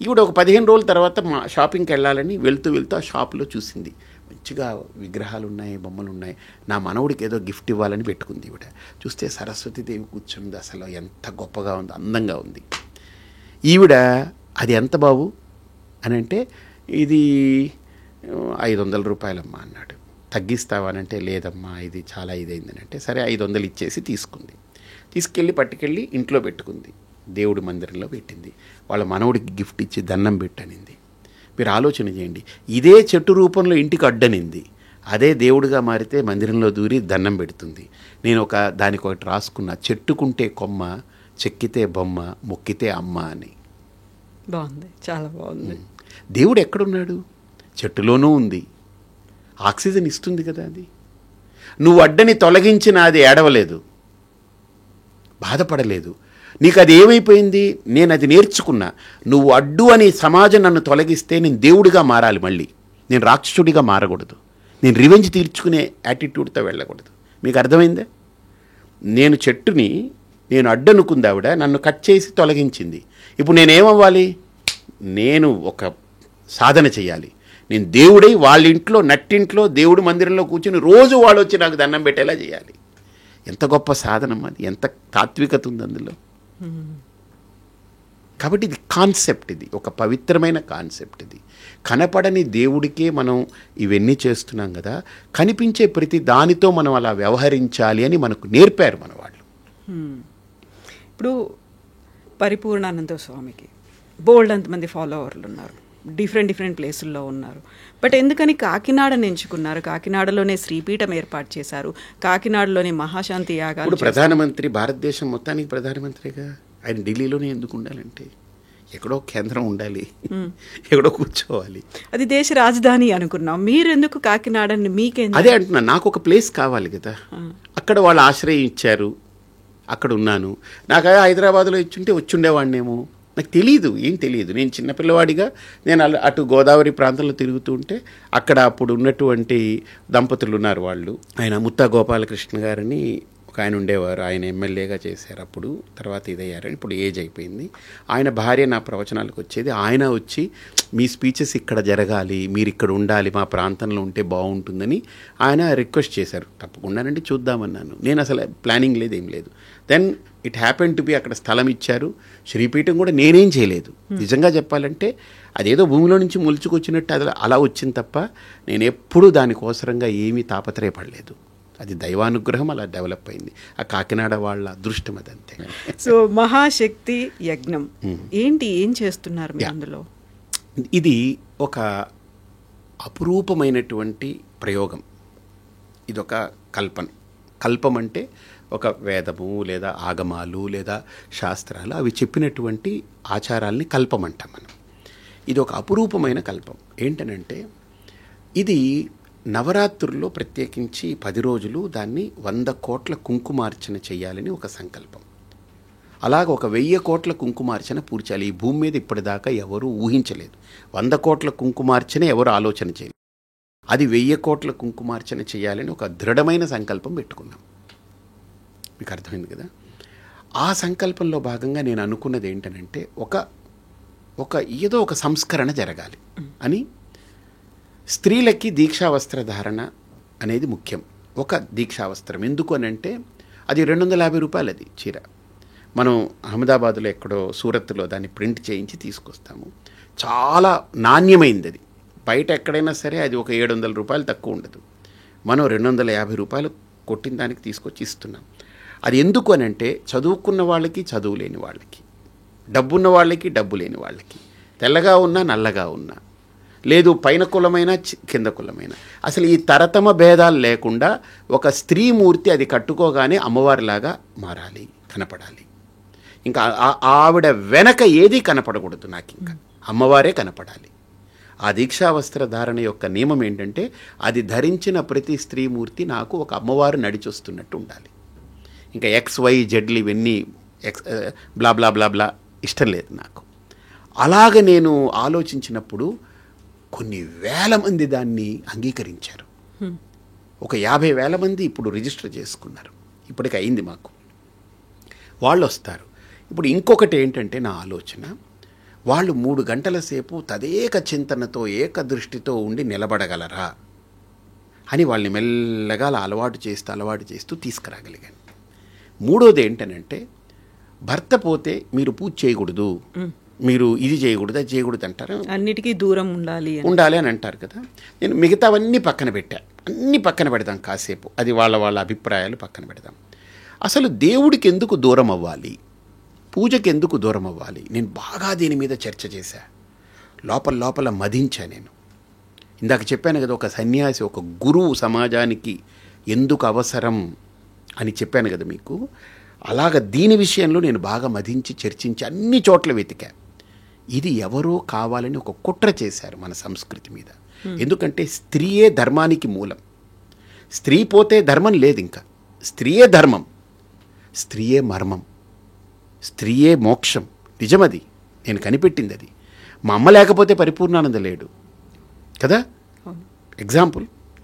ఈవిడ ఒక 15 రోజుల తర్వాత మా షాపింగ్కి వెళ్ళాలని వెళ్తూ ఆ షాపులో చూసింది, మంచిగా విగ్రహాలు ఉన్నాయి, బొమ్మలు ఉన్నాయి, నా మనవుడికి ఏదో గిఫ్ట్ ఇవ్వాలని పెట్టుకుంది. ఈవిడ చూస్తే సరస్వతీదేవి కూర్చుంది, అసలు ఎంత గొప్పగా ఉంది, అందంగా ఉంది. ఈవిడ అది ఎంత బాబు అని అంటే, ఇది 500 రూపాయలమ్మా అన్నాడు. తగ్గిస్తావా అని అంటే, లేదమ్మా ఇది చాలా ఇదైందని అంటే, సరే 500 ఇచ్చేసి తీసుకుంది. తీసుకెళ్ళి పట్టుకెళ్ళి ఇంట్లో పెట్టుకుంది, దేవుడి మందిరంలో పెట్టింది. వాళ్ళ మనవుడికి గిఫ్ట్ ఇచ్చి దండం పెట్టనింది. మీరు ఆలోచన చేయండి, ఇదే చెట్టు రూపంలో ఇంటికి అడ్డనింది, అదే దేవుడిగా మారితే మందిరంలో దూరి దండం పెడుతుంది. నేను దానికి ఒకటి రాసుకున్నా, చెట్టుకుంటే కొమ్మ, చెక్కితే బొమ్మ, మొక్కితే అమ్మ అని. బాగుంది, చాలా బాగుంది. దేవుడు ఎక్కడున్నాడు? చెట్టులోనూ ఉంది. ఆక్సిజన్ ఇస్తుంది కదా అది. నువ్వు అడ్డని తొలగించిన అది ఏడవలేదు, బాధపడలేదు. నీకు అది ఏమైపోయింది, నేను అది నేర్చుకున్నా. నువ్వు అడ్డు అని సమాజం నన్ను తొలగిస్తే నేను దేవుడిగా మారాలి, మళ్ళీ నేను రాక్షసుడిగా మారకూడదు, నేను రివెంజ్ తీర్చుకునే యాటిట్యూడ్తో వెళ్ళకూడదు. మీకు అర్థమైందే? నేను చెట్టుని నేను అడ్డనుకుంది, ఆవిడ నన్ను కట్ చేసి తొలగించింది. ఇప్పుడు నేనేమవ్వాలి? నేను ఒక సాధన చేయాలి. నేను దేవుడై వాళ్ళ ఇంట్లో, నట్టింట్లో, దేవుడి మందిరంలో కూర్చుని రోజు వాళ్ళు వచ్చి నాకు దండం పెట్టేలా చేయాలి. ఎంత గొప్ప సాధనం అది, ఎంత తాత్వికత ఉంది అందులో. కాబట్టి ఇది కాన్సెప్ట్, ఇది ఒక పవిత్రమైన కాన్సెప్ట్. ఇది కనపడని దేవుడికే మనం ఇవన్నీ చేస్తున్నాం కదా, కనిపించే ప్రతి దానితో మనం అలా వ్యవహరించాలి అని మనకు నేర్పారు మన వాళ్ళు. ఇప్పుడు పరిపూర్ణానంద స్వామికి బోల్డ్ అంతమంది ఫాలోవర్లు ఉన్నారు, డిఫరెంట్ ప్లేసుల్లో ఉన్నారు. బట్ ఎందుకని కాకినాడని ఎంచుకున్నారు? కాకినాడలోనే శ్రీపీఠం ఏర్పాటు చేశారు, కాకినాడలోనే మహాశాంతి యాగాలు. ఇప్పుడు ప్రధానమంత్రి, భారతదేశం మొత్తానికి ప్రధానమంత్రిగా ఆయన ఢిల్లీలోనే ఎందుకు ఉండాలంటే, ఎక్కడో కేంద్రం ఉండాలి, ఎక్కడో కూర్చోవాలి. అది దేశ రాజధాని అనుకున్నాం, మీరు ఎందుకు కాకినాడని? మీకేంది? అదే అంటున్నా, నాకు ఒక ప్లేస్ కావాలి కదా. అక్కడ వాళ్ళు ఆశ్రయం ఇచ్చారు, అక్కడ ఉన్నాను. నాకు హైదరాబాద్లో ఇచ్చుంటే వచ్చుండేవాడినేమో, నాకు తెలియదు, ఏం తెలియదు. నేను చిన్నపిల్లవాడిగా నేను అటు గోదావరి ప్రాంతంలో తిరుగుతూ ఉంటే అక్కడ అప్పుడు ఉన్నటువంటి దంపతులు ఉన్నారు, వాళ్ళు ఆయన ముత్తా గోపాలకృష్ణ గారని ఒక ఒక ఆయన ఉండేవారు, ఆయన ఎమ్మెల్యేగా చేశారు అప్పుడు, తర్వాత ఇదయ్యారు, ఇప్పుడు ఏజ్ అయిపోయింది. ఆయన భార్య నా ప్రవచనాలకు వచ్చేది. ఆయన వచ్చి మీ స్పీచెస్ ఇక్కడ జరగాలి, మీరు ఇక్కడ ఉండాలి, మా ప్రాంతంలో ఉంటే బాగుంటుందని ఆయన రిక్వెస్ట్ చేశారు. తప్పకుండానండి, చూద్దామన్నాను. నేను అసలు ప్లానింగ్ లేదు, ఏం లేదు. Then it happen to be అక్కడ స్థలం ఇచ్చారు. శ్రీపీఠం కూడా నేనేం చేయలేదు. నిజంగా చెప్పాలంటే అదేదో భూమిలో నుంచి మొలుచుకొచ్చినట్టు అది అలా వచ్చింది తప్ప నేను ఎప్పుడూ దానికోసరంగా ఏమీ తాపత్రయపడలేదు. అది దైవానుగ్రహం, అలా డెవలప్ అయింది. ఆ కాకినాడ వాళ్ళ అదృష్టం అదంతే. సో మహాశక్తి యజ్ఞం ఏంటి, ఏం చేస్తున్నారు మీరు అందులో? ఇది ఒక అపురూపమైనటువంటి ప్రయోగం. ఇదొక కల్పం అంటే ఒక వేదము లేదా ఆగమాలు లేదా శాస్త్రాలు అవి చెప్పినటువంటి ఆచారాల్ని కల్పం అంటాం మనం. ఇది ఒక అపురూపమైన కల్పం. ఏంటనంటే ఇది నవరాత్రుల్లో ప్రత్యేకించి 10 రోజులు దాన్ని 100 కోట్ల కుంకుమార్చన చేయాలని ఒక సంకల్పం. అలాగ ఒక 1000 కోట్ల కుంకుమార్చన పూర్తి చేయాలి. ఈ భూమి మీద ఇప్పటిదాకా ఎవరూ ఊహించలేదు. 100 కోట్ల కుంకుమార్చన ఎవరు ఆలోచన చేయలేదు. అది 1000 కోట్ల కుంకుమార్చన చేయాలని ఒక దృఢమైన సంకల్పం పెట్టుకున్నాం. మీకు అర్థమైంది కదా. ఆ సంకల్పంలో భాగంగా నేను అనుకున్నది ఏంటనంటే ఏదో ఒక సంస్కరణ జరగాలి అని. స్త్రీలకి దీక్షావస్త్ర ధారణ అనేది ముఖ్యం. ఒక దీక్షావస్త్రం ఎందుకు అని అంటే అది 250 రూపాయలు అది చీర. మనం అహ్మదాబాద్లో ఎక్కడో సూరత్లో దాన్ని ప్రింట్ చేయించి తీసుకొస్తాము. చాలా నాణ్యమైంది అది. బయట ఎక్కడైనా సరే అది ఒక 700 రూపాయలు తక్కువ ఉండదు. మనం 250 రూపాయలు కొట్టిన దానికి తీసుకొచ్చి ఇస్తున్నాం. అది ఎందుకు అని అంటే చదువుకున్న వాళ్ళకి, చదువు లేని వాళ్ళకి, డబ్బున్న వాళ్ళకి, డబ్బు లేని వాళ్ళకి, తెల్లగా ఉన్నా నల్లగా ఉన్నా, లేదు పైన కులమైన కింద కులమైన, అసలు ఈ తరతమ భేదాలు లేకుండా ఒక స్త్రీమూర్తి అది కట్టుకోగానే అమ్మవారిలాగా మారాలి, కనపడాలి. ఇంకా ఆవిడ వెనక ఏది కనపడకూడదు, నాకు ఇంకా అమ్మవారే కనపడాలి. ఆ దీక్షావస్త్ర ధారణ యొక్క నియమం ఏంటంటే అది ధరించిన ప్రతి స్త్రీమూర్తి నాకు ఒక అమ్మవారు నడిచొస్తున్నట్టు ఉండాలి. ఇంకా XYZ ఇవన్నీ బ్లా బ్లా బ్లా బ్లా ఇష్టం లేదు నాకు. అలాగ నేను ఆలోచించినప్పుడు కొన్ని వేల మంది దాన్ని అంగీకరించారు. ఒక 50,000 మంది ఇప్పుడు రిజిస్టర్ చేసుకున్నారు. ఇప్పటికి అయింది మాకు. వాళ్ళు వస్తారు. ఇప్పుడు ఇంకొకటి ఏంటంటే నా ఆలోచన, వాళ్ళు 3 గంటల సేపు తదేక చింతనతో ఏకదృష్టితో ఉండి నిలబడగలరా అని వాళ్ళని మెల్లగా అలవాటు చేస్తూ తీసుకురాగలిగాను. మూడోది ఏంటనంటే భర్త పోతే మీరు పూజ చేయకూడదు, మీరు ఇది చేయకూడదు, అది చేయకూడదు అంటారు. అన్నిటికీ దూరం ఉండాలి అని అంటారు కదా. నేను మిగతావన్నీ పక్కన పెట్టా. అన్నీ పక్కన పెడదాం కాసేపు, అది వాళ్ళ అభిప్రాయాలు పక్కన పెడదాం. అసలు దేవుడికి ఎందుకు దూరం అవ్వాలి, పూజకి ఎందుకు దూరం అవ్వాలి, నేను బాగా దీని మీద చర్చ చేశా. లోపల మదించా నేను. ఇందాక చెప్పాను కదా, ఒక సన్యాసి, ఒక గురువు సమాజానికి ఎందుకు అవసరం అని చెప్పాను కదా మీకు. అలాగ దీని విషయంలో నేను బాగా మదించి చర్చించి అన్ని చోట్ల వెతికా. ఇది ఎవరో కావాలని ఒక కుట్ర చేశారు మన సంస్కృతి మీద. ఎందుకంటే స్త్రీయే ధర్మానికి మూలం. స్త్రీ పోతే ధర్మం లేదు. ఇంకా స్త్రీయే ధర్మం, స్త్రీయే మర్మం, స్త్రీయే మోక్షం. నిజమది, నేను కనిపెట్టింది అది. మా అమ్మ లేకపోతే పరిపూర్ణానంద లేడు కదా.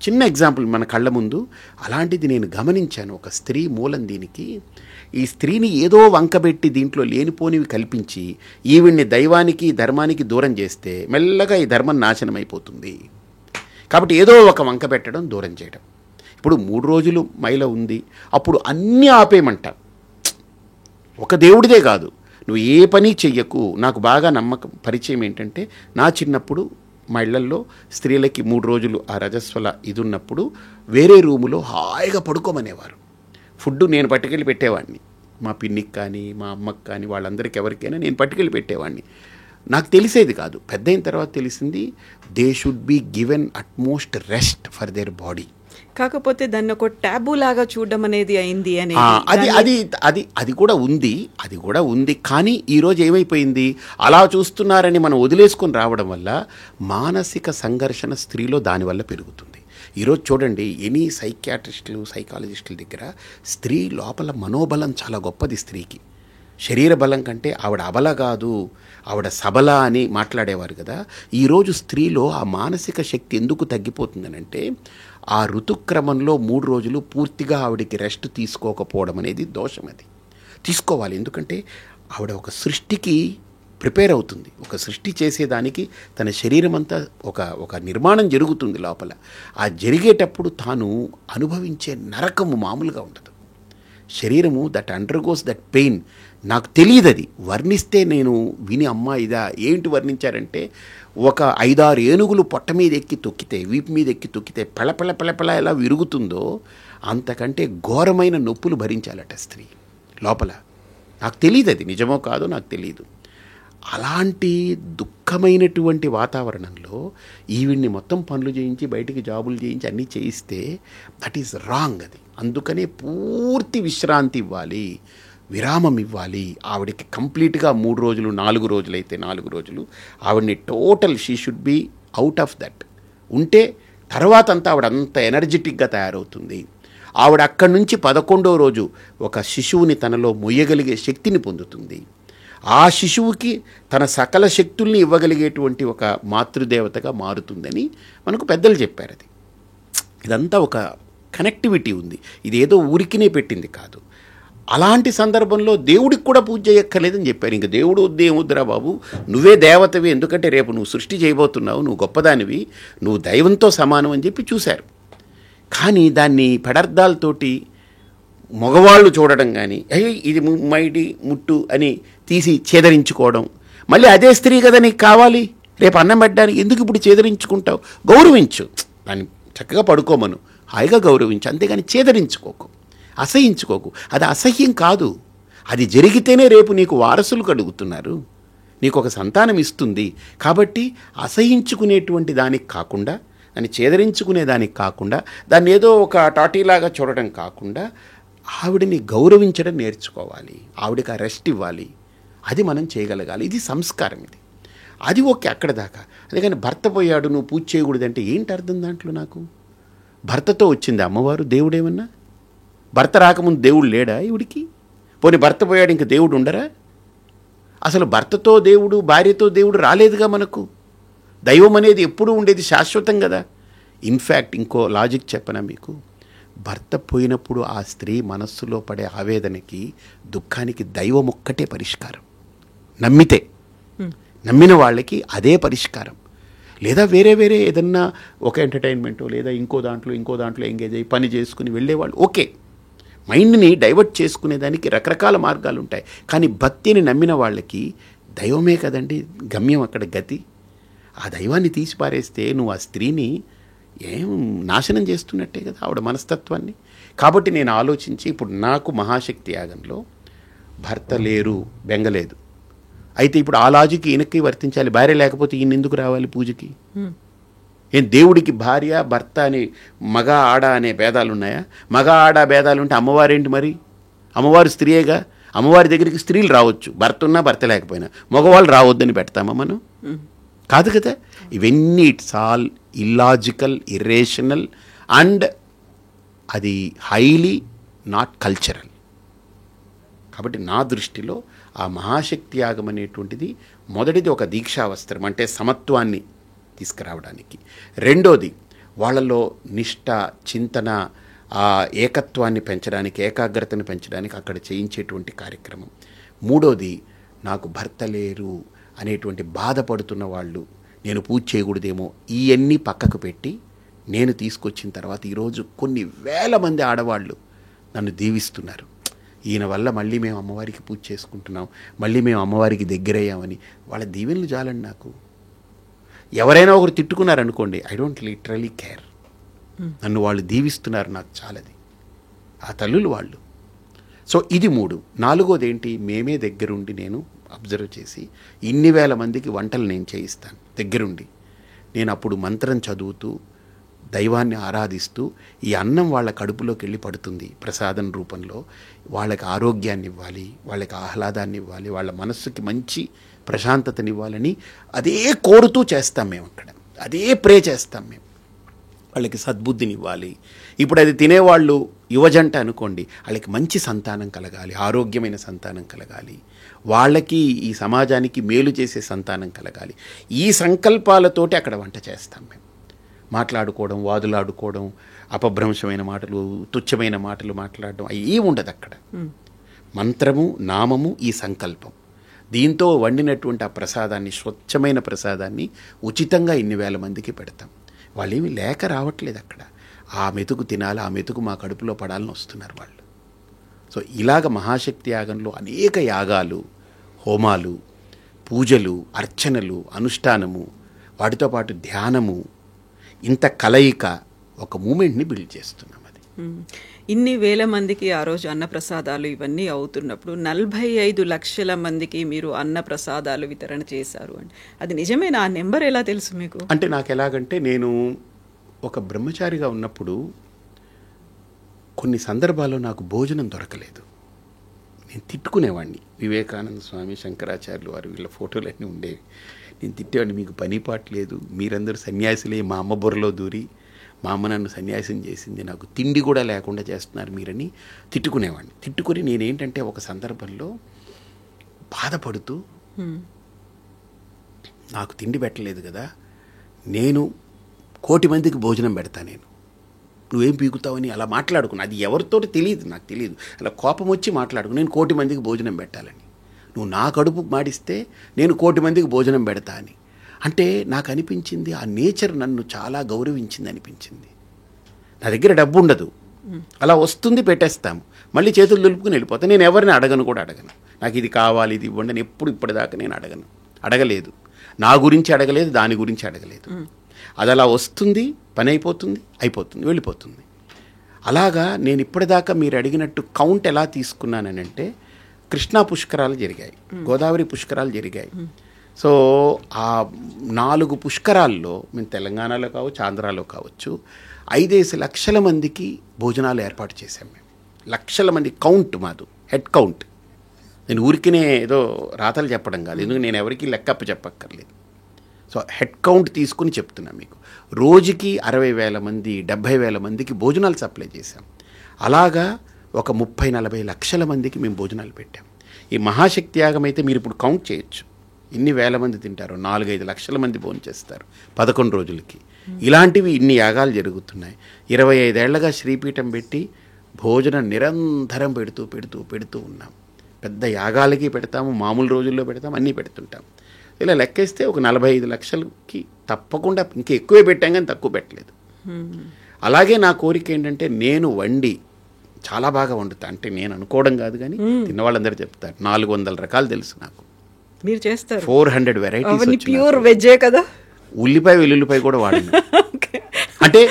చిన్న ఎగ్జాంపుల్ మన కళ్ళ ముందు. అలాంటిది నేను గమనించాను. ఒక స్త్రీ మూలం దీనికి. ఈ స్త్రీని ఏదో వంకబెట్టి దీంట్లో లేనిపోనివి కల్పించి ఈవిడ్ని దైవానికి, ధర్మానికి దూరం చేస్తే మెల్లగా ఈ ధర్మం నాశనం అయిపోతుంది. కాబట్టి ఏదో ఒక వంక పెట్టడం, దూరం చేయడం. ఇప్పుడు 3 రోజులు మైల ఉంది, అప్పుడు అన్నీ ఆపేయమంట. ఒక దేవుడిదే కాదు, నువ్వు ఏ పని చెయ్యకు. నాకు బాగా పరిచయం ఏంటంటే, నా చిన్నప్పుడు మా ఇళ్లల్లో స్త్రీలకి 3 రోజులు ఆ రజస్వల ఇది ఉన్నప్పుడు వేరే రూములో హాయిగా పడుకోమనేవారు. ఫుడ్ నేను పట్టుకెళ్ళి పెట్టేవాడిని. మా పిన్నికి కానీ, మా అమ్మకి కానీ, వాళ్ళందరికీ ఎవరికైనా నేను పట్టుకెళ్ళి పెట్టేవాడిని. నాకు తెలిసేది కాదు. పెద్ద అయిన తర్వాత తెలిసింది, they should be given utmost rest for their body. కాకపోతే దాన్ని ఒక ట్యాబు లాగా చూడడం అనేది అయింది అని అది కూడా ఉంది. కానీ ఈరోజు ఏమైపోయింది, అలా చూస్తున్నారని మనం వదిలేసుకొని రావడం వల్ల మానసిక సంఘర్షణ స్త్రీలో దానివల్ల పెరుగుతుంది. ఈరోజు చూడండి, ఎనీ సైకాలజిస్టుల దగ్గర స్త్రీ లోపల మనోబలం చాలా గొప్పది. స్త్రీకి శరీర బలం కంటే ఆవిడ అబల కాదు, ఆవిడ సబల అని మాట్లాడేవారు కదా. ఈరోజు స్త్రీలో ఆ మానసిక శక్తి ఎందుకు తగ్గిపోతుందనంటే ఆ ఋతుక్రమంలో 3 రోజులు పూర్తిగా ఆవిడికి రెస్ట్ తీసుకోకపోవడం అనేది దోషం. అది తీసుకోవాలి. ఎందుకంటే ఆవిడ ఒక సృష్టికి ప్రిపేర్ అవుతుంది. ఒక సృష్టి చేసేదానికి తన శరీరం అంతా ఒక నిర్మాణం జరుగుతుంది లోపల. ఆ జరిగేటప్పుడు తాను అనుభవించే నరకము మామూలుగా ఉండదు. శరీరము దట్ అండర్గోస్ దట్ పెయిన్. నాకు తెలియదు, అది వర్ణిస్తే నేను విని అమ్మా ఇదా ఏంటి వర్ణించారంటే, ఒక 5-6 ఏనుగులు పొట్ట మీద ఎక్కి తొక్కితే, వీపు మీద ఎక్కి తొక్కితే పెళపెళ ఎలా విరుగుతుందో అంతకంటే ఘోరమైన నొప్పులు భరించాలట స్త్రీ లోపల. నాకు తెలియదు, అది నిజమో కాదో నాకు తెలియదు. అలాంటి దుఃఖమైనటువంటి వాతావరణంలో ఈవిడ్ని మొత్తం పనులు చేయించి బయటికి జాబులు చేయించి అన్నీ చేయిస్తే దట్ ఈస్ రాంగ్. అది అందుకనే పూర్తి విశ్రాంతి ఇవ్వాలి, విరామం ఇవ్వాలి ఆవిడకి. కంప్లీట్గా 3 రోజులు 4 రోజులు అయితే 4 రోజులు ఆవిడని total she should be out of that ఉంటే తర్వాత అంతా ఆవిడ అంత ఎనర్జెటిక్గా తయారవుతుంది. ఆవిడ అక్కడి నుంచి 11వ రోజు ఒక శిశువుని తనలో మొయ్యగలిగే శక్తిని పొందుతుంది. ఆ శిశువుకి తన సకల శక్తుల్ని ఇవ్వగలిగేటువంటి ఒక మాతృదేవతగా మారుతుందని మనకు పెద్దలు చెప్పారు. అది ఇదంతా ఒక కనెక్టివిటీ ఉంది. ఇది ఏదో ఊరికినే పెట్టింది కాదు. అలాంటి సందర్భంలో దేవుడికి కూడా పూజ చేయక్కర్లేదని చెప్పారు. ఇంక దేవుడు వద్దేముద్దురా బాబు, నువ్వే దేవతవి, ఎందుకంటే రేపు నువ్వు సృష్టి చేయబోతున్నావు, నువ్వు గొప్పదానివి, నువ్వు దైవంతో సమానం అని చెప్పి చూశారు. కానీ దాన్ని పెడార్థాలతోటి మగవాళ్ళు చూడడం కానీ, ఇది మైడి ముట్టు అని తీసి ఛేదరించుకోవడం, మళ్ళీ అదే స్త్రీ కదా నీకు కావాలి రేపు అన్నం పెట్టడానికి, ఎందుకు ఇప్పుడు ఛేదరించుకుంటావు? గౌరవించు, దాన్ని చక్కగా పడుకోమను, హాయిగా గౌరవించు, అంతేగాని ఛేదరించుకోకు, అసహించుకోకు. అది అసహ్యం కాదు, అది జరిగితేనే రేపు నీకు వారసులు కలుగుతున్నారు, నీకు ఒక సంతానం ఇస్తుంది. కాబట్టి అసహించుకునేటువంటి దానికి కాకుండా, దాన్ని ఛేదరించుకునే దానికి కాకుండా, దాన్ని ఏదో ఒక టాటీలాగా చూడటం కాకుండా ఆవిడని గౌరవించడం నేర్చుకోవాలి, ఆవిడకి ఆ రెస్ట్ ఇవ్వాలి. అది మనం చేయగలగాలి. ఇది సంస్కారం. ఇది అది ఓకే అక్కడ దాకా. అందుకని భర్త పోయాడు నువ్వు పూజ చేయకూడదంటే ఏంటి అర్థం దాంట్లో? నాకు భర్తతో వచ్చింది అమ్మవారు, దేవుడేమన్నా? భర్త రాకముందు దేవుడు లేడా ఈవిడికి? పోనీ భర్త పోయాడు ఇంక దేవుడు ఉండరా? అసలు భర్తతో దేవుడు భార్యతో దేవుడు రాలేదుగా మనకు. దైవం అనేది ఎప్పుడూ ఉండేది, శాశ్వతం కదా. ఇన్ఫ్యాక్ట్ ఇంకో లాజిక్ చెప్పనా మీకు, భర్త పోయినప్పుడు ఆ స్త్రీ మనస్సులో పడే ఆవేదనకి దుఃఖానికి దైవం ఒక్కటే పరిష్కారం. నమ్మిన వాళ్ళకి అదే పరిష్కారం. లేదా వేరే ఏదన్నా ఒక ఎంటర్టైన్మెంటో లేదా ఇంకో దాంట్లో ఎంగేజ్ అయ్యి పని చేసుకుని వెళ్ళేవాళ్ళు ఓకే. మైండ్ని డైవర్ట్ చేసుకునేదానికి రకరకాల మార్గాలు ఉంటాయి. కానీ భక్తిని నమ్మిన వాళ్ళకి దైవమే కదండి గమ్యం, అక్కడ గతి. ఆ దైవాన్ని తీసి పారేస్తే నువ్వు ఆ స్త్రీని ఏం నాశనం చేస్తున్నట్టే కదా, ఆవిడ మనస్తత్వాన్ని. కాబట్టి నేను ఆలోచించి, ఇప్పుడు నాకు మహాశక్తి యాగంలో భర్త లేరు, బెంగలేదు. అయితే ఇప్పుడు ఆ లాజిక్ ఈయనకి వర్తించాలి. భార్య లేకపోతే ఈయన ఎందుకు రావాలి పూజకి? ఏం దేవుడికి భార్య భర్త అని మగ ఆడ అనే భేదాలు ఉన్నాయా? మగ ఆడ భేదాలు ఉంటే అమ్మవారేంటి మరి? అమ్మవారు స్త్రీయేగా. అమ్మవారి దగ్గరికి స్త్రీలు రావచ్చు, భర్త ఉన్నా భర్త లేకపోయినా. మగవాళ్ళు రావద్దని పెడతామా మనం? కాదు కదా. ఇవన్నీ it's all illogical, irrational and అది హైలీ నాట్ కల్చరల్. కాబట్టి నా దృష్టిలో ఆ మహాశక్తి యాగం అనేటువంటిది మొదటిది ఒక దీక్షావస్త్రం, అంటే సమత్వాన్ని తీసుకురావడానికి. రెండోది వాళ్ళలో నిష్ఠ, చింతన, ఆ ఏకత్వాన్ని పెంచడానికి, ఏకాగ్రతను పెంచడానికి అక్కడ చేయించేటువంటి కార్యక్రమం. మూడోది నాకు భర్త లేరు అనేటువంటి బాధపడుతున్న వాళ్ళు, నేను పూజ చేయకూడదేమో, ఇవన్నీ పక్కకు పెట్టి నేను తీసుకొచ్చిన తర్వాత ఈరోజు కొన్ని వేల మంది ఆడవాళ్ళు నన్ను దీవిస్తున్నారు. ఈయన వల్ల మళ్ళీ మేము అమ్మవారికి పూజ చేసుకుంటున్నాం, మళ్ళీ మేము అమ్మవారికి దగ్గరయ్యామని. వాళ్ళ దీవెనలు చాలండి నాకు. ఎవరైనా ఒకరు తిట్టుకున్నారనుకోండి, ఐ డోంట్ లిటరలీ కేర్. నన్ను వాళ్ళు దీవిస్తున్నారు, నాకు చాలది. ఆ తల్లులు వాళ్ళు. సో ఇది 3. 4వది ఏంటి, మేమే దగ్గరుండి నేను అబ్జర్వ్ చేసి ఇన్ని వేల మందికి వంటలు నేను చేయిస్తాను దగ్గరుండి. నేను అప్పుడు మంత్రం చదువుతూ దైవాన్ని ఆరాధిస్తూ ఈ అన్నం వాళ్ళ కడుపులోకి వెళ్ళి పడుతుంది ప్రసాదం రూపంలో. వాళ్ళకి ఆరోగ్యాన్ని ఇవ్వాలి, వాళ్ళకి ఆహ్లాదాన్ని ఇవ్వాలి, వాళ్ళ మనస్సుకి మంచి ప్రశాంతతనివ్వాలని అదే కోరుతూ చేస్తాం మేము అక్కడ, అదే ప్రే చేస్తాం మేము. వాళ్ళకి సద్బుద్ధిని ఇవ్వాలి. ఇప్పుడు అది తినేవాళ్ళు యువజంట అనుకోండి, వాళ్ళకి మంచి సంతానం కలగాలి, ఆరోగ్యమైన సంతానం కలగాలి, వాళ్ళకి ఈ సమాజానికి మేలు చేసే సంతానం కలగాలి. ఈ సంకల్పాలతోటి అక్కడ వంట చేస్తాం మేము. మాట్లాడుకోవడం, వాదులాడుకోవడం, అపభ్రంశమైన మాటలు, తుచ్చమైన మాటలు మాట్లాడడం అవి ఉండదు అక్కడ. మంత్రము, నామము, ఈ సంకల్పం, దీంతో వండినటువంటి ఆ ప్రసాదాన్ని, స్వచ్ఛమైన ప్రసాదాన్ని ఉచితంగా ఇన్ని వేల మందికి పెడతాం. వాళ్ళు ఏమి లేక రావట్లేదు అక్కడ. ఆ మెతుకు తినాలి, ఆ మెతుకు మా కడుపులో పడాలని వస్తున్నారు వాళ్ళు. సో ఇలాగ మహాశక్తి యాగంలో అనేక యాగాలు, హోమాలు, పూజలు, అర్చనలు, అనుష్ఠానము, వాటితో పాటు ధ్యానము, ఇంత కలయిక ఒక మూమెంట్ని బిల్డ్ చేస్తున్నాం. అది ఇన్ని వేల మందికి ఆ రోజు అన్నప్రసాదాలు ఇవన్నీ అవుతున్నప్పుడు 45 లక్షల మందికి మీరు అన్నప్రసాదాలు వితరణ చేశారు అంటే అది నిజమేనా? ఆ నెంబర్ ఎలా తెలుసు మీకు? అంటే నాకు ఎలాగంటే, నేను ఒక బ్రహ్మచారిగా ఉన్నప్పుడు కొన్ని సందర్భాల్లో నాకు భోజనం దొరకలేదు. నేను తిట్టుకునేవాడిని. వివేకానంద స్వామి, శంకరాచార్యులు వారు, వీళ్ళ ఫోటోలన్నీ ఉండేవి. నేను తిట్టేవాడిని, మీకు పని పాట లేదు, మీరందరూ సన్యాసులే, మా అమ్మ బుర్రలో దూరి మా అమ్మ నన్ను సన్యాసం చేసింది, నాకు తిండి కూడా లేకుండా చేస్తున్నారు మీరని తిట్టుకునేవాడిని. తిట్టుకుని నేనేంటంటే ఒక సందర్భంలో బాధపడుతూ, నాకు తిండి పెట్టలేదు కదా, నేను 1,000,000 మందికి భోజనం పెడతా, నేను నువ్వేం పీకుతావని అలా మాట్లాడుకున్నా. అది ఎవరితోటి తెలియదు, నాకు తెలియదు. అలా కోపం వచ్చి మాట్లాడుకున్నా, నేను 1,000,000 మందికి భోజనం పెట్టాలని. నువ్వు నా కడుపు మాడిస్తే నేను 1,000,000 మందికి భోజనం పెడతా అని. అంటే నాకు అనిపించింది, ఆ నేచర్ నన్ను చాలా గౌరవించింది అనిపించింది. నా దగ్గర డబ్బు ఉండదు, అలా వస్తుంది, పెట్టేస్తాము, మళ్ళీ చేతులు దులుపుకుని వెళ్ళిపోతాను. నేను ఎవరిని అడగను కూడా అడగను. నాకు ఇది కావాలి, ఇది ఇవ్వండి అని ఎప్పుడు ఇప్పటిదాకా నేను అడగలేదు. నా గురించి అడగలేదు, దాని గురించి అడగలేదు. అది అలా వస్తుంది, పని అయిపోతుంది, వెళ్ళిపోతుంది. అలాగా నేను ఇప్పటిదాకా మీరు అడిగినట్టు కౌంట్ ఎలా తీసుకున్నానంటే, కృష్ణా పుష్కరాలు జరిగాయి, గోదావరి పుష్కరాలు జరిగాయి. సో ఆ 4 పుష్కరాల్లో మేము తెలంగాణలో కావచ్చు, ఆంధ్రాలో కావచ్చు, 5 లక్షల మందికి భోజనాలు ఏర్పాటు చేశాం మేము. లక్షల మంది కౌంట్ మాది, హెడ్ కౌంట్. నేను ఊరికినే ఏదో రాతలు చెప్పడం కాదు, ఎందుకు నేను ఎవరికి లెక్కప్ప చెప్పక్కర్లేదు. సో హెడ్ కౌంట్ తీసుకుని చెప్తున్నా మీకు. రోజుకి 60,000 మంది, 70,000 మందికి భోజనాలు సప్లై చేశాం. అలాగా ఒక 30-40 లక్షల మందికి మేము భోజనాలు పెట్టాం. ఈ మహాశక్తి యాగం అయితే మీరు ఇప్పుడు కౌంట్ చేయొచ్చు, ఇన్ని వేల మంది తింటారు, 4-5 లక్షల మంది భోజనం చేస్తారు 11 రోజులకి. ఇలాంటివి ఇన్ని యాగాలు జరుగుతున్నాయి. 25 ఏళ్లగా శ్రీపీఠం పెట్టి భోజనం నిరంతరం పెడుతూ ఉన్నాం. పెద్ద యాగాలకి పెడతాము, మామూలు రోజుల్లో పెడతాము, అన్నీ పెడుతుంటాం. ఇలా లెక్కేస్తే ఒక 45 లక్షలకి తప్పకుండా, ఇంకా ఎక్కువే పెట్టాం కానీ తక్కువ పెట్టలేదు. అలాగే నా కోరిక ఏంటంటే, నేను వండి చాలా బాగా వండుతా. అంటే నేను అనుకోవడం కాదు కానీ తిన్నవాళ్ళందరూ చెప్తారు, 400 రకాలు తెలుసు నాకు. మీరు చేస్తారు 400 వెరైటీస్. ప్యూర్ వెజ్జే కదా. ఉల్లిపాయ వెల్లుల్లిపాయ కూడా వాడను. అంటే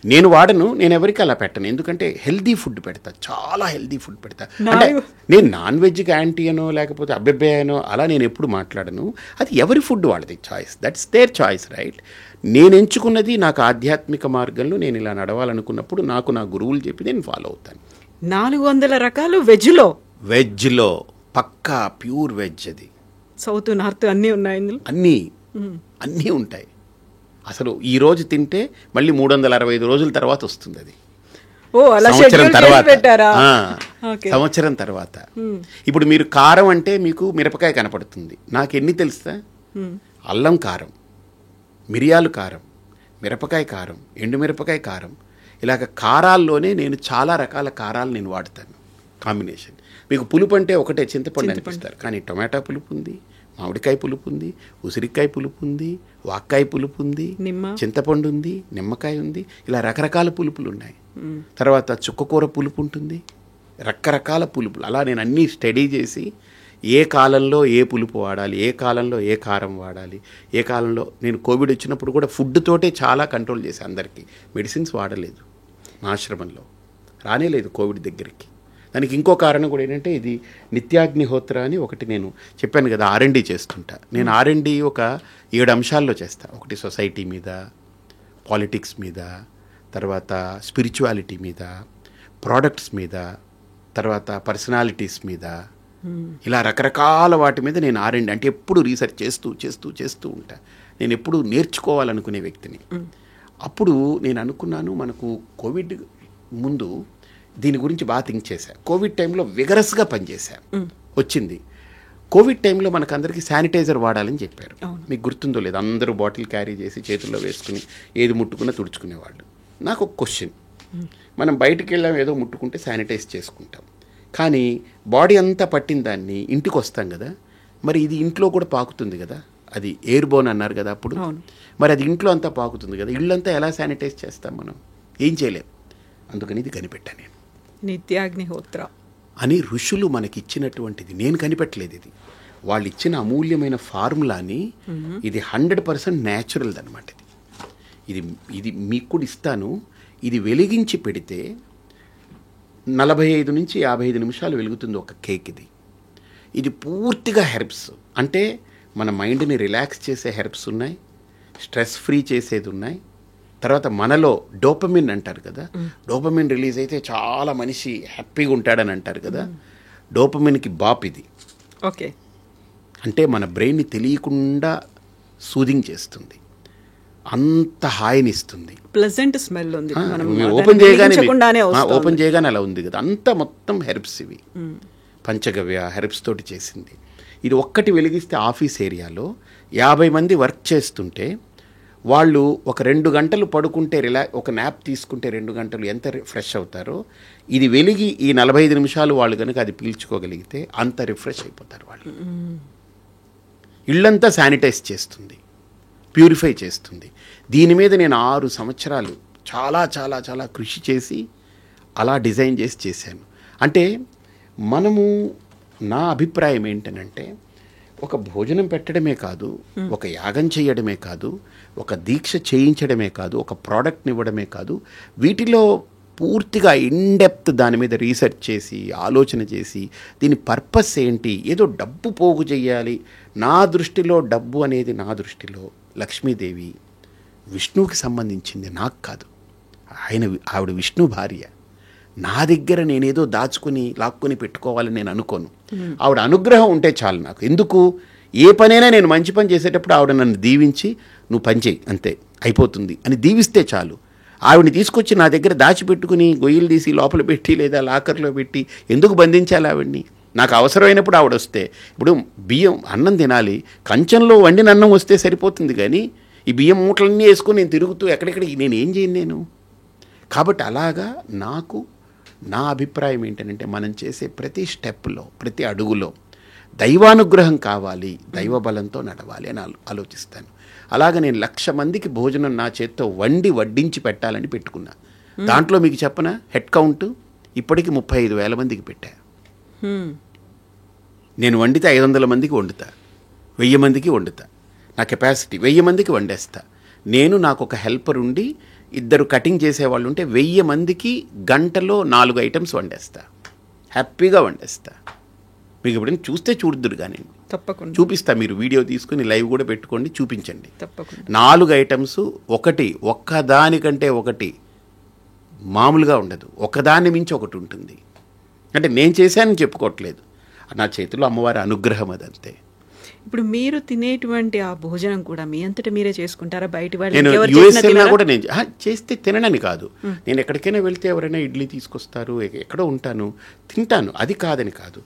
నేను వాడను, నేను ఎవరికి అలా పెట్టను. ఎందుకంటే హెల్దీ ఫుడ్ పెడతా, చాలా హెల్దీ ఫుడ్ పెడతా. అంటే నేను నాన్ వెజ్కి యాంటీ అనో లేకపోతే అబ్బెబ్బే అనో అలా నేను ఎప్పుడు మాట్లాడను. అది ఎవరి ఫుడ్ వాళ్ళది, choice, that's their choice, right. నేను ఎంచుకున్నది నాకు ఆధ్యాత్మిక మార్గంలో నేను ఇలా నడవాలనుకున్నప్పుడు నాకు నా గురువులు చెప్పి నేను ఫాలో అవుతాను. 400 రకాలు వెజ్లో పక్కా ప్యూర్ వెజ్. అది సౌత్ నార్త్ అన్నీ ఉన్నాయి ఇందులో, అన్నీ ఉంటాయి. అసలు ఈ రోజు తింటే మళ్ళీ 365 రోజుల తర్వాత వస్తుంది అది. సంవత్సరం తర్వాత. ఇప్పుడు మీరు కారం అంటే మీకు మిరపకాయ కనపడుతుంది, నాకు ఎన్ని తెలుసా? అల్లం కారం, మిరియాలు కారం, మిరపకాయ కారం, ఎండుమిరపకాయ కారం, ఇలాగ కారాల్లోనే నేను చాలా రకాల కారాలు నేను వాడతాను, కాంబినేషన్. మీకు పులుపు అంటే ఒకటే చింతపండు అనిపిస్తారు, కానీ టొమాటో పులుపు ఉంది, మామిడికాయ పులుపు ఉంది, ఉసిరికాయ పులుపు ఉంది, వాక్కాయ పులుపు ఉంది, చింతపండు ఉంది, నిమ్మకాయ ఉంది, ఇలా రకరకాల పులుపులు ఉన్నాయి. తర్వాత చుక్కకూర పులుపు ఉంటుంది, రకరకాల పులుపులు. అలా నేను అన్నీ స్టడీ చేసి ఏ కాలంలో ఏ పులుపు వాడాలి, ఏ కాలంలో ఏ కారం వాడాలి, ఏ కాలంలో. నేను కోవిడ్ వచ్చినప్పుడు కూడా ఫుడ్ తోటే చాలా కంట్రోల్ చేశాను అందరికీ. మెడిసిన్స్ వాడలేదు, మా ఆశ్రమంలో రానేలేదు కోవిడ్ దగ్గరికి. దానికి ఇంకో కారణం కూడా ఏంటంటే, ఇది నిత్యాగ్నిహోత్ర అని ఒకటి నేను చెప్పాను కదా, R&D చేస్తుంటా. నేను R&D ఒక 7 అంశాల్లో చేస్తా. ఒకటి సొసైటీ మీద, పాలిటిక్స్ మీద, తర్వాత స్పిరిచువాలిటీ మీద, ప్రోడక్ట్స్ మీద, తర్వాత పర్సనాలిటీస్ మీద, ఇలా రకరకాల వాటి మీద నేను R&D అంటే ఎప్పుడు రీసెర్చ్ చేస్తూ ఉంటా. నేను ఎప్పుడు నేర్చుకోవాలనుకునే వ్యక్తిని. అప్పుడు నేను అనుకున్నాను, మనకు కోవిడ్ ముందు దీని గురించి బాగా థింక్ చేశా. కోవిడ్ టైంలో విగరస్గా పనిచేశా. వచ్చింది కోవిడ్ టైంలో మనకందరికీ శానిటైజర్ వాడాలని చెప్పారు. మీకు గుర్తుందో లేదు, అందరూ బాటిల్ క్యారీ చేసి చేతుల్లో వేసుకుని ఏది ముట్టుకున్నా తుడుచుకునేవాళ్ళు. నాకు ఒక క్వశ్చన్, మనం బయటికి వెళ్ళాం ఏదో ముట్టుకుంటే శానిటైజ్ చేసుకుంటాం, కానీ బాడీ అంతా పట్టిన దాన్ని ఇంటికి వస్తాం కదా, మరి ఇది ఇంట్లో కూడా పాకుతుంది కదా, అది ఎయిర్ బోన్ అన్నారు కదా అప్పుడు, మరి అది ఇంట్లో అంతా పాకుతుంది కదా, ఇళ్ళంతా ఎలా శానిటైజ్ చేస్తాం మనం? ఏం చేయలేం. అందుకని ఇది కనిపెట్టాను నేను. నిత్యాగ్నిహోత్ర అని ఋషులు మనకిచ్చినటువంటిది, నేను కనిపెట్టలేదు. ఇది వాళ్ళు ఇచ్చిన అమూల్యమైన ఫార్ములాని, ఇది 100% న్యాచురల్ది అనమాట. ఇది ఇది మీకు కూడా ఇస్తాను. ఇది వెలిగించి పెడితే 45 నుంచి 55 నిమిషాలు వెలుగుతుంది ఒక కేక్. ఇది పూర్తిగా హెర్బ్స్, అంటే మన మైండ్ని రిలాక్స్ చేసే హెర్బ్స్ ఉన్నాయి, స్ట్రెస్ ఫ్రీ చేసేది ఉన్నాయి. తర్వాత మనలో డోపమిన్ అంటారు కదా, డోపమిన్ రిలీజ్ అయితే చాలా మనిషి హ్యాపీగా ఉంటాడని అంటారు కదా, డోపమిన్కి బాప్ ఇది. ఓకే, అంటే మన బ్రెయిన్ని తెలియకుండా సూదింగ్ చేస్తుంది, అంత హాయినిస్తుంది. ప్లెజెంట్ స్మెల్ ఉంది. ఓపెన్ చేయగానే అలా ఉంది కదా, అంతా మొత్తం హెర్బ్స్ ఇవి, పంచగవ్య హెర్బ్స్ తోటి చేసింది. ఇది ఒక్కటి వెలిగిస్తే ఆఫీస్ ఏరియాలో 50 మంది వర్క్ చేస్తుంటే వాళ్ళు ఒక 2 గంటలు పడుకుంటే ఒక న్యాప్ తీసుకుంటే 2 గంటలు ఎంత ఫ్రెష్ అవుతారో, ఇది వెలిగి ఈ 45 నిమిషాలు వాళ్ళు కనుక అది పీల్చుకోగలిగితే అంత రిఫ్రెష్ అయిపోతారు వాళ్ళు. ఇళ్ళంతా శానిటైజ్ చేస్తుంది, ప్యూరిఫై చేస్తుంది. దీని మీద నేను 6 సంవత్సరాలు చాలా చాలా చాలా కృషి చేసి అలా డిజైన్ చేసి చేశాను. అంటే మనము, నా అభిప్రాయం ఏంటనంటే, ఒక భోజనం పెట్టడమే కాదు, ఒక యాగం చేయడమే కాదు, ఒక దీక్ష చేయించడమే కాదు, ఒక ప్రోడక్ట్ని ఇవ్వడమే కాదు, వీటిలో పూర్తిగా ఇన్డెప్త్ దాని మీద రీసెర్చ్ చేసి ఆలోచన చేసి దీని పర్పస్ ఏంటి, ఏదో డబ్బు పోగు చేయాలి. నా దృష్టిలో డబ్బు అనేది, నా దృష్టిలో లక్ష్మీదేవి విష్ణువుకి సంబంధించింది, నాకు కాదు. ఆవిడ విష్ణు భార్య. నా దగ్గర నేనేదో దాచుకుని లాక్కుని పెట్టుకోవాలని నేను అనుకోను. ఆవిడ అనుగ్రహం ఉంటే చాలు నాకు. ఎందుకు, ఏ పనైనా నేను మంచి పని చేసేటప్పుడు ఆవిడ నన్ను దీవించి నువ్వు పని చేయి అంతే అయిపోతుంది అని దీవిస్తే చాలు. ఆవిడని తీసుకొచ్చి నా దగ్గర దాచిపెట్టుకుని గొయ్యలు తీసి లోపల పెట్టి లేదా లాకర్లో పెట్టి ఎందుకు బంధించాలి ఆవిడ్ని? నాకు అవసరమైనప్పుడు ఆవిడ వస్తే, ఇప్పుడు బియ్యం అన్నం తినాలి, కంచంలో వండిన అన్నం వస్తే సరిపోతుంది, కానీ ఈ బియ్యం మూటలన్నీ వేసుకొని నేను తిరుగుతూ ఎక్కడెక్కడికి నేను ఏం చేయను నేను. కాబట్టి అలాగా నాకు నా అభిప్రాయం ఏంటంటే, మనం చేసే ప్రతి స్టెప్లో, ప్రతి అడుగులో దైవానుగ్రహం కావాలి, దైవ బలంతో నడవాలి అని ఆలోచిస్తాను. అలాగ నేను 1,00,000 మందికి భోజనం నా చేత్తో వడ్డించి పెట్టాలని పెట్టుకున్నా. దాంట్లో మీకు చెప్పనా, హెడ్ కౌంట్ ఇప్పటికి 35,000 మందికి పెట్టా. నేను వండితే 500 మందికి వండుతా, 1000 మందికి వండుతా. నా కెపాసిటీ 1000 మందికి వండేస్తా. నాకు ఒక హెల్పర్ ఉండి 2 కటింగ్ చేసేవాళ్ళు ఉంటే 1000 మందికి గంటలో 4 ఐటమ్స్ వండేస్తా, హ్యాపీగా వండేస్తా. మీకు ఎప్పుడైనా చూస్తే చూడుదురు, కానీ తప్పకుండా చూపిస్తా. మీరు వీడియో తీసుకుని లైవ్ కూడా పెట్టుకోండి, చూపించండి. తప్పకుండా 4 ఐటమ్స్, ఒక్కదానికంటే ఒకటి మామూలుగా ఉండదు, ఒకదాన్ని మించి ఒకటి ఉంటుంది. అంటే నేను చేశానని చెప్పుకోవట్లేదు, నా చేతిలో అమ్మవారి అనుగ్రహం అదంతే. ఇప్పుడు మీరు తినేటువంటి ఆ భోజనం కూడా మీ అంతటా మీరే చేసుకుంటారా? బయట నేను యూఎస్ఏలో కూడా నేను చేస్తే తిననని కాదు, నేను ఎక్కడికైనా వెళ్తే ఎవరైనా ఇడ్లీ తీసుకొస్తారు, ఎక్కడో ఉంటాను, తింటాను, అది కాదని కాదు.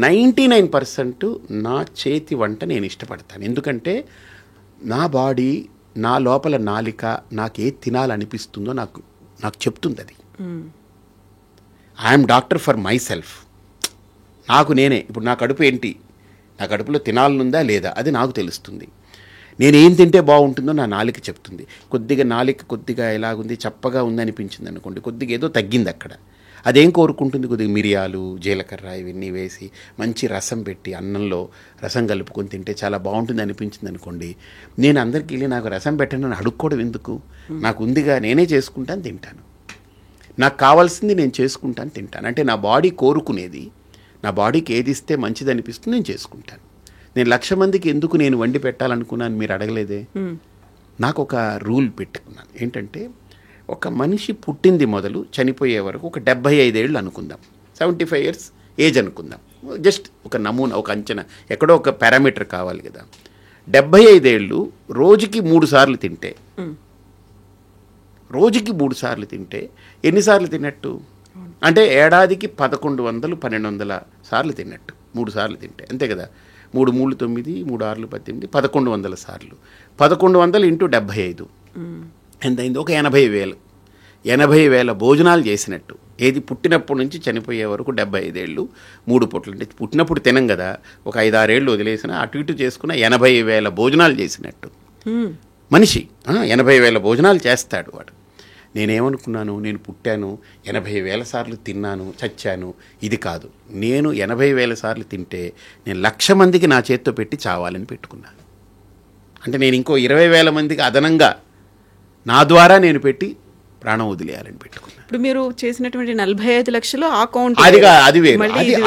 99% నా చేతి వంట నేను ఇష్టపడతాను. ఎందుకంటే నా బాడీ, నా లోపల నాలిక నాకే తినాలనిపిస్తుందో నాకు చెప్తుంది. అది I'm doctor for my self. నాకు నేనే, ఇప్పుడు నా కడుపు ఏంటి, నా కడుపులో తినాలనుందా లేదా అది నాకు తెలుస్తుంది. నేనేం తింటే బాగుంటుందో నా నాలిక చెప్తుంది. నాలిక కొద్దిగా ఎలాగుంది, చప్పగా ఉంది అనిపించింది అనుకోండి, కొద్దిగా ఏదో తగ్గింది అక్కడ. అదేం కోరుకుంటుంది, కొద్దిగా మిరియాలు, జీలకర్ర ఇవన్నీ వేసి మంచి రసం పెట్టి అన్నంలో రసం కలుపుకొని తింటే చాలా బాగుంటుంది అనిపించింది అనుకోండి, నేను అందరికీ వెళ్ళి నాకు రసం పెట్టండి అని అడుక్కోవడం ఎందుకు, నాకు ఉందిగా నేనే చేసుకుంటాను తింటాను. నాకు కావాల్సింది నేను చేసుకుంటాను తింటాను. అంటే నా బాడీ కోరుకునేది, నా బాడీకి ఏది ఇస్తే మంచిది అనిపిస్తుంది నేను చేసుకుంటాను. నేను 1,00,000 మందికి ఎందుకు నేను వండి పెట్టాలనుకున్నాను మీరు అడగలేదే. నాకు ఒక రూల్ పెట్టుకున్నాను, ఏంటంటే ఒక మనిషి పుట్టింది మొదలు చనిపోయే వరకు ఒక 75 ఏళ్ళు అనుకుందాం, 75 years ఏజ్ అనుకుందాం, జస్ట్ ఒక నమూనా, ఒక అంచనా, ఎక్కడో ఒక పారామీటర్ కావాలి కదా. 75 ఏళ్ళు రోజుకి 3 సార్లు తింటే, రోజుకి 3 సార్లు తింటే ఎన్నిసార్లు తిన్నట్టు? అంటే ఏడాదికి 1100, 1200 సార్లు తిన్నట్టు, 3 సార్లు తింటే అంతే కదా. 3 3 9, 3 6 18, 1100 సార్లు. 1100 ఇంటూ 75 ఎంతైంది? ఒక 80,000. 80,000 భోజనాలు చేసినట్టు. ఏది పుట్టినప్పటి నుంచి చనిపోయే వరకు 75 ఏళ్ళు 3 పూటలు. అంటే పుట్టినప్పుడు తినం కదా, ఒక 5-6 ఏళ్ళు వదిలేసిన అటు ఇటు చేసుకున్న 80,000 భోజనాలు చేసినట్టు మనిషి. 80,000 భోజనాలు చేస్తాడు వాడు. నేనేమనుకున్నాను, నేను పుట్టాను 80,000 సార్లు తిన్నాను, చచ్చాను. ఇది కాదు, నేను 80,000 సార్లు తింటే నేను 1,00,000 మందికి నా చేత్తో పెట్టి చావాలని పెట్టుకున్నాను. అంటే నేను ఇంకో 20,000 మందికి అదనంగా నా ద్వారా నేను పెట్టి ప్రాణం వదిలేయాలని పెట్టుకున్నాను. ఇప్పుడు మీరు చేసినటువంటి 45 లక్షలు ఆ కౌంట్ అది వేరు,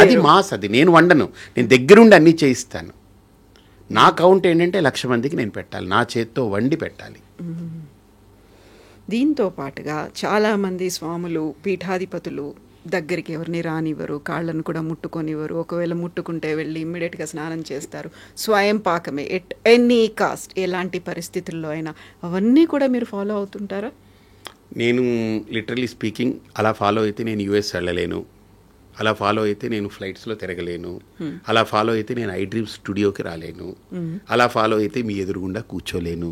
అది మాస్. అది నేను వండను, నేను దగ్గరుండి అన్నీ చేయిస్తాను. నా కౌంట్ ఏంటంటే 1,00,000 మందికి నేను పెట్టాలి, నా చేత్తో వండి పెట్టాలి. దీంతో పాటుగా చాలామంది స్వాములు, పీఠాధిపతులు దగ్గరికి ఎవరిని రానివ్వరు, కాళ్ళను కూడా ముట్టుకొనివ్వరు. ఒకవేళ ముట్టుకుంటే వెళ్ళి ఇమ్మీడియట్గా స్నానం చేస్తారు. స్వయం పాకమే, ఎట్ ఎనీ కాస్ట్, ఎలాంటి పరిస్థితుల్లో అయినా. అవన్నీ కూడా మీరు ఫాలో అవుతుంటారా? నేను లిటరలీ స్పీకింగ్ అలా ఫాలో అయితే నేను యూఎస్ వెళ్ళలేను, అలా ఫాలో అయితే నేను ఫ్లైట్స్లో తిరగలేను, అలా ఫాలో అయితే నేను ఐ డ్రీమ్ స్టూడియోకి రాలేను, అలా ఫాలో అయితే మీ ఎదురుగుండా కూర్చోలేను,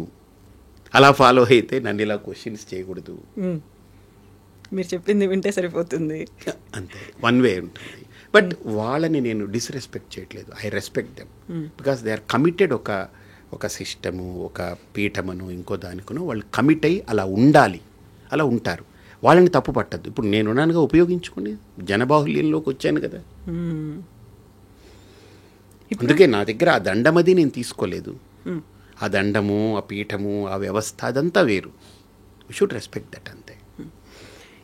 అలా ఫాలో అయితే నన్ను ఇలా క్వశ్చన్స్ చేయకూడదు. మీరు చెప్పింది వింటే సరిపోతుంది, అంతే. వన్ వే ఉంటుంది. బట్ వాళ్ళని నేను డిస్రెస్పెక్ట్ చేయట్లేదు, I respect them because they are committed. ఒక సిస్టము, ఒక పీఠమను, ఇంకో దానికను వాళ్ళు కమిట్ అయ్యి అలా ఉండాలి, అలా ఉంటారు. వాళ్ళని తప్పు పట్టద్దు. ఇప్పుడు నేనున్నానుగా, ఉపయోగించుకుని జనబాహుల్యంలోకి వచ్చాను కదా. అందుకే నా దగ్గర ఆ దండమది నేను తీసుకోలేదు. ఆ దండము, ఆ పీఠము, ఆ వ్యవస్థ అదంతా వేరు. యూ షుడ్ రెస్పెక్ట్ దట్, అంతే.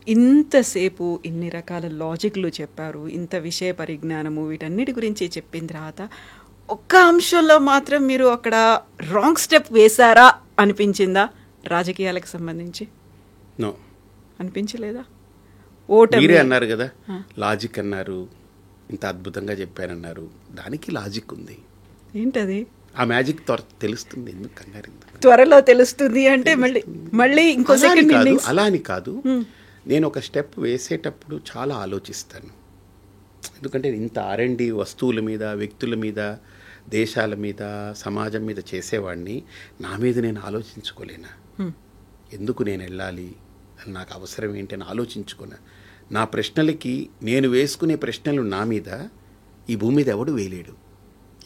ఇంతసేపు ఇన్ని రకాల లాజిక్లు చెప్పారు, ఇంత విషయ పరిజ్ఞానము, వీటన్నిటి గురించి చెప్పిన తర్వాత ఒక్క అంశంలో మాత్రం మీరు అక్కడ రాంగ్ స్టెప్ వేశారా అనిపించిందా? రాజకీయాలకు సంబంధించి నో, అనిపించలేదా? మీరే అన్నారు కదా, లాజిక్ అన్నారు, ఇంత అద్భుతంగా చెప్పారన్నారు. దానికి లాజిక్ ఉంది. ఏంటది? ఆ మ్యాజిక్ తెలుస్తుంది. ఎందుకు కంగారు? త్వరలో తెలుస్తుంది అంటే మళ్ళీ ఇంకో సెకండ్ ఇన్నింగ్స్. అలా అని కాదు, నేను ఒక స్టెప్ వేసేటప్పుడు చాలా ఆలోచిస్తాను. ఎందుకంటే ఇంత R&D వస్తువుల మీద, వ్యక్తుల మీద, దేశాల మీద, సమాజం మీద చేసేవాడిని నా మీద నేను ఆలోచించుకోలేనా? ఎందుకు నేను వెళ్ళాలి, నాకు అవసరం ఏంటి అని ఆలోచించుకున్నా. నా ప్రశ్నలకి, నేను వేసుకునే ప్రశ్నలు నా మీద ఈ భూమి మీద ఎవడు వేయలేడు.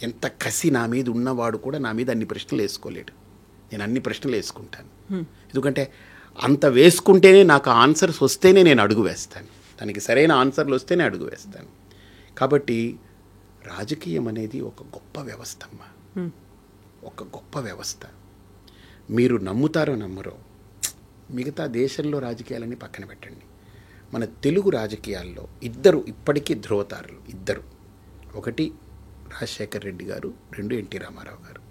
ఎంత కసి నా మీద ఉన్నవాడు కూడా నా మీద అన్ని ప్రశ్నలు వేసుకోలేడు. నేను అన్ని ప్రశ్నలు వేసుకుంటాను. ఎందుకంటే అంత వేసుకుంటేనే నాకు ఆన్సర్స్ వస్తేనే నేను అడుగు వేస్తాను. దానికి సరైన ఆన్సర్లు వస్తేనే అడుగు వేస్తాను. కాబట్టి రాజకీయం అనేది ఒక గొప్ప వ్యవస్థ అమ్మా, ఒక గొప్ప వ్యవస్థ. మీరు నమ్ముతారో నమ్మరో, మిగతా దేశంలో రాజకీయాలని పక్కన పెట్టండి, మన తెలుగు రాజకీయాల్లో ఇద్దరు ఇప్పటికీ ధ్రువతారులు. ఇద్దరు, ఒకటి రాజశేఖర్ రెడ్డి గారు, 2 ఎన్టీ రామారావు గారు.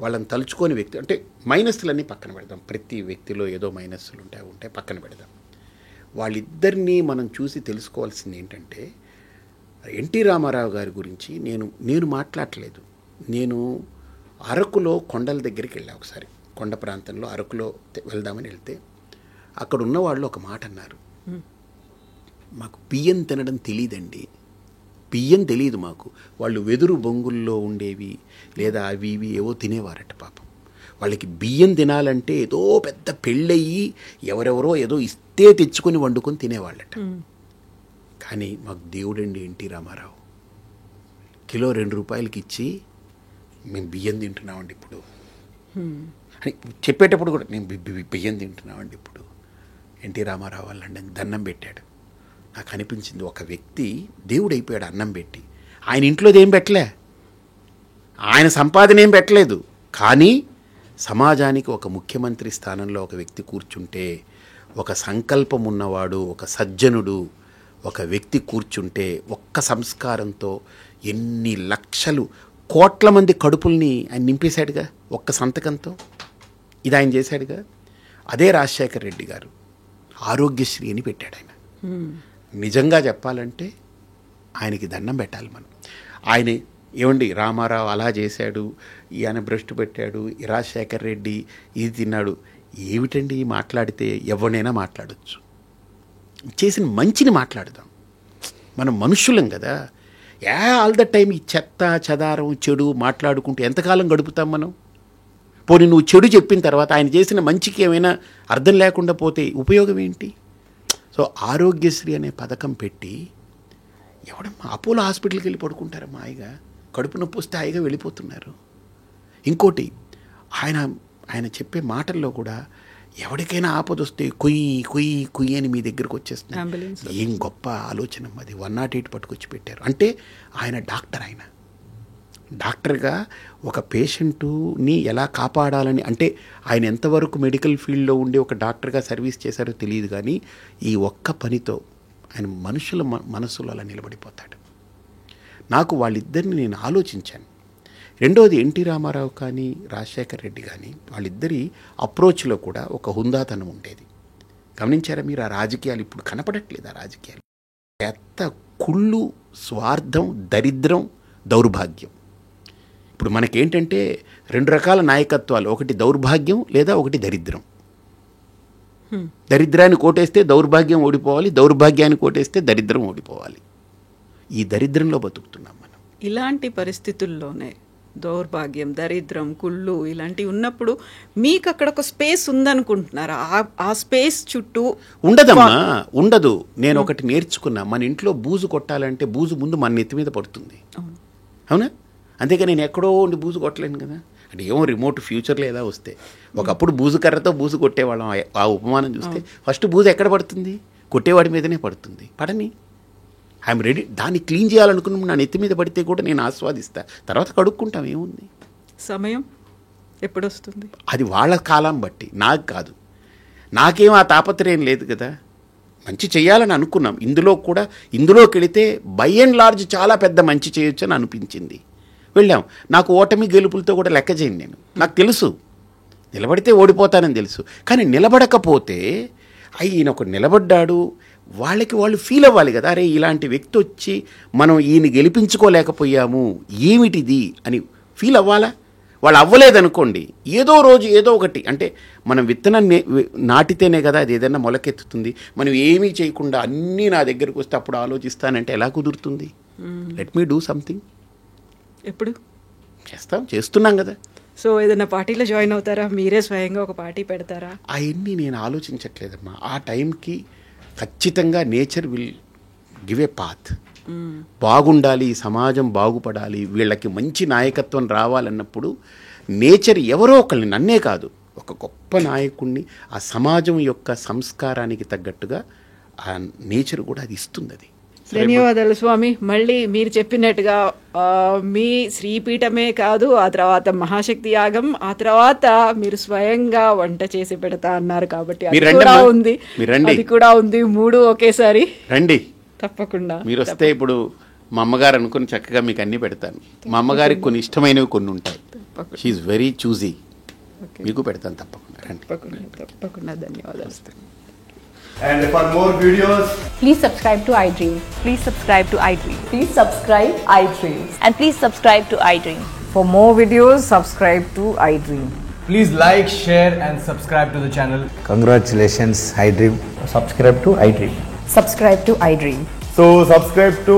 వాళ్ళని తలుచుకోని వ్యక్తి, అంటే మైనస్లన్నీ పక్కన పెడదాం, ప్రతి వ్యక్తిలో ఏదో మైనస్లు ఉంటాయి పక్కన పెడదాం. వాళ్ళిద్దరినీ మనం చూసి తెలుసుకోవాల్సింది ఏంటంటే, ఎన్టీ రామారావు గారి గురించి నేను మాట్లాడలేదు. నేను అరకులో కొండల దగ్గరికి వెళ్ళా ఒకసారి, కొండ ప్రాంతంలో అరకులో వెళ్దామని వెళ్తే అక్కడ ఉన్న వాళ్ళు ఒక మాట అన్నారు, మాకు బియ్యం తినడం తెలియదండి, బియ్యం తెలియదు మాకు. వాళ్ళు వెదురు బొంగుల్లో ఉండేవి లేదా అవి ఇవి ఏవో తినేవారట పాపం. వాళ్ళకి బియ్యం తినాలంటే ఏదో పెద్ద పెళ్ళయ్యి ఎవరెవరో ఏదో ఇస్తే తెచ్చుకొని వండుకొని తినేవాళ్ళట. కానీ మాకు దేవుడండి ఎన్టీ రామారావు, కిలో 2 రూపాయలకి ఇచ్చి మేము బియ్యం తింటున్నామండి ఇప్పుడు అని చెప్పేటప్పుడు కూడా, మేము బియ్యం తింటున్నామండి ఇప్పుడు, ఎన్టీ రామారావు వాళ్ళండి దండం పెట్టాడు. నాకు అనిపించింది, ఒక వ్యక్తి దేవుడైపోయాడు అన్నం పెట్టి. ఆయన ఇంట్లోది ఏం పెట్టలే, ఆయన సంపాదన ఏం పెట్టలేదు, కానీ సమాజానికి ఒక ముఖ్యమంత్రి స్థానంలో ఒక వ్యక్తి కూర్చుంటే, ఒక సంకల్పం ఉన్నవాడు, ఒక సజ్జనుడు ఒక వ్యక్తి కూర్చుంటే, ఒక్క సంస్కారంతో ఎన్ని లక్షలు కోట్ల మంది కడుపుల్ని ఆయన నింపేశాడుగా ఒక్క సంతకంతో. ఇది ఆయన చేశాడుగా. అదే రాజశేఖర్ రెడ్డి గారు ఆరోగ్యశ్రీ అని పెట్టాడు ఆయన. నిజంగా చెప్పాలంటే ఆయనకి దండం పెట్టాలి మనం. ఆయన ఏమండి రామారావు అలా చేశాడు, ఈయన భ్రష్టు పెట్టాడు, రాజశేఖర్ రెడ్డి ఇది తిన్నాడు, ఏమిటండి మాట్లాడితే ఎవరినైనా మాట్లాడచ్చు. చేసిన మంచిని మాట్లాడదాం. మనం మనుషులం కదా. ఆల్ ద టైం ఈ చెత్త చెదారం చెడు మాట్లాడుకుంటూ ఎంతకాలం గడుపుతాం మనం? పోనీ నువ్వు చెడు చెప్పిన తర్వాత ఆయన చేసిన మంచికి ఏమైనా అర్థం లేకుండా పోతే ఉపయోగం ఏంటి? సో ఆరోగ్యశ్రీ అనే పథకం పెట్టి ఎవడమ్మా అపోలో హాస్పిటల్కి వెళ్ళి పడుకుంటారమ్మా, హాయిగా కడుపు నొప్పి వస్తే హాయిగా వెళ్ళిపోతున్నారు. ఇంకోటి ఆయన చెప్పే మాటల్లో కూడా ఎవరికైనా ఆపద వస్తే కుయ్యి కుయ్యి కుయ్యి అని మీ దగ్గరకు వచ్చేస్తుంది. ఏం గొప్ప ఆలోచన అది. 108 పట్టుకొచ్చి పెట్టారు. అంటే ఆయన డాక్టర్గా ఒక పేషెంటుని ఎలా కాపాడాలని, అంటే ఆయన ఎంతవరకు మెడికల్ ఫీల్డ్లో ఉండి ఒక డాక్టర్గా సర్వీస్ చేశారో తెలియదు, కానీ ఈ ఒక్క పనితో ఆయన మనుషుల మనసులో అలా నిలబడిపోతాడు. నాకు వాళ్ళిద్దరిని నేను ఆలోచించాను. రెండోది ఎన్టీ రామారావు కానీ రాజశేఖర్ రెడ్డి కానీ వాళ్ళిద్దరి అప్రోచ్లో కూడా ఒక హుందాతనం ఉండేది. గమనించారా మీరు? ఆ రాజకీయాలు ఇప్పుడు కనపడట్లేదు. ఆ రాజకీయాలు ఎంత కుళ్ళు, స్వార్థం, దరిద్రం, దౌర్భాగ్యం. ఇప్పుడు మనకేంటంటే 2 రకాల నాయకత్వాలు, ఒకటి దౌర్భాగ్యం లేదా ఒకటి దరిద్రం. దరిద్రాన్ని కోటేస్తే దౌర్భాగ్యం ఓడిపోవాలి, దౌర్భాగ్యాన్ని కోటేస్తే దరిద్రం ఓడిపోవాలి. ఈ దరిద్రంలో బతుకుతున్నాం మనం. ఇలాంటి పరిస్థితుల్లోనే దౌర్భాగ్యం, దరిద్రం, కుళ్ళు ఇలాంటివి ఉన్నప్పుడు మీకు అక్కడ ఒక స్పేస్ ఉందనుకుంటున్నారా? ఆ స్పేస్ చుట్టూ ఉండదమ్మా, ఉండదు. నేను ఒకటి నేర్చుకున్నా, మన ఇంట్లో బూజు కొట్టాలంటే బూజు ముందు మన నెత్తి మీద పడుతుంది. అవునా? అంతేగా నేను ఎక్కడో ఉండి బూజు కొట్టలేను కదా. అంటే ఏమో రిమోట్ ఫ్యూచర్లో ఏదా వస్తే ఒకప్పుడు బూజు కర్రతో బూజు కొట్టేవాళ్ళం. ఆ ఉపమానం చూస్తే ఫస్ట్ బూజు ఎక్కడ పడుతుంది? కొట్టేవాడి మీదనే పడుతుంది. పడని, ఐఎమ్ రెడీ. దాన్ని క్లీన్ చేయాలనుకున్న నా నెత్తి మీద పడితే కూడా నేను ఆస్వాదిస్తా, తర్వాత కడుక్కుంటాం. ఏముంది? సమయం ఎప్పుడు వస్తుంది అది వాళ్ళ కాలం బట్టి, నాకు కాదు. నాకేం ఆ తాపత్రయం లేదు కదా. మంచి చేయాలని అనుకున్నాం. ఇందులోకి వెళితే బై అండ్ లార్జ్ చాలా పెద్ద మంచి చేయొచ్చు అని అనిపించింది. వెళ్ళాం. నాకు ఓటమి గెలుపులతో కూడా లెక్క చేయను నేను. నాకు తెలుసు నిలబడితే ఓడిపోతానని తెలుసు. కానీ నిలబడకపోతే ఈయన ఒక నిలబడ్డాడు, వాళ్ళకి వాళ్ళు ఫీల్ అవ్వాలి కదా, అరే ఇలాంటి వ్యక్తి వచ్చి మనం ఈయన గెలిపించుకోలేకపోయాము, ఏమిటిది అని ఫీల్ అవ్వాలా? వాళ్ళు అవ్వలేదనుకోండి, ఏదో రోజు ఏదో ఒకటి, అంటే మనం విత్తనం నాటితేనే కదా అది ఏదైనా మొలకెత్తుతుంది. మనం ఏమీ చేయకుండా అన్నీ నా దగ్గరకు వస్తే అప్పుడు ఆలోచిస్తానంటే ఎలా కుదురుతుంది? Let me do something. ఎప్పుడు చేస్తున్నాం కదా. సో ఏదైనా పార్టీలో జాయిన్ అవుతారా? మీరే స్వయంగా ఒక పార్టీ పెడతారా? అవన్నీ నేను ఆలోచించట్లేదమ్మా. ఆ టైంకి ఖచ్చితంగా nature will give a path. బాగుండాలి, సమాజం బాగుపడాలి, వీళ్ళకి మంచి నాయకత్వం రావాలన్నప్పుడు నేచర్ ఎవరో ఒకరిని, నన్నే కాదు, ఒక గొప్ప నాయకుడిని ఆ సమాజం యొక్క సంస్కారానికి తగ్గట్టుగా ఆ నేచర్ కూడా అది ఇస్తుంది. అది ధన్యవాదాలు స్వామి. మళ్ళీ మీరు చెప్పినట్టుగా మీ శ్రీపీఠమే కాదు, ఆ తర్వాత మహాశక్తి యాగం, ఆ తర్వాత మీరు స్వయంగా వంట చేసి పెడతా అన్నారు కాబట్టి అది కూడా ఉంది. 3 ఒకేసారి రండి. తప్పకుండా మీరు వస్తే ఇప్పుడు మా అమ్మగారు అనుకుని చక్కగా మీకు అన్ని పెడతాను. మా అమ్మగారికి కొన్ని ఇష్టమైనవి కొన్ని ఉంటాయి. She is very choosy. మీకు పెడతాను తప్పకుండా. రండి. తప్పకుండా. ధన్యవాదాలు. And for more videos, please subscribe to iDream. Please subscribe to iDream. Please subscribe iDream. And please subscribe to iDream. For more videos, subscribe to iDream. please like, share and subscribe to the channel. Congratulations, iDream. Subscribe to iDream. Subscribe to iDream. So subscribe to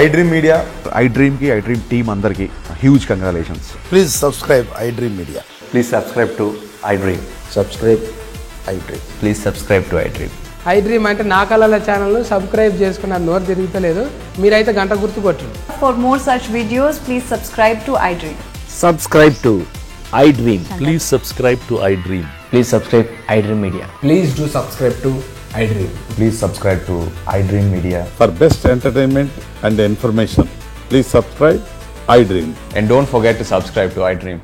iDream Media. iDream ki iDream team andarki huge congratulations. Please subscribe iDream Media. Please subscribe to iDream. Subscribe iDream. Please subscribe to iDream. iDream అంటే నా కళల channel subscribe చేసుకున్న నోరు తిరుగుతలేదు, మీరైతే గంట గుర్తు కొట్టండి. For more such videos, please subscribe to iDream. Subscribe to iDream. Please subscribe to iDream. Please subscribe iDream Media. Please do subscribe to iDream. Please subscribe to iDream Media. For best entertainment and information, please subscribe iDream. And don't forget to subscribe to iDream.